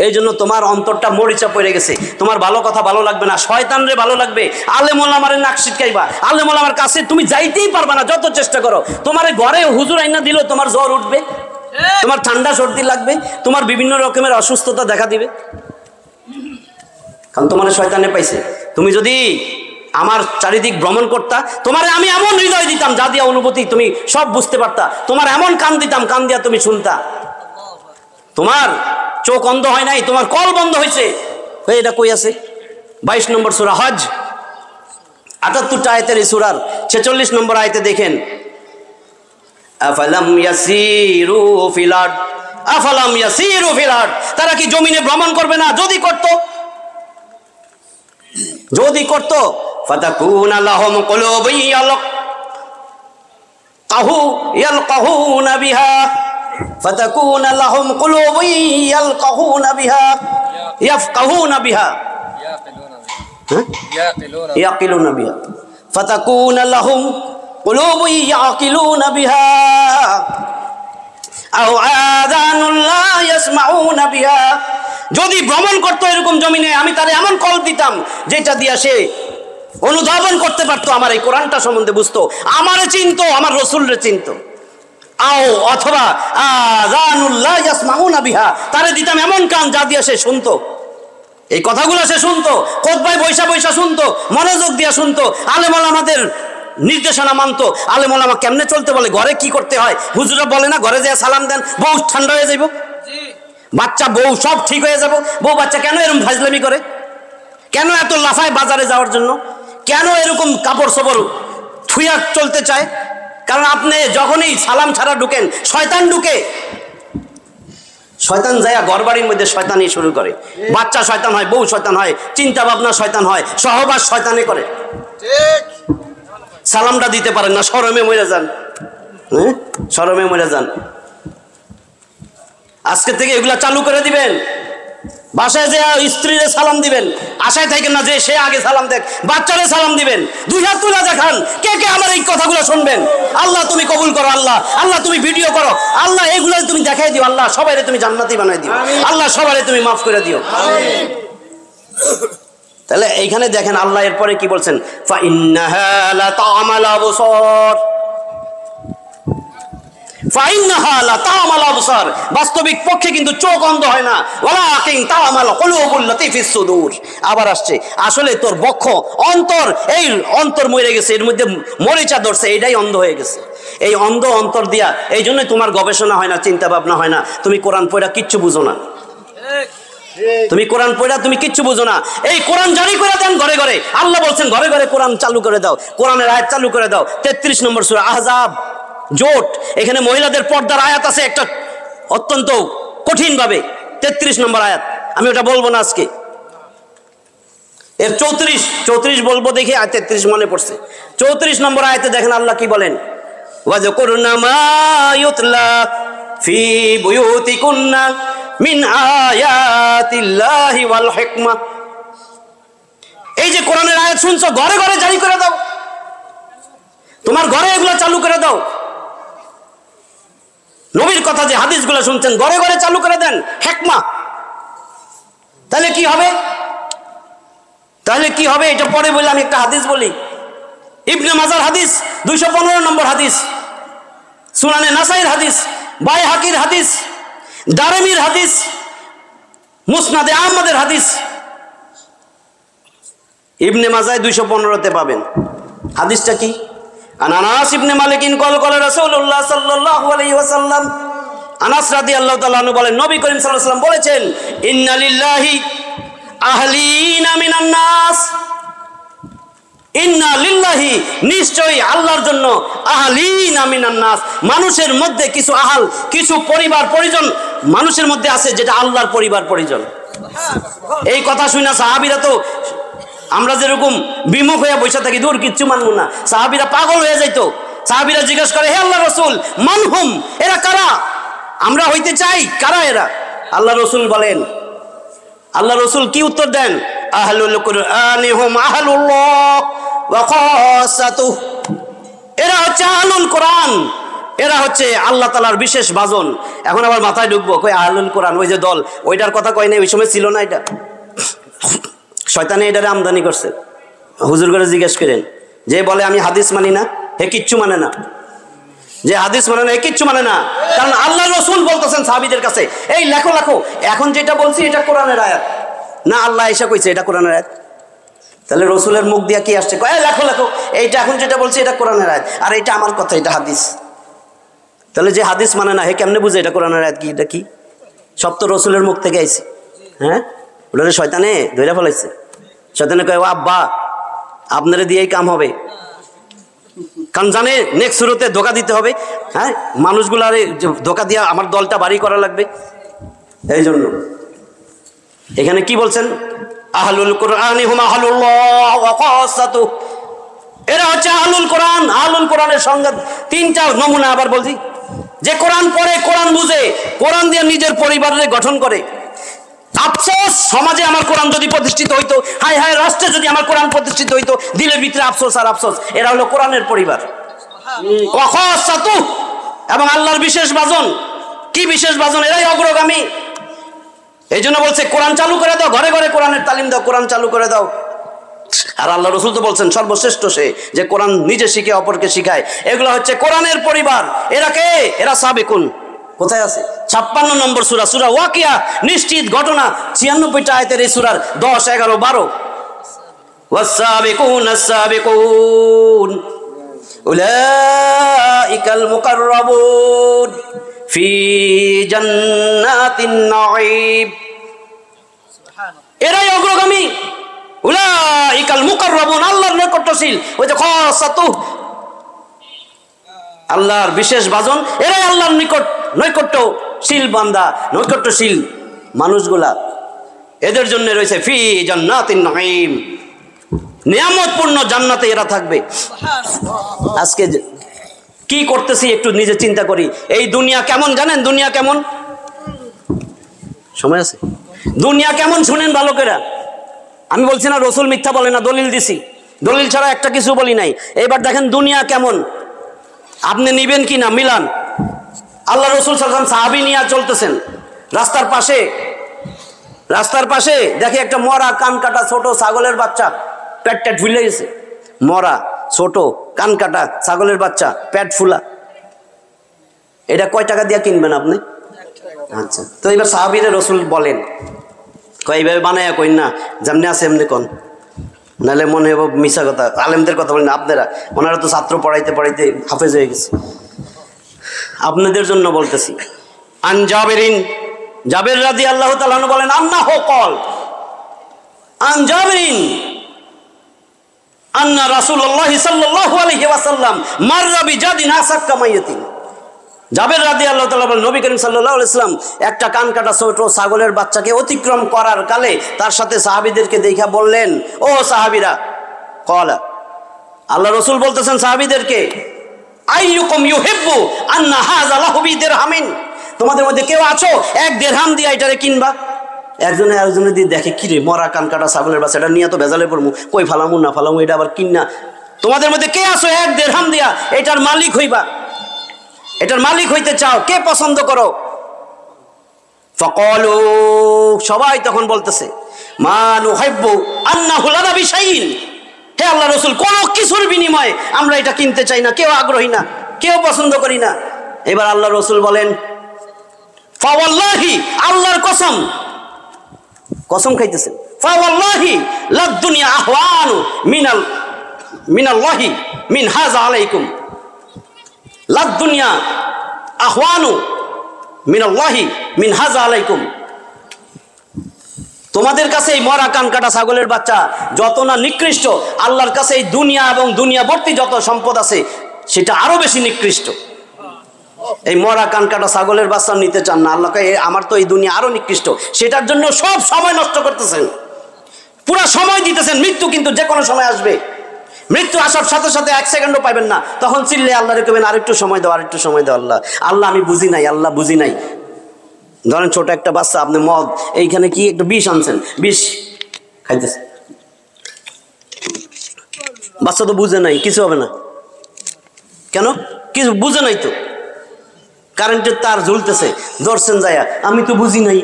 এই জন্য তোমার অন্তরটা মরিচা পড়ে গেছে। তোমার ভালো কথা ভালো লাগবে না, শয়তান রে ভালো লাগবে। আলেম ওলামারে নাক ছিটকাইবা, আলেম ওলামার কাছে তুমি যাইতেই পারবা না যত চেষ্টা করো। তোমার ঘরে হুজুর আইনা দিলেও তোমার জ্বর উঠবে, তোমার ঠান্ডা সর্দি লাগবে, তোমার বিভিন্ন রকমের অসুস্থতা দেখা দিবে, কারণ তোমার শয়তানে পাইছে। তুমি যদি আমার চারিদিক ভ্রমণ করতা, তোমার আমি এমন হৃদয় দিতাম যা দিয়া অনুভূতি তুমি সব বুঝতে পারতা, তোমার এমন কান দিতাম কান দিয়া তুমি শুনতা। তোমার চোখ অন্ধ হয় নাই, তোমার কল বন্ধ হয়েছে। এটা কই আছে? 22 নম্বর সূরা হজ, 78 আয়াতের এই সূরার 46 নম্বর আয়াতে দেখেন, আফালাম ইয়াসিরু ফিল আরদ, আফালাম ইয়াসিরু ফিল আরদ, তারা কি জমিনে ভ্রমণ করবে না? যদি করত ফাতাকুনা লাহুম কুলুবুন ইয়ালকাহুনা বিহা, ফাতাকুনা লাহুম কুলুবুন ইয়ালকাহুনা বিহা, ইয়াফকাহুনা বিহা, ইয়াকিলুনা বিহা, ফাতাকুনা লাহুম কুলুবুন ইয়াকিলুনা বিহা আও আযানুন লা ইয়াসমাউনা বিহা। যদি ভ্রমণ করতো এরকম জমিনে, আমি তারে এমন কল দিতাম যেটা দিয়া সে অনুধাবন করতে পারতো, আমার এই কোরআনটা সম্বন্ধে বুঝতো, আমারে চিনতো, আমার রসুলরে চিনতো। আও অথবা আযানুন লা ইয়াসমাউনা বিহা, তারে দিতাম এমন কান যা দিয়া সে শুনতো, এই কথাগুলো সে শুনতো, খুতবায় বৈশা শুনতো, মনোযোগ দিয়া শুনতো, আলেম ওলামাদের নির্দেশনা মানতো। আলেম ওলামা কেমনে চলতে বলে, ঘরে কি করতে হয়, হুজুরা বলে না ঘরে যেয়ে সালাম দেন, বউ ঠান্ডা হয়ে যাইব, বাচ্চা বউ সব ঠিক হয়ে যাব। বউ বাচ্চা কেন এরকম ফাজলামি করে, কেন এত লাফায় বাজারে যাওয়ার জন্য, কেন এরকম কাপড় চোপড় থুইয়া চলতে চায়? কারণ আপনি যখনই সালাম ছাড়া ঢুকেন, শয়তান ঢুকে, শয়তান যাইয়া ঘর বাড়ির মধ্যে শয়তানি শুরু করে। বাচ্চা শয়তান হয়, বউ শয়তান হয়, চিন্তা ভাবনা শয়তান হয়, সহবাস শয়তানি করে। সালামটা দিতে পারেন না, শরমে মরে যান, হ্যাঁ, শরমে মরে যান। আজকে থেকে এগুলা চালু করে দিবেন। বাসায় যে স্ত্রীরে সালাম দিবেন, আশায় থাকেন না যে সে আগে সালাম দেখ, বাচ্চারে সালাম দিবেন, 2 হাত তুলে দেখান কে কে আমার এই কথাগুলো শুনবেন। আল্লাহ তুমি কবুল করো, আল্লাহ তুমি ভিডিও করো, আল্লাহ এগুলো তুমি দেখাই দিও, আল্লাহ সবাইরে তুমি জান্নাতি বানাই দিও, আল্লাহ সবাইরে তুমি মাফ করে দিও। তাহলে এইখানে দেখেন আল্লাহ এরপরে কি বলছেন, ফা ইন্নাহা লা তা'মাল আবসার, ফাইন্নাহা লা তা'মাল আবসার, বাস্তবিক পক্ষে কিন্তু চোখ অন্ধ হয় না, ওয়ালাকিন তা'মাল কুলুবুল লাতী ফিস সুদূর। আবার আসছে, আসলে তোর বক্ষ অন্তর, এই অন্তর মরে গেছে, এর মধ্যে মরিচা ধরছে, এটাই অন্ধ হয়ে গেছে। এই অন্ধ অন্তর দিয়া। এই জন্যই তোমার গবেষণা হয় না, চিন্তা ভাবনা হয় না, তুমি কোরআন পড়া কিচ্ছু বুঝো না। তুমি কোরআন পড়া তুমি কিচ্ছু বুঝো না। এই কোরআন জারি করে দেন ঘরে ঘরে। আল্লাহ বলছেন ঘরে ঘরে কোরআন চালু করে দাও, কোরআনের আয়াত চালু করে দাও। 33 নম্বর সূরা আহজাব জোট, এখানে মহিলাদের পর্দার আয়াত আছে একটা অত্যন্ত কঠিন ভাবে, 33 নম্বর আয়াত। আমি ওটা বলবো না আজকে। এর 34 বলবো দেখে, 33 মনে পড়ছে। 34 নম্বর আয়াতে দেখেন আল্লাহ কি বলেন, ওয়াজকুরনা মা ইউতলা ফি বুয়ুতিকুন্না মিন আয়াতিল্লাহি ওয়াল হিকমা। এই যে কোরআনের আয়াত শুনছো, ঘরে ঘরে জারি করে দাও, তোমার ঘরে এগুলো চালু করে দাও। নবীর কথা যে হাদিসগুলো শুনছেন ঘরে ঘরে চালু করে দেন, হিকমা। তাহলে কি হবে? তাহলে কি হবে এটা পরে বলে আমি একটা হাদিস বলি। ইবনে মাজার হাদিস 215 নম্বর হাদিস, সুনানে নাসাইর হাদিস, বাইহাকির হাদিস, দারমির হাদিস, মুসনাদে আহমদের হাদিস। ইবনে মাজায় 215-তে পাবেন। হাদিসটা কি? আনাস ইবনে মালিকিন কল কল রাসূলুল্লাহ সাল্লাল্লাহু আলাইহি ওয়াসাল্লাম, আনাস রাদিয়াল্লাহু তাআলা আনহু বলেন নবী করিম সাল্লাল্লাহু আলাইহি ওয়াসাল্লাম বলেছেন, ইন্না লিল্লাহি আহলিনা মিনান নাস, ইন্না লিল্লাহি নিশ্চয়ই আল্লাহর জন্য, আহলিনা মিনান নাস মানুষের মধ্যে কিছু আহাল, কিছু পরিবার পরিজন মানুষের মধ্যে আছে যেটা আল্লাহর পরিবার পরিজন। এই কথা শুনে সাহাবীরা তো আমরা যেরকম বিমুখ হয়ে বসে থাকি, দূর কিচ্ছু মানবো না, সাহাবীরা পাগল হয়ে যাইতো। সাহাবীরা জিজ্ঞেস করে, হে আল্লাহ রাসূল মানহুম, এরা কারা? আমরা হইতে চাই, কারা এরা? আল্লাহ রাসূল বলেন, আল্লাহ রাসূল কি উত্তর দেন? আহলুল কুরআনি হুম আহলুল্লাহ ওয়া খাসাতুহু, এরা হচ্ছে আহলুল কোরআন, এরা হচ্ছে আল্লাহ তাআলার বিশেষ বাজন। এখন আবার মাথায় ঢুকবো, কই আহলুল কোরআন ওই যে দল, ওইটার কথা কয় নাই, ওই সময় ছিল না এটা, শয়তানে এটারে আমদানি করছে। হুজুর করে জিজ্ঞেস করেন, যে বলে আমি হাদিস মানি না, হে কিচ্ছু মানে না, যে হাদিস মানে না, হে কিচ্ছু মানে না। কারণ আল্লাহ রাসূল বলতেছেন সাহাবীদের কাছে, এই লেখো লেখো, এখন যেটা বলছি এটা কোরআনের আয়াত না, আল্লাহ এসে কইছে এটা কোরআনের আয়াত। তাহলে রসুলের মুখ দিয়া কি আসছে, কয় লেখো লেখো, এইটা এখন যেটা বলছি এটা কোরআনের আয়াত, আর এটা আমার কথা, এটা হাদিস। তাহলে যে হাদিস মানে না, হে কেমনে বুঝে এটা কোরআনের আয়াত কি, এটা কি? সব তো রসুলের মুখ থেকে আইছে। হ্যাঁ, ওটা শয়তানে ধইরা ফেলাইছে। শয়তানে কয়, ও আব্বা আপনারে দিয়েই কাম হবে, কারণ জানে নেক্সট শুরুতে ধোকা দিতে হবে। হ্যাঁ, মানুষগুলার ধোকা দিয়া আমার দলটা বাড়ি করা লাগবে। এই জন্য এখানে কি বলছেন, আহলুল কোরআনি হুম আহলুল্লাহ ওয়া খাসাতুহু, এরা হচ্ছে আহলুল কোরআন। আহলুল কোরআনের সংজ্ঞা 3টা নমুনা আবার বলছি, যে কোরআন পড়ে, কোরআন বুঝে, কোরআন দিয়ে নিজের পরিবারের গঠন করে। আফসোস, সমাজে আমার কোরআন যদি প্রতিষ্ঠিত হইতো, হায় হায় রাষ্ট্রে যদি আমার কোরআন প্রতিষ্ঠিত হইতো, দিলের ভিতরে আফসোস আর আফসোস। এরা হলো কোরআনের পরিবার ওয়া খাসাতুহু, এবং আল্লাহর বিশেষ বাজন। কি বিশেষ বাজন? এরাই অগ্রগামী। এই জন্য বলছে কোরআন চালু করে দাও, ঘরে ঘরে কোরআনের তালিম দাও, কোরআন চালু করে দাও। আর আল্লাহ রসুল তো বলছেন সর্বশ্রেষ্ঠ সে যে কোরআন নিজে শিখে অপরকে শিখায়। এগুলো হচ্ছে কোরআনের পরিবার। এরা কে? এরা সাবেকুন। কোথায় আছে? 56 নম্বর সূরা, সূরা ওয়াকিয়া, নিশ্চিত ঘটনা। 96টা আয়াতের এই সূরার 10, 11, 12। ওয়াস-সাবিকুন আস-সাবিকুন উলাইকাল মুকাররাবুন ফি জান্নাতিন নাঈম, এরাই অগ্রগামী। উলাইকাল মুকাররাবুন, আল্লাহর নৈকট্যশীল। ওই যে খাসাতুহু, আল্লাহর বিশেষ বাজন। এরাই আল্লাহর নৈকট্যশীল বান্দা, নৈকট্যশীল মানুষগুলা। এদের জন্য রয়েছে ফি জান্নাতিন নাঈম, নিয়ামতপূর্ণ জান্নাতে এরা থাকবে। আজকে কি করতেছি একটু নিজে চিন্তা করি। এই দুনিয়া কেমন জানেন? দুনিয়া কেমন? সময় আছে? দুনিয়া কেমন শুনেন বালকেরা। আমি বলছি না রসুল মিথ্যা বলে না, দলিল দিছি, দলিল ছাড়া একটা কিছু বলি নাই। এবার দেখেন দুনিয়া কেমন, আপনি নিবেন কি না মিলান। আল্লাহ রসুল সাল্লাল্লাহু আলাইহি ওয়াসাল্লাম সাহাবী নিয়ে চলতেছেন রাস্তার পাশে দেখে একটা মরা কান কাটা ছোট ছাগলের বাচ্চা, পেট ফুলে গেছে। মরা ছোট কান কাটা ছাগলের বাচ্চা, পেট ফুলা। এটা কয় টাকা দিয়ে কিনবেন আপনি? আচ্ছা, তো এবার সাহাবীরা রসুল বলেন, এইভাবে বানায়া কইন না, যেমনি আছে এমনি কন, নাহলে মনে হবো মিশা কথা। আলেমদের কথা বলেন না আপনারা, ওনারা তো ছাত্র পড়াইতে পড়াইতে হাফেজ হয়ে গেছে। আপনাদের জন্য বলতেছি। আন জাবেরিন, জাবের রাদিয়াল্লাহু তাআলা আনহু বলেন আন্নাহু ক্বাল, আন জাবেরিন আন্না রাসূলুল্লাহ সাল্লাল্লাহু আলাইহি ওয়াসাল্লাম মাররা বিজাদিন আসাক্কা মাইয়াতিন। জাবের রাদিয়াল্লাহু তাআলা বলেন নবী করিম সাল্লাল্লাহু আলাইহি ওয়াসাল্লাম একটা কান কাটা ছোট ছাগলের বাচ্চাকে অতিক্রম করার কালে তার সাথে সাহাবীদেরকে দেখা বললেন, ও সাহাবীরা, ক্বালা, আল্লাহ রাসূল বলতেছেন সাহাবীদেরকে, আইয়ুকুম ইউহিব্বু আন্না হাযা লাহু বিদিরহামিন, তোমাদের মধ্যে কেউ আছো এক দিরহাম দিয়ে এটারে কিনবা? একজনে আরেকজনে দিয়ে দেখে, কিরে মরা কান কাটা ছাগলের বাচ্চা, এটা নিয়ে তো ভেজালে পড়মু, কই ফালামু না ফালামু, এটা আবার কিনা। তোমাদের মধ্যে কে আছো এক দিরহাম দিয়া এটার মালিক হইবা, এটার মালিক হইতে চাও, কে পছন্দ করো? ফাকালু, সবাই তখন বলতেছে, মা নুহিব্বু আন্নাহু লানা বিশাইইন, হে আল্লাহ রাসূল, কোন কিছুর বিনিময়ে আমরা এটা কিনতে চাই না, কেউ আগ্রহী না, কেউ পছন্দ করি না। এবার আল্লাহ রাসূল বলেন, ফাওয়াল্লাহি, আল্লাহর কসম, কসম খাইতেছেন, ফাওয়াল্লাহি লাদ দুনিয়া আহওয়ানু মিনাল্লাহি মিন হাযা আলাইকুম, লাদ দুনিয়া আহওয়ানু মিনাল্লাহি মিন হাযা আলাইকুম, তোমাদের কাছে এই মরা কান কাটা ছাগলের বাচ্চা যত না নিকৃষ্ট, আল্লাহর কাছে এই দুনিয়া এবং দুনিয়া ভর্তি যত সম্পদ আছে সেটা আরো বেশি নিকৃষ্ট। এই মরা কান কাটা ছাগলের বাচ্চা নিতে চান না, আল্লাহকে আমার তো এই দুনিয়া আরো নিকৃষ্ট, সেটার জন্য সব সময় নষ্ট করতেছেন, পুরো সময় দিতেছেন। মৃত্যু কিন্তু যে কোনো সময় আসবে, মৃত্যু আসার সাথে সাথে এক সেকেন্ডও পাবেন না, তখন চিল্লে আল্লাহরে কবেন আরেকটু সময় দাও, আরেকটু সময় দাও। আল্লাহ, আল্লাহ আমি বুঝি নাই, আল্লাহ বুঝি নাই। ধরেন ছোট একটা বাচ্চা, আপনি মদ, এইখানে কি একটু বিষ আনছেন, বিষ খাইতেছে, বাচ্চা তো বুঝে নাই, কিছু হবে না, কেন? কিছু বুঝে নাই তো, কারেন্টের তার ঝুলতেছে, ধরছেন যায়া, আমি তো বুঝি নাই,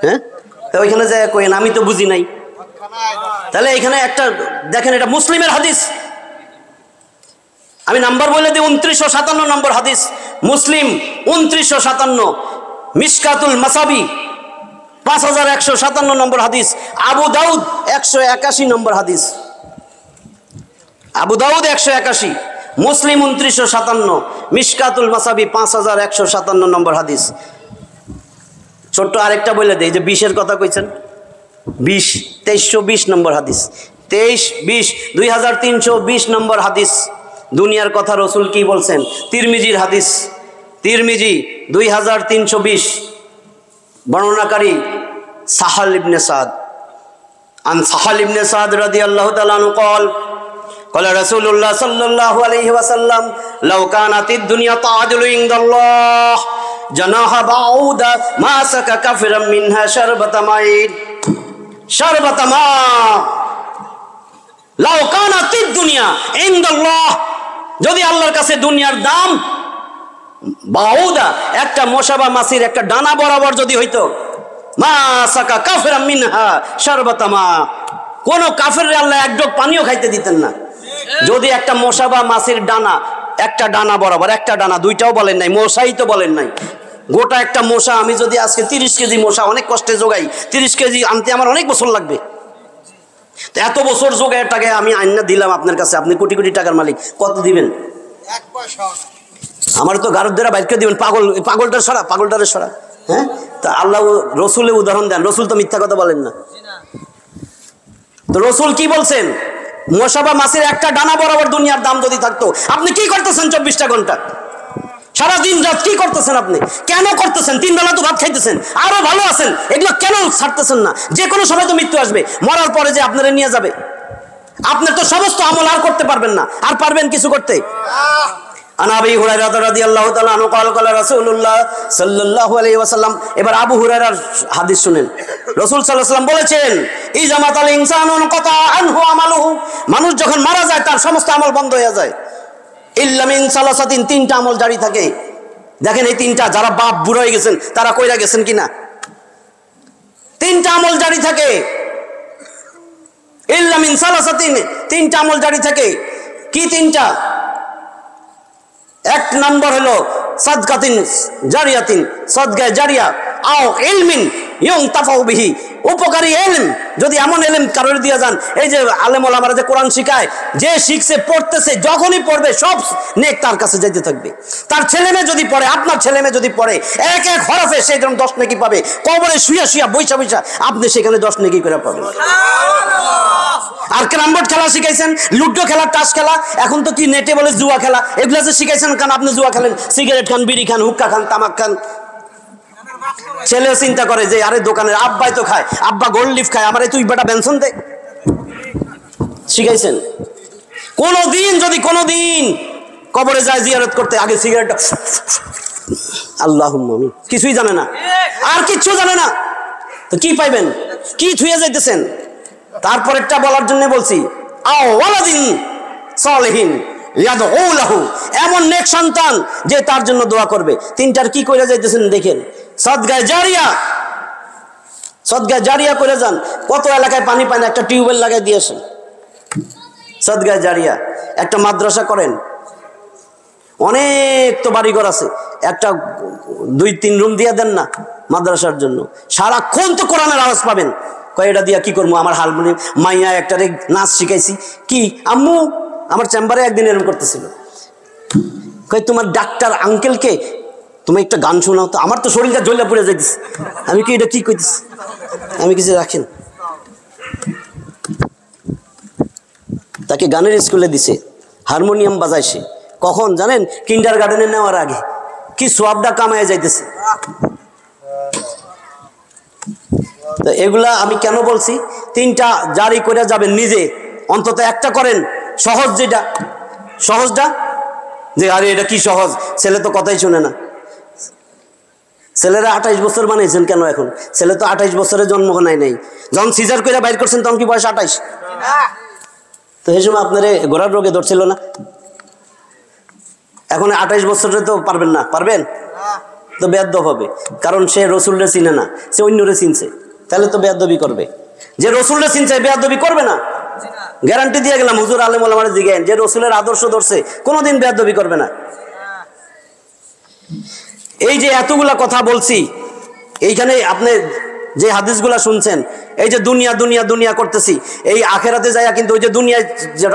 হ্যাঁ, ওইখানে যায় কইেন আমি তো বুঝি নাই। তাহলে এখানে একটা দেখেন, এটা মুসলিমের হাদিস, আমি নাম্বার বলে দিই, 2957 নম্বর হাদিস, মুসলিম 2957, মিশকাতুল মাসাবি 5157 নম্বর হাদিস, আবু দাউদ 181 নম্বর হাদিস, আবু দাউদ 181, মুসলিম 2957, মিশকাতুল মাসাবি 5157 নম্বর হাদিস। ছোট্ট আরেকটা বলে দেই, যে 20-এর কথা কইছেন, 20 2320 নম্বর হাদিস, 23-20 2320 নম্বর হাদিস, দুনিয়ার কথা রসুল কি বলছেন? তিরমিজির হাদিস, তিরমিজি 2320, বর্ণনাকারী সাহাল ইবনে সাদ, আন সাহাল ইবনে সাদ রাদিয়াল্লাহু তাআলা আনহু قال قال رسول الله صلى الله عليه وسلم لو كانت الدنيا تعدل عند الله جناح بعوضة ما سقى كافرا منها شربة ماء شربة ماء لو كانت الدنيا عند الله, যদি আল্লাহর কাছে দুনিয়ার দাম বাউদা, একটা মশা বা মাছির একটা ডানা বরাবর যদি হইতো, মা সাকা কাফিরা মিনহা শারবাতা মা, কোন কাফেররে আল্লাহ এক ঢোক পানিও খাইতে দিতেন না। যদি একটা মশা বা মাছির ডানা, একটা ডানা বরাবর, একটা ডানা, দুইটাও বলেন নাই, মশাই তো বলেন নাই, গোটা একটা মশা, আমি যদি আজকে 30 কেজি মশা অনেক কষ্টে জোগাই, 30 কেজি আনতে আমার অনেক বছর লাগবে, তো এত বছর জোগায় টাকা আমি আইনা দিলাম আপনার কাছে, আপনি কোটি কোটি টাকার মালিক, কত দিবেন? আমার তো গারদের বাইরকে দিবেন, পাগল, পাগলটার সরা, পাগলটারে সরা, হ্যাঁ? তা আল্লাহ রসুলের উদাহরণ দেন, রসুল তো মিথ্যা কথা বলেন না। তো রসুল কি বলছেন? মশা বা মাছের একটা ডানা বরাবর দুনিয়ার দাম যদি থাকতো, আপনি কি করতেছেন 24টা ঘন্টা সারাদিন রাত, কি করতেছেন আপনি? কেন করতেছেন? 3 বেলা তো ভাত খাইতেছেন, আরো ভালো আছেন, এগুলো কেন ছাড়তেছেন না? যে কোনো সময় তো মৃত্যু আসবে, মরার পরে যে আপনারা নিয়ে যাবে, আপনার তো সমস্ত আমল আর করতে পারবেন না, আর পারবেন কিছু করতে? আন আবি হুরায়রা রাদিয়াল্লাহু তাআলা আনহু قال قال রাসূলুল্লাহ সাল্লাল্লাহু আলাইহি ওয়াসাল্লাম, এবার আবু হুরায়রার হাদিস শুনেন, রাসূল সাল্লাল্লাহু আলাইহি ওয়াসাল্লাম বলেছেন, ইজা মাতাল ইনসানুন কাতা আনহু আমালুহু, মানুষ যখন মারা যায় তার সমস্ত আমল বন্ধ হয়ে যায়, ইল্লা মিন সালাসাতিন, 3টা আমল জারি থাকে। দেখেন এই 3টা, যারা বাপ বুড়ো হয়ে গেছেন তারা কইরা গেছেন কিনা, 3টা আমল জারি থাকে, ইল্লা মিন সালাসাতিন, 3টা আমল জারি থাকে। কি 3টা? এক নম্বর হলো সাদকাতিন জারিয়াতিন, সদকায়ে জারিয়া, আও ইলমিন ইউনতাফাউ বিহি, উপকারী ইলম। যদি এমন ইলম কারোর দিয়ে যান, এই যে আলেম ওলামারা যে কোরআন শিখায়, যে শিখছে পড়তেছে, যখনই পড়বে সব নেক তার কাছে যেতে থাকবে। তার ছেলে মেয়ে যদি পড়ে, আপনার ছেলে মেয়ে যদি পড়ে, এক এক হরফে সেই জন্য 10 নেকি পাবে। কবরে শুয়া শুয়া বৈশা বৈশা আপনি সেখানে 10 নেকি করে পাবেন। আর ক্যারাম বোর্ড খেলা শিখাইছেন, লুডো খেলা, টাস খেলা, এখন তো কি নেটে বলে জুয়া খেলা, এগুলা যে শিখাইছেন, কারণ আপনি জুয়া খেলেন, সিগারেট খান, বিড়ি খান, হুক্কা খান, তামাক খান। ছেলেও চিন্তা করে যে আরে দোকানের আব্বাই তো খায়, আব্বা গোল্ড লিফ খায়, আমারে তুই বেটা বেনসন দে। শিখাইছেন? কোনদিন যদি কোনদিন কবরে যায় জিয়ারত করতে, আগে সিগারেটটা আল্লাহুম্মা আমিন, কিছুই জানে না, আর কিচ্ছু জানে না, তো কি পাইবেন? কি থুয়ে যাইতেছেন? তারপরেরটা বলার জন্য বলছি, আও ওয়ালাদিন সালিহিন ইয়াদউ লাহু, এমন নেক সন্তান যে তার জন্য দোয়া করবে। তিনটার কি কইরা যাইতেছেন দেখেন, সদকায়ে জারিয়া, সদকায়ে জারিয়া করে যান। কত এলাকায় পানি পায় না, একটা টিউবওয়েল লাগাই দিয়েছেন, সদকায়ে জারিয়া। একটা মাদ্রাসা করেন, অনেক তো বাড়িঘর আছে, একটা 2-3 রুম দিয়ে দেন না মাদ্রাসার জন্য, সারাক্ষণ তো কোরআনের আওয়াজ পাবেন। কয় এটা দিয়া কি করবো, আমার হারমোনিয়াম মাইয়া একটারে নাচ শিখাইছি। কি আম্মু, আমার চেম্বারে একদিন এরকম করতেছিল, কয় তোমার ডাক্তার আঙ্কেলকে তুমি একটা গান শোনাও তো, আমার তো শরীরটা জ্বলে পড়ে যাইতেছে। আমি কি এটা কি কইতেছি, আমি কিছু রাখেন। তাকে গানের স্কুলে দিছে, হারমোনিয়াম বাজাইছে, কখন জানেন? কিন্ডার গার্ডেনে নেওয়ার আগে। কি সোয়াবটা কামায় যাইতেছে। তো এগুলা আমি কেন বলছি, 3টা জারি করে যাবেন নিজে, অন্তত একটা করেন সহজ, যেটা সহজটা, যে আরে এটা কি সহজ, ছেলে তো কথাই শুনে না। ছেলেরা 28 বছর বানিয়েছেন কেন? এখন ছেলে তো 28 বছরের জন্ম নাই। যখন সিজার করে বাইর করছেন তখন কি বয়স 28? তো সেই সময় আপনার ঘোড়ার রোগে ধরছিল না। এখন 28 বছরে তো পারবেন না, পারবেন তো বেয়াদব হবে, কারণ সে রসুলরে চিনে না, সে অন্যরে চিনছে, তাহলে তো বেয়াদবি করবে। যে রসুলরে চিনছে বেয়াদবি করবে না, গ্যারান্টি দিয়ে গেলাম। হুজুর আলেম ওলামারে জিজ্ঞেন, যে রসুলের আদর্শ ধরছে কোনোদিন বেয়াদবি করবে না। এই যে এতগুলা কথা বলছি, এইখানে আপনি যে হাদিসগুলা শুনছেন, এই যে দুনিয়া দুনিয়া দুনিয়া করতেছি, এই আখেরাতে যায়া কিন্তু ওই যে দুনিয়ায়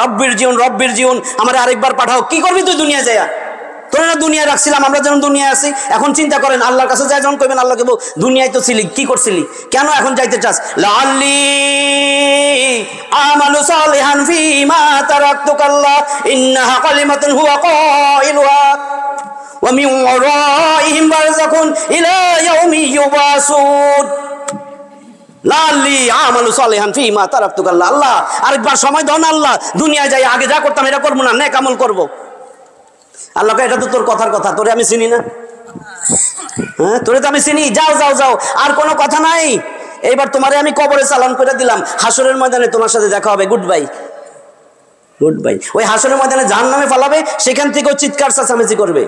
রব্বির জীবন আমার আরেকবার পাঠাও, কি করবি তুই দুনিয়ায় যায়া? তোরা না দুনিয়ায় রাখছিলাম, আমরা যেমন দুনিয়ায় আছি। এখন চিন্তা করেন, আল্লাহর কাছে যায় যখন কইবেন, আল্লাহকে বল দুনিয়ায় তো ছিলি, কি করছিলি, কেন এখন যাইতে চাস? লাআল্লি আমালু সালিহান ফীমা তারাকতু কাল্লা ইন্নাহা কালিমাতুন হুয়া কাইলুহা ওয়া মিন ওয়ারাইহিম বারযাখুন ইলা ইয়াউমি ইউবাসুন। লাআল্লি আমালু সালিহান ফীমা তারাকতু কাল্লা, আল্লাহ আরেকবার সময় দাও না, আল্লাহ দুনিয়ায় যাই, আগে যা করতাম এটা করবো না, নেক আমল করবো। আল্লাহকে এটা তো তোর কথার কথা, তোরে আমি চিনি না, হ্যাঁ তোরে তো আমি চিনি, যাও যাও যাও, আর কোনো কথা নাই। এইবার তোমারে আমি কবরে চালান করে দিলাম, হাসরের ময়দানে তোমার সাথে দেখা হবে, গুড বাই গুড বাই। ওই হাসরের ময়দানে জাহান্নামে ফালাবে, সেখান থেকেও চিৎকার চেঁচামেচি করবে।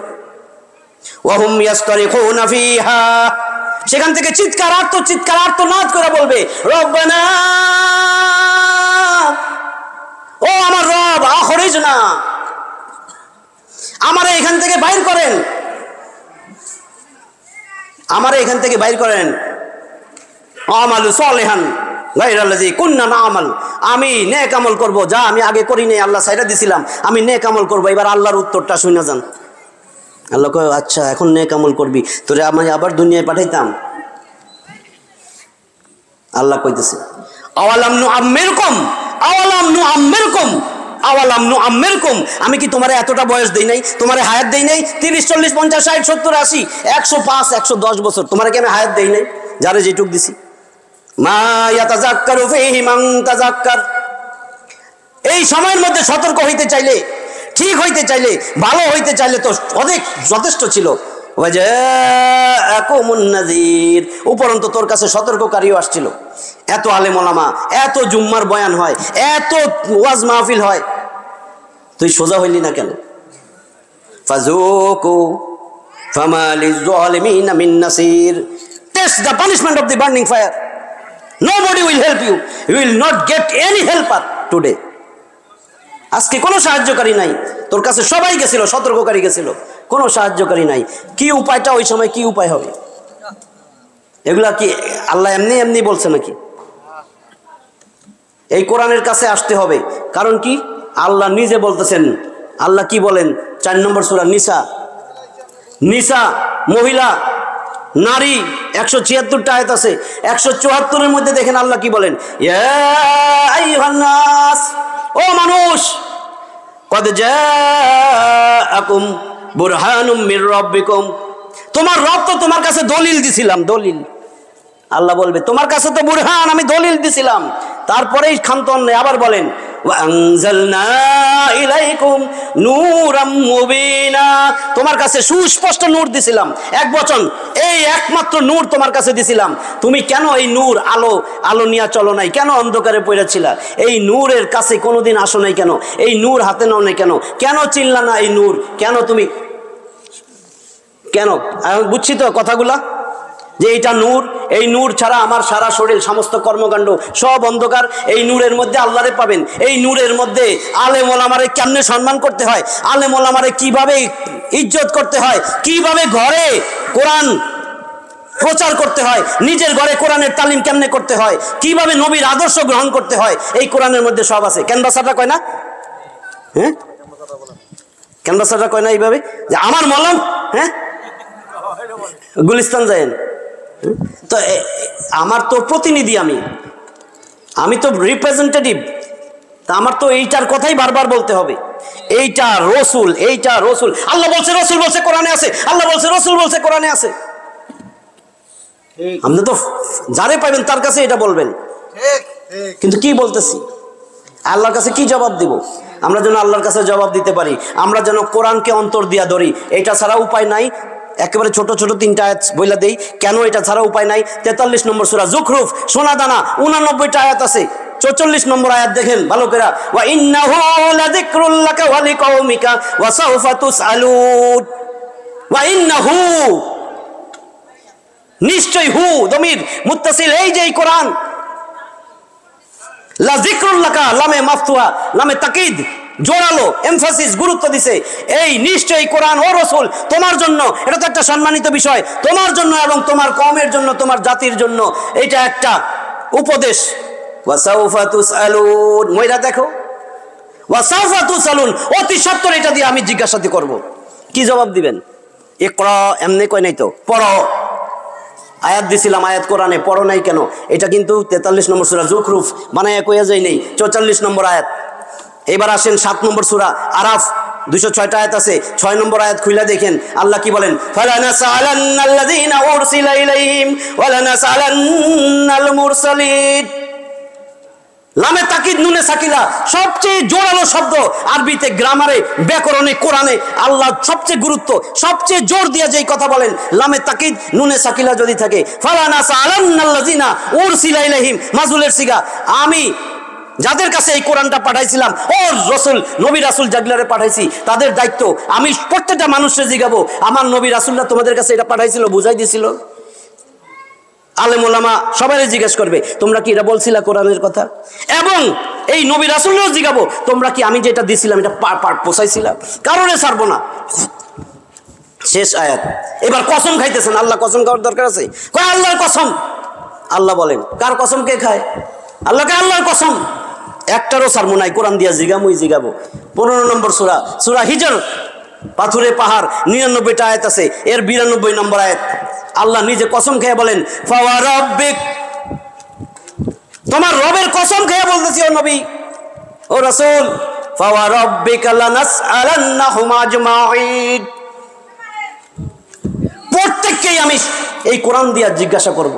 ওয়াহুম ইয়াসতারিখুনা ফিহা, সেখান থেকে চিৎকার আর্তনাদ করে বলবে, রব্বানা, ও আমার রব, আখরিজনা, আমারে এখান থেকে বাইর করেন, আমারে এখান থেকে বাইর করেন। আমালু সালিহান গায়রাল্লাযী কুননা না'মাল, আমি নেক আমল করব, যা আমি আগে করি নাই, আল্লাহ ছাইরা দিছিলাম, আমি নেক আমল করব। এবার আল্লাহর উত্তরটা শুনে যান। আল্লাহ কয়, আচ্ছা এখন নেক আমল করবি, তোরে আমি আবার দুনিয়ায় পাঠাইতাম। আল্লাহ কইতেছে, আওয়ালাম নুআম্মিরকুম, আমি কি তোমারে এতটা বয়স দেই নাই, তোমারে হায়াত দেই নাই? 30, 40, 50, 60, 70, 80, 105, 110 বছর তোমারে কি আমি হায়াত দেই নাই? যারে যেটুক দিছি। মা ইয়াতাযাক্কারু ফীহি মান তাযাক্কার, এই সময়ের মধ্যে সতর্ক হইতে চাইলে, ঠিক হইতে চাইলে, ভালো হইতে চাইলে তো অনেক যথেষ্ট ছিল। ওয়াজাআকুমুন নাযীর, উপরন্ত তোর কাছে সতর্ককারীও আসছিল। এত আলেম ওলামা, এত জুম্মার বয়ান হয়, এত ওয়াজ মাহফিল হয়, তুই সোজা হইলি না কেন? ফাযুকু ফামা লিয-যালিমিনা মিন নাসির, test the punishment of the burning fire, nobody will help you, you will not get any helper today। আজকে কোনো সাহায্যকারী নাই, তোর কাছে সবাই গেছিল, সতর্ককারী গেছিল, কোনো সাহায্যকারী নাই। কি উপায়টা ওই সময় কি উপায় হবে? এগুলা কি আল্লাহ এমনি এমনি বলছে নাকি? এই কোরআনের কাছে আসতে হবে। কারণ কি? আল্লাহ নিজে বলতেছেন। আল্লাহ কি বলেন? 4 নম্বর সূরা নিসা, নিসা মহিলা নারী 176টা আয়াত আছে। 174-এর মধ্যে দেখেন আল্লাহ কি বলেন, ইয়া আইয়ুহান নাস, ও মানুষ, কদ জাআকুম বুরহানুম মির রাব্বিকুম, তোমার রব তো তোমার কাছে দলিল দিছিলাম, দলিল। আল্লাহ বলবে তোমার কাছে তো বুরহান, আমি দলিল দিছিলাম, তারপরেই খান্তন নেই। আবার বলেন ওয়া আনজালনা ইলাইকুম নূরাম মুবিনা, তোমার কাছে সুস্পষ্ট নূর দিছিলাম। এক বচন, এই একমাত্র নূর তোমার কাছে দিছিলাম। তুমি কেন এই নূর আলো নিয়ে চলো নাই? কেন অন্ধকারে পড়েছিলা? এই নূরের কাছে কোনোদিন আসো নাই কেন? এই নূর হাতে নাও নাই কেন? কেন চিল্লা না এই নূর? কেন তুমি কেন? বুঝছি তো কথাগুলা, যে এইটা নূর, এই নূর ছাড়া আমার সারা শরীর সমস্ত কর্মকাণ্ড সব অন্ধকার। এই নূরের মধ্যে আল্লাহরে পাবেন। এই নূরের মধ্যে আলেম ওলামারে কেমনে সম্মান করতে হয়, আলেম ওলামারে কিভাবে ইজ্জত করতে হয়, কিভাবে ঘরে কোরআন প্রচার করতে হয়, নিজের ঘরে কোরআনের তালিম কেমনে করতে হয়, কিভাবে নবীর আদর্শ গ্রহণ করতে হয়, এই কোরআনের মধ্যে সব আছে। ক্যানভাসারটা কয় না? হ্যাঁ, ক্যানভাসারটা কয় না এইভাবে যে আমার মলম, হ্যাঁ গুলিস্তান যায়েন। তো আমার তো প্রতিনিধি, আমি তো রিপ্রেজেন্টেটিভ, তা আমার তো এইটার কথাই বারবার বলতে হবে। এইটা রসুল, এইটা রসুল। আল্লাহ বলছে, রসুল বলছে, কোরআনে আছে। আল্লাহ বলছে, রসুল বলছে, কোরআনে আছে। আপনি তো যারে পাবেন তার কাছে এটা বলবেন, কিন্তু কি বলতেছি? আল্লাহর কাছে কি জবাব দিব? আমরা যেন আল্লাহর কাছে জবাব দিতে পারি, আমরা যেন কোরআনকে অন্তর দিয়া ধরি। এটা ছাড়া উপায় নাই। একেবারে ছোট ছোট 3টা আয়াত বইলা দেই কেন এটা ছাড়া উপায় নাই। 43 নম্বর সূরা যুখরুফ, সোনা দানা, 89টা আয়াত আছে। 44 নম্বর আয়াত দেখেন ভালো করে, ওয়া ইন্নাহু লাযিকরুল লাকা ওয়া লিকাওমিকা ওয়া সাওফা তুসআলুন। ওয়া ইন্নাহু, নিশ্চয়, হু দমির মুত্তাসিল, এই যে কোরআন, লাযিকরুল লাকা, লামে মাফতুহা, লামে তাকিদ, জোরালো এমফাসিস, গুরুত্ব দিছে। এই নিশ্চয়ই কোরআন ও রাসূল তোমার জন্য, এটা তো একটা সম্মানিত বিষয়, তোমার জন্য এবং তোমার কওমের জন্য, তোমার জাতির জন্য এটা একটা উপদেশ। ওয়াসাউফা তুসআলুন, ময়রা দেখো, ওয়াসাউফা তুসআলুন, অতি সত্বর এটা দিয়ে আমি জিজ্ঞাসাতি করব। কি জবাব দিবেন? ইকরা, এমনি কয় নাই তো, পড়ো। আয়াত দিছিলাম, আয়াত কোরআনে, পড়ো নাই কেন? এটা কিন্তু 43 নম্বর সূরা যুখরুফ, বানায়া কইয়া যায় নেই, 44 নম্বর আয়াত। এবার আসেন 7 নম্বর সূরা আরাফ, 206টা আয়াত আছে। 6 নম্বর আয়াত খুইলা দেখেন আল্লাহ কি বলেন, ফালানাসালান্নাল্লাযীনা উরসিলা ইলাইহিম ওয়া লানাসালান্নাল মুরসালিন। লামে তাকিদ, নুনে সাকিলা, সবচেয়ে জোরালো শব্দ আরবিতে, গ্রামারে, ব্যাকরণে, কোরআনে আল্লাহ সবচেয়ে গুরুত্ব, সবচেয়ে জোর দিয়ে যেই কথা বলেন, লামে তাকিদ নুনে সাকিলা যদি থাকে, ফালানাসালান্নাল্লাযীনা উরসিলা ইলাইহিম, মাজুলের সিগা, আমি যাদের কাছে এই কোরআনটা পাঠাইছিলাম, ও রসুল, নবী রাসুল জাগলারে পাঠাইছি, তাদের দায়িত্ব আমি প্রত্যেকটা মানুষকে জিগাবো, আমার নবী রাসুলরা তোমাদের কাছে এটা পাঠাইছিল, বুঝাই দিছিল। আলেম ওলামা সবাই জিজ্ঞেস করবে, তোমরা কি এটা বলছিলা কোরআনের কথা? এবং এই নবী রাসূলও জিগাবো, তোমরা কি আমি যেটা দিছিলাম এটা পৌঁছাইছিলাম? কারণে ছাড়বো না। শেষ আয়াত। এবার কসম খাইতেছেন, আল্লাহ কসম খাওয়ার দরকার আছে? কয় আল্লাহর কসম। আল্লাহ বলেন, কার কসম কে খায়? আল্লাহকে আল্লাহর কসম। একটারও ছাড়বো নাই, কোরআন দিয়া জিগামুই জিগাবো। 15 নম্বর সূরা, সূরা হিজর, পাথুরে পাহাড়, 99টা আয়াত আছে, এর 92 নম্বর আয়াত। আল্লাহ নিজে কসম খেয়ে বলেন, ফাওয়া রাব্বিক, তোমার রবের কসম খেয়ে বলতেছি ও নবী ও রাসূল, ফাওয়া রাব্বিকা লানাসআলান্নাহুম আজমাইন, প্রত্যেককেই আমি এই কোরআন দিয়া জিজ্ঞাসা করব।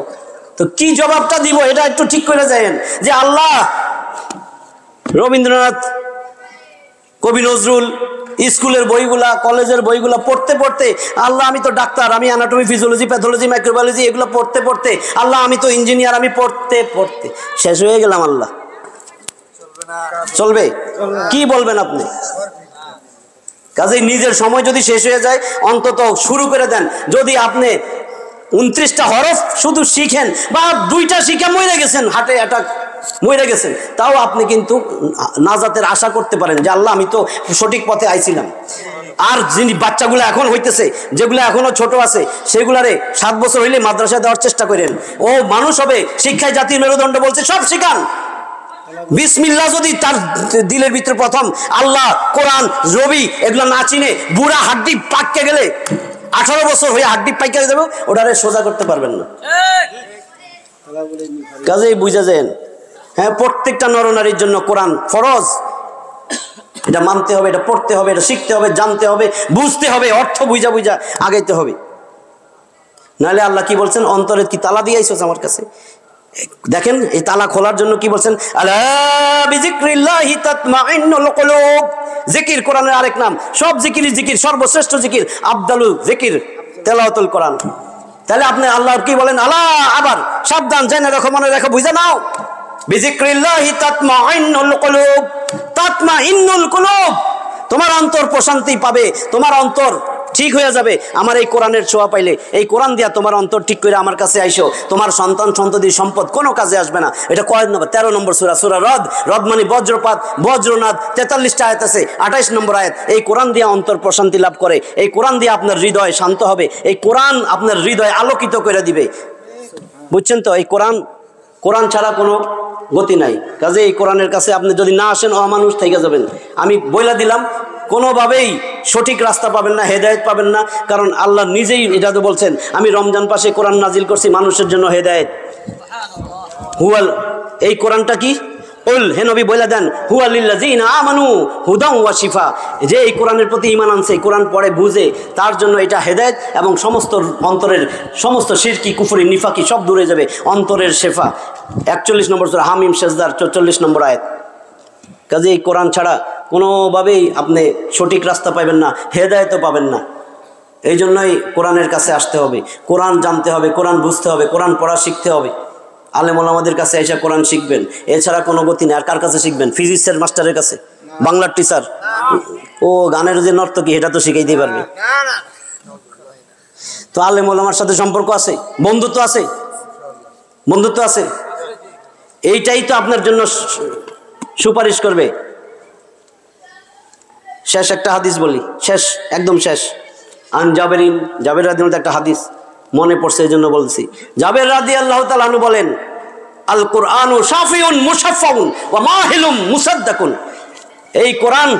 তো কি জবাবটা দিব এটা একটু ঠিক করে যায়েন, যে আল্লাহ, রবীন্দ্রনাথ, কবি নজরুল, স্কুলের বইগুলা, কলেজের বইগুলা পড়তে পড়তে, আল্লাহ আমি তো ডাক্তার, আমি অ্যানাটমি, ফিজিওলজি, প্যাথোলজি, মাইক্রোবায়োলজি এগুলো পড়তে পড়তে, আল্লাহ আমি তো ইঞ্জিনিয়ার, আমি পড়তে পড়তে শেষ হয়ে গেলাম। আল্লাহ চলবে? কি বলবেন আপনি? কাজেই নিজের সময় যদি শেষ হয়ে যায়, অন্তত শুরু করে দেন। যদি আপনি 29টা হরফ শুধু শিখেন বা 2টা শিখে মরে গেছেন, হার্টে অ্যাটাক মরে গেছেন, তাও আপনি কিন্তু নাজাতের আশা করতে পারেন যে আল্লাহ আমি তো সঠিক পথে আইছিলাম। আর যিনি বাচ্চাগুলো এখন হইতেছে, যেগুলো এখনো ছোট আছে, সেগুলারে 7 বছর হইলে মাদ্রাসায় দেওয়ার চেষ্টা করেন। ও মানুষ হবে, শিক্ষায় জাতির মেরুদণ্ড বলছে, সব শিখান। বিসমিল্লাহ যদি তার দিলের ভিতরে প্রথম আল্লাহ, কোরআন, রবি এগুলো না চিনে, বুড়া হাড্ডি পাককে গেলে 18 বছর হয়ে হাড্ডি পাইকে যাবে, ওটারে সোজা করতে পারবেন না। কাজেই বুঝা যায়, হ্যাঁ, প্রত্যেকটা নরনারীর জন্য কোরআন ফরজ। এটা মানতে হবে, এটা পড়তে হবে, এটা শিখতে হবে, জানতে হবে, বুঝতে হবে, অর্থ বুঝা বুঝা আগাইতে হবে। নাহলে আল্লাহ কি বলছেন, অন্তরে কি তালা দিয়ে আইছস আমার কাছে? দেখেন এই তালা খোলার জন্য কি বলছেন, আলা বিযিকরিল্লাহি তাতমাইন্নুল কুলুব। জিকির কোরআনের আরেক নাম, সব জিকিরই জিকির, সর্বশ্রেষ্ঠ জিকির আফদালু জিকির তেলাওয়াতুল কোরআন। তাহলে আপনি আল্লাহ কি বলেন, আলা, আবার সাবধান, জেনে রাখো, মনে রাখো, বুঝে নাও, বিযিকরিল্লাহি তাতমাইন্নুল কুলুব। তাতমাইন্নুল কুলুব, তোমার অন্তর প্রশান্তি পাবে, তোমার অন্তর ঠিক হয়ে যাবে আমার এই কোরআনের ছোঁয়া পাইলে। এই কোরআন দিয়া তোমার অন্তর ঠিক করে আমার কাছে আইসো, তোমার সন্তান সন্ততি সম্পদ কোনো কাজে আসবে না। এটা কয় নম্বর? 13 নম্বর সূরা, সূরা রদ। রদ মানে বজ্রপাত, বজ্রনাদ, 43টা আয়াত আছে, 28 নম্বর আয়াত। এই কোরআন দিয়া অন্তর প্রশান্তি লাভ করে, এই কোরআন দিয়ে আপনার হৃদয় শান্ত হবে, এই কোরআন আপনার হৃদয় আলোকিত করে দিবে। বুঝছেন তো? এই কোরআন ছাড়া কোনো গতি নাই। কাজে এই কোরআনের কাছে আপনি যদি না আসেন, অমানুষ থেকে যাবেন। আমি বইলা দিলাম, কোনোভাবেই সঠিক রাস্তা পাবেন না, হেদায়েত পাবেন না। কারণ আল্লাহ নিজেই এটা তো বলছেন, আমি রমজান মাসে কোরআন নাজিল করছি মানুষের জন্য হেদায়েত। হুয়াল, এই কোরআনটা কি? উল, হে নবী বলে দেন, হুয়া লিল্লাযিনা আমানু হুদাম ওয়া শিফা। যে এই কোরআনের প্রতি ঈমান আনছে, কোরআন পড়ে বুঝে, তার জন্য এটা হেদায়েত এবং সমস্ত অন্তরের সমস্ত শিরকি, কুফরি, নিফাকি সব দূরে যাবে, অন্তরের শেফা। 41 নম্বর সূরা হামিম সেজদার 44 নম্বর আয়াত। কাজে এই কোরআন ছাড়া কোনোভাবেই আপনি সঠিক রাস্তা পাবেন না, হেদায়েতও পাবেন না। এই জন্যই কোরআনের কাছে আসতে হবে, কোরআন জানতে হবে, কোরআন বুঝতে হবে, কোরআন পড়া শিখতে হবে। আলেম ওলামাদের কাছে এসে কোরআন শিখবেন, এছাড়া কোনো গতি নেই। আর কার কাছে শিখবেন? ফিজিক্সের মাস্টারের কাছে, বাংলার টিচার, ও গানের যে নর্তকী এটা তো শিখাইতেই পারবে। তো আলেম ওলামার সাথে সম্পর্ক আছে, বন্ধুত্ব আছে, বন্ধুত্ব আছে, এইটাই তো আপনার জন্য সুপারিশ করবে। শেষ একটা হাদিস বলি, শেষ, একদম শেষ। আন জাবের রাদিয়াল্লাহু একটা হাদিস মনে পড়ছে, এই জন্য বলছি। জাবের রাদিয়াল্লাহু তাআলা আনহু বলেন, আল কুরআনু শাফিউন মুশাফফাউন ওয়া মাহিলুম মুসাদ্দাকুন। এই কোরআন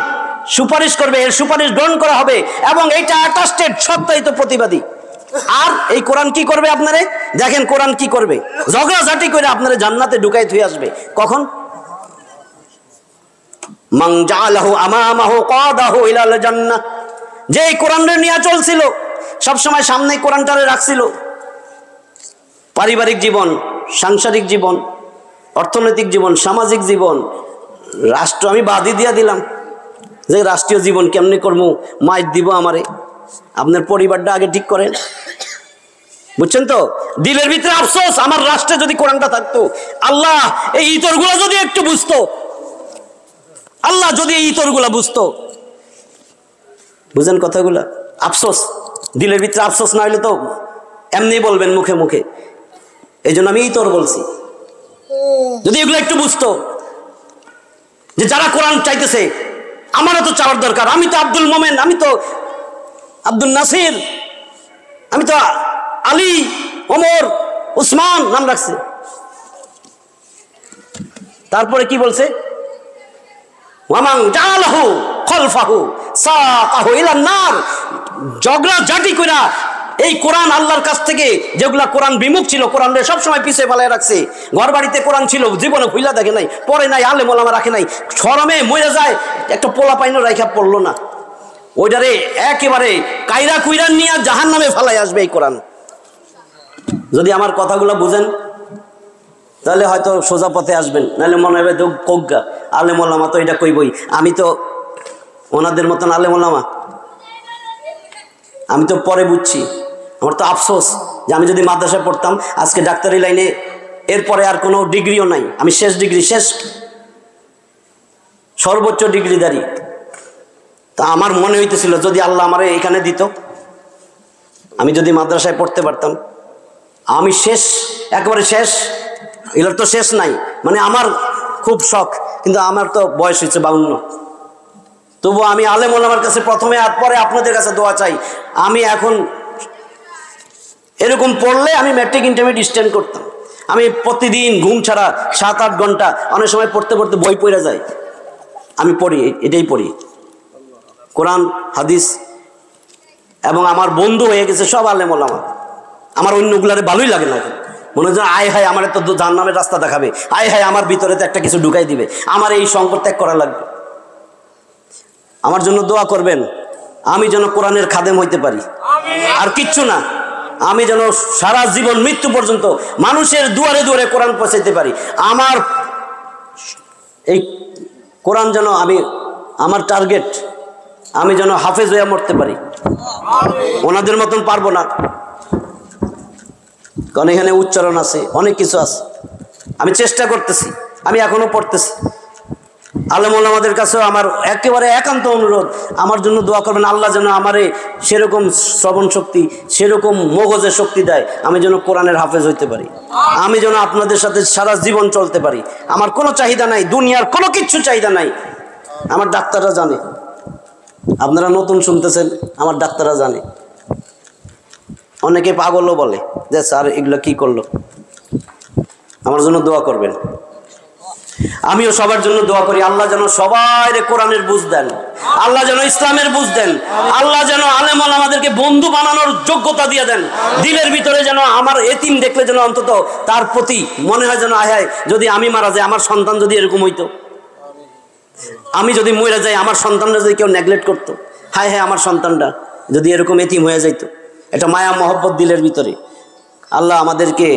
সুপারিশ করবে, এর সুপারিশ গ্রহণ করা হবে, এবং এইটা অ্যাটাস্টেড, সত্যায়িত প্রতিবাদী। আর এই কোরআন কি করবে আপনারে? দেখেন কোরআন কি করবে, ঝগড়াঝাটি করে আপনারে জান্নাতে ঢুকাই থুই আসবে। কখন? মান জাআলাহু আমামাহু কাদাহু ইলাল জান্নাহ। যে এই কোরআনটা নিয়ে চলছিল, সবসময় সামনে কোরআনটারে রাখছিল, পারিবারিক জীবন, সাংসারিক জীবন, অর্থনৈতিক জীবন, সামাজিক জীবন, রাষ্ট্র আমি বাদই দিয়া দিলাম যে রাষ্ট্রীয় জীবন কেমনে করবো, মাইর দিব আমারে। আপনার পরিবারটা আগে ঠিক করেন, বুঝছেন তো? দিলের ভিতরে আফসোস, আমার রাষ্ট্রে যদি কোরআনটা থাকতো, আল্লাহ এই ইতরগুলো যদি একটু বুঝতো, আল্লাহ যদি এই ইতরগুলা বুঝতো। বুঝেন কথাগুলা? আফসোস, দিলের ভিতরে আফসোস না হলে তো এমনি বলবেন মুখে মুখে। এই জন্য আমি ইতর বলছি, যদি এগুলো একটু বুঝতো যে যারা কোরআন চাইতেছে আমারও তো চাওয়ার দরকার। আমি তো আব্দুল মোমেন, আমি তো আব্দুল নাসির, আমি তো আলী, ওমর, উসমান নাম রাখছে। তারপরে কি বলছে? ওয়ামান জাআলাহু খলফাহু সাকাহু ইলান নার। ঝগড়া ঝাঁটি কইরা এই কোরআন আল্লাহর কাছ থেকে, যেগুলা কোরআন বিমুখ ছিল, কোরআনরে সবসময় পিছিয়ে ফেলায় রাখছে। ঘর বাড়িতে কোরআন ছিল, জীবনে ভুইলা দেখে নাই, পড়ে নাই, আলেম ওলামা রাখে নাই, শরমে মরে যায়, একটা পোলা পাইনও রাইখা পড়লো না। ওইটারে একেবারে কায়রা কুইরা নিয়ে জাহান্নামে ফেলাই আসবে এই কোরআন। যদি আমার কথাগুলো বুঝেন তাহলে হয়তো সোজা পথে আসবেন, নাহলে মনে হবে তো কোগা আলেম ওলামা তো এটা কইবই, আমি তো ওনাদের মতন আলেম ওলামা, আমি তো পরে বুঝছি। আমার তো আফসোস যে আমি যদি মাদ্রাসায় পড়তাম, আজকে ডাক্তারি লাইনে, এরপরে আর কোনো ডিগ্রিও নাই, আমি শেষ ডিগ্রি, শেষ সর্বোচ্চ ডিগ্রিধারী। তা আমার মনে হইতেছিল যদি আল্লাহ আমারে এখানে দিত, আমি যদি মাদ্রাসায় পড়তে পারতাম, আমি শেষ, একেবারে শেষ, এগুলোর তো শেষ নাই। মানে আমার খুব শখ, কিন্তু আমার তো বয়স হয়েছে 52। তবু আমি আলেম ওলামার কাছে প্রথমে আর পরে আপনাদের কাছে দোয়া চাই। আমি এখন এরকম পড়লে আমি ম্যাট্রিক ইন্টারমিডিয়েট স্ট্যান্ড করতাম। আমি প্রতিদিন ঘুম ছাড়া 7-8 ঘন্টা অনেক সময় পড়তে পড়তে বই পড়ে যায়। আমি পড়ি, এটাই পড়ি, কোরআন হাদিস। এবং আমার বন্ধু হয়ে গেছে সব আলেম ওলামা। আমার অন্যগুলারে ভালোই লাগে না। মনে হচ্ছে আয় হায় আমার তো জাহান্নামের রাস্তা দেখাবে, আয় হায় আমার ভিতরে তো একটা কিছু ঢুকাই দিবে, আমার এই সংকট ত্যাগ করা লাগবে। আমার জন্য দোয়া করবেন, আমি যেন কোরআনের খাদেম হইতে পারি, আর কিচ্ছু না। আমি যেন সারা জীবন মৃত্যু পর্যন্ত মানুষের দুয়ারে দুয়ারে কোরআন পৌঁছাইতে পারি। আমার এই কোরআন যেন আমার টার্গেট, আমি যেন হাফেজ হয়ে মরতে পারি। ওনাদের মতন পারবো না, কারণ এখানে উচ্চারণ আছে, অনেক কিছু আছে। আমি চেষ্টা করতেছি, আমি এখনো পড়তেছি। আলেম ওলামাদের কাছেও আমার একেবারে একান্ত অনুরোধ, আমার জন্য দোয়া করবেন। আল্লাহ যেন আমারে সেরকম শ্রবণ শক্তি, সেরকম মগজের শক্তি দেয়, আমি যেন কোরআনের হাফেজ হইতে পারি। আমি যেন আপনাদের সাথে সারা জীবন চলতে পারি। আমার কোনো চাহিদা নাই, দুনিয়ার কোনো কিচ্ছু চাহিদা নাই। আমার ডাক্তাররা জানে, আপনারা নতুন শুনতেছেন, আমার ডাক্তাররা জানে। অনেকে পাগলও বলে যে স্যার এগুলো কি করলো। আমার জন্য দোয়া করবেন। আমিও সবার জন্য দোয়া করি, আল্লাহ যেন সবাই কোরআনের বুঝ দেন, আল্লাহ যেন ইসলামের বুঝ দেন, আল্লাহ যেন আলেম ওলামাদেরকে বন্ধু বানানোর যোগ্যতা দিয়ে দেন। দিলের ভিতরে যেন আমার এতিম দেখলে যেন অন্তত তার প্রতি মনে হয় যেন আয় হায় যদি আমি মারা যাই, আমার সন্তান যদি এরকম হইতো, আমি যদি মরে যাই, আমার সন্তানরা যদি কেউ নেগলেক্ট করতো, হায় হায় আমার সন্তানটা যদি এরকম এতিম হয়ে যাইতো। এটা মায়া মহব্বত দিলের ভিতরে। আল্লাহ আমাদেরকে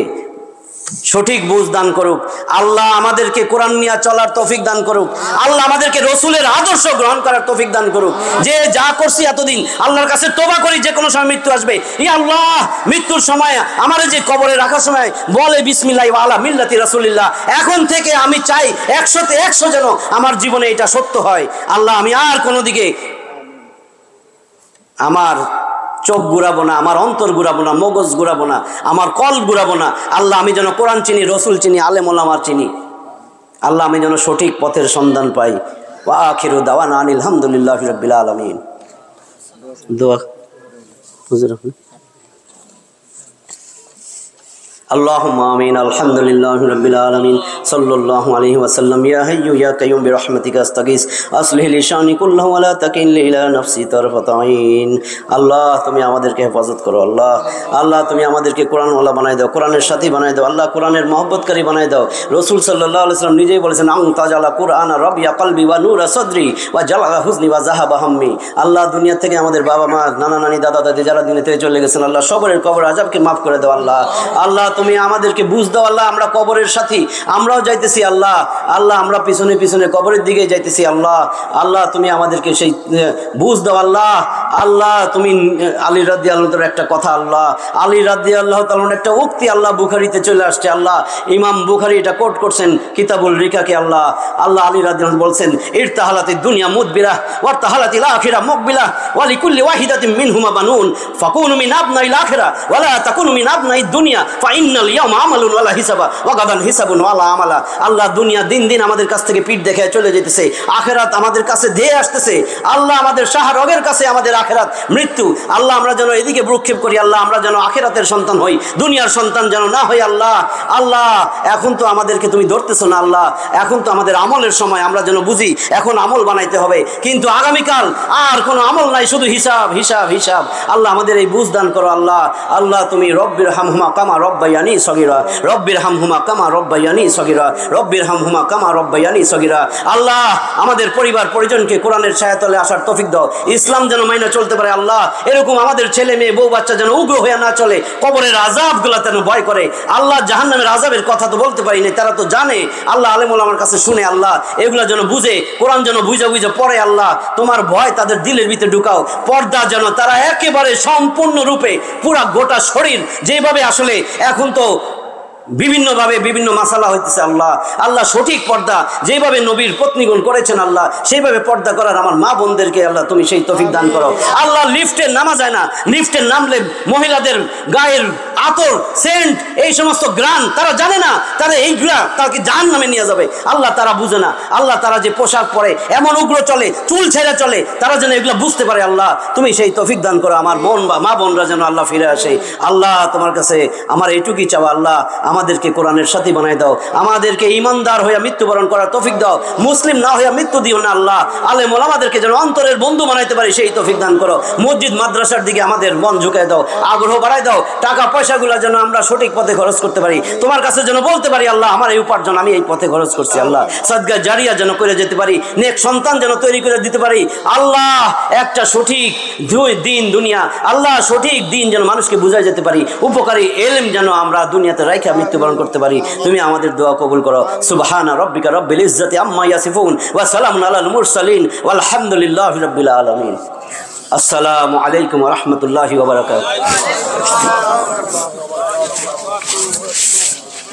সঠিক বুঝ দান করুক, আল্লাহ আমাদেরকে কোরআন নিয়ে চলার তৌফিক দান করুক, আল্লাহ আমাদেরকে রসুলের আদর্শ গ্রহণ করার তৌফিক দান করুক। যে যা করছি এতদিন আল্লাহর কাছে তওবা করি, যে কোনো সময় মৃত্যু আসবে। ই আল্লাহ, মৃত্যুর সময় আমার যে কবরে রাখার সময় বলে বিসমিল্লাহি ওয়া আলা মিল্লাতি রাসূলিল্লাহ, এখন থেকে আমি চাই 100তে 100 যেন আমার জীবনে এটা সত্য হয়। আল্লাহ আমি আর কোনো দিকে আমার চোখ ঘুরাবো না, আমার অন্তর ঘুরাবো না, মগজ ঘুরাবো না, আমার কল ঘুরাবো না। আল্লাহ আমি যেন কোরআন চিনি, রসুল চিনি, আলেম ওলামা চিনি। আল্লাহ আমি যেন সঠিক পথের সন্ধান পাই। ওয়া আখিরু দাওয়ানা আনিল হামদুলিল্লাহি রাব্বিল আলামিন। দোয়া হুজুর আপনি। আল্লাহুম্মা আমিন। আলহামদুলিল্লাহি রাব্বিল আলামিন। সাল্লাল্লাহু আলাইহি ওয়াসাল্লাম। ইয়া হাইয়্যু ইয়া কাইয়্যুম বিরহমাতিকা আস্তাগীস আসলিহ লি শানি কুল্লাহু ওয়া লা তাকিলনি ইলা নাফসি তারফাতা আইন। আল্লাহ তুমি আমাদেরকে হেফাজত করো। আল্লাহ আল্লাহ তুমি আমাদেরকে কোরআনওয়ালা বানাই দাও, কোরআনের সাথী বানাই দাও। আল্লাহ কোরআনের মহব্বতকারী বানাই দাও। রাসূল সাল্লাল্লাহু আলাইহি ওয়াসাল্লাম নিজেই বলেছেন, আন তাজালা কুরআনা রাবিয়া কলবি ওয়া নূরা সাদরি ওয়া জালা হুজনি ওয়া যাহাবা হাম্মি। আল্লাহ দুনিয়া থেকে আমাদের বাবা মা, নানা নানি, দাদা দাদি যারা দুনিয়া থেকে চলে গেছেন, আল্লাহ সবরের কবর আযাবকে মাফ করে দাও। আল্লাহ আল্লাহ তুমি আমাদেরকে বুঝ দাও। আল্লাহ আমরা কবরের সাথী, আমরাও যাইতেছি। আল্লাহ আল্লাহ আমরা পিছনে পিছনে কবরের দিকে যাইতেছি। আল্লাহ আল্লাহ তুমি আমাদেরকে সেই বুঝ দাও। আল্লাহ আল্লাহ তুমি আলী রাদিয়াল্লাহু তাআলার একটা কথা, আল্লাহ আলী রাদিয়াল্লাহু তাআলার একটা উক্তি আল্লাহ বুখারীতে চলে আসছে। আল্লাহ ইমাম বুখারী এটা কোট করছেন কিতাবুল রিকাকে। আল্লাহ আল্লাহ আলী রাদিয়াল্লাহু বলছেন, ইরতাহালাতিদ দুনিয়া মুদবিরা ওয়া তাহালাতিল আখিরা মুকবিলা ওয়া লিকুল্লি ওয়াহিদাতিন মিনহুমা বানুন ফাকুনু মিন আবনাইল আখিরা ওয়া লা তাকুনু মিন আবনাইদ দুনিয়া ফাইন্নাল ইয়াওমা আমালুন ওয়া লা হিসাবা ওয়া গাদান হিসাবুন ওয়া লা আমালা। আল্লাহ দুনিয়া দিন দিন আমাদের কাছ থেকে পিঠ দেখে চলে যেতেছে, আখিরাত আমাদের কাছে ধেয়ে আসতেছে। আল্লাহ আমাদের শাহরগের কাছে আমাদের আখিরাত মৃত্যু। আল্লাহ আমরা যেন এদিকে ভ্রুক্ষেপ করি। আল্লাহ আমরা যেন আখিরাতের সন্তান হই, দুনিয়ার সন্তান যেন না হই। আল্লাহ আল্লাহ এখন তো আমাদেরকে তুমি ধরতেছো না। আল্লাহ এখন তো আমাদের আমলের সময়, আমরা যেন বুঝি এখন আমল বানাইতে হবে, কিন্তু আগামীকাল আর কোনো আমল নাই, শুধু হিসাব হিসাব হিসাব। আল্লাহ আমাদের এই বুঝ দান করো। আল্লাহ আল্লাহ তুমি রব্বির হামহুমা কামা রব্বায়ানি সগীরা, রব্বির হামহুমা কামা রব্বায়ানি সগীরা, রব্বির হামহুমা কামা রব্বায়ানি সগীরা। আল্লাহ আমাদের পরিবার পরিজনকে কোরআনের ছায়াতলে আসার তৌফিক দাও, ইসলাম যেন মাইনা চলতে পারে। আল্লাহ এরকম আমাদের ছেলে মেয়ে বউ বাচ্চা যেন উগ্র হয়ে না চলে, কবরের আযাবগুলো যেন ভয় করে। আল্লাহ জাহান্নামের আযাবের কথা তো বলতে পারি না, তারা তো জানে। আল্লাহ আলেম ওলামার কাছে শুনে, আল্লাহ এগুলা যেন বুঝে, কোরআন যেন বুঝে বুঝে পড়ে। আল্লাহ তোমার ভয় তাদের দিলের ভিতরে ঢুকাও, পর্দা যেন তারা একেবারে সম্পূর্ণরূপে পুরা গোটা শরীর, যেভাবে আসলে এখন তো বিভিন্নভাবে বিভিন্ন মাসালা হইতেছে। আল্লাহ আল্লাহ সঠিক পর্দা যেভাবে নবীর পত্নীগণ করেছেন, আল্লাহ সেইভাবে পর্দা করার আমার মা বোনদেরকে আল্লাহ তুমি সেই তৌফিক দান করো। আল্লাহ লিফটে নামা যায় না, লিফটে নামলে মহিলাদের গায়ের আতর, সেন্ট, এই সমস্ত গ্রান তারা জানে না, তারা এইগুলা তাকে জাহান্নামে নিয়ে যাবে। আল্লাহ তারা বুঝে না। আল্লাহ তারা যে পোশাক পরে এমন উগ্র চলে, চুল ছেড়ে চলে, তারা যেন এগুলো বুঝতে পারে। আল্লাহ তুমি সেই তৌফিক দান করো, আমার বোন বা মা বোনরা যেন আল্লাহ ফিরে আসে। আল্লাহ তোমার কাছে আমার এইটুকুই চাওয়া, আল্লাহ আমাদেরকে কোরআনের সাথী বানাই দাও, আমাদেরকে ইমানদার হইয়া মৃত্যুবরণ করার তৌফিক দাও, মুসলিম না হইয়া মৃত্যু দিও না। আল্লাহ আলেম ওলামাদেরকে যেন অন্তরের বন্ধু বানাইতে পারি সেই তৌফিক দান করো। মসজিদ মাদ্রাসার দিকে আমাদের মন ঝুঁকাই দাও, আগ্রহ বাড়াই দাও। টাকা পয়সাগুলো যেন আমরা সঠিক পথে খরচ করতে পারি, তোমার কাছে যেন বলতে পারি আল্লাহ আমার এই উপার্জন আমি এই পথে খরচ করছি। আল্লাহ সাদকা জারিয়া যেন করে যেতে পারি, নেক সন্তান যেন তৈরি করে দিতে পারি। আল্লাহ একটা সঠিক দিন দুনিয়া, আল্লাহ সঠিক দিন যেন মানুষকে বুঝাই যেতে পারি, উপকারী এলম যেন আমরা দুনিয়াতে রাইখা মৃত্যুবরণ করতে পারি। তুমি আমাদের দোয়া কবুল করো। সুবহানা রাব্বিকা রাব্বিল ইজ্জাতি আম্মা ইয়াসিফুন ওয়া সালামুন আলাল মুরসালিন ওয়ালহামদুলিল্লাহি রাব্বিল আলামিন। আসসালামু আলাইকুম ওয়া রাহমাতুল্লাহি ওয়া বারাকাতুহু।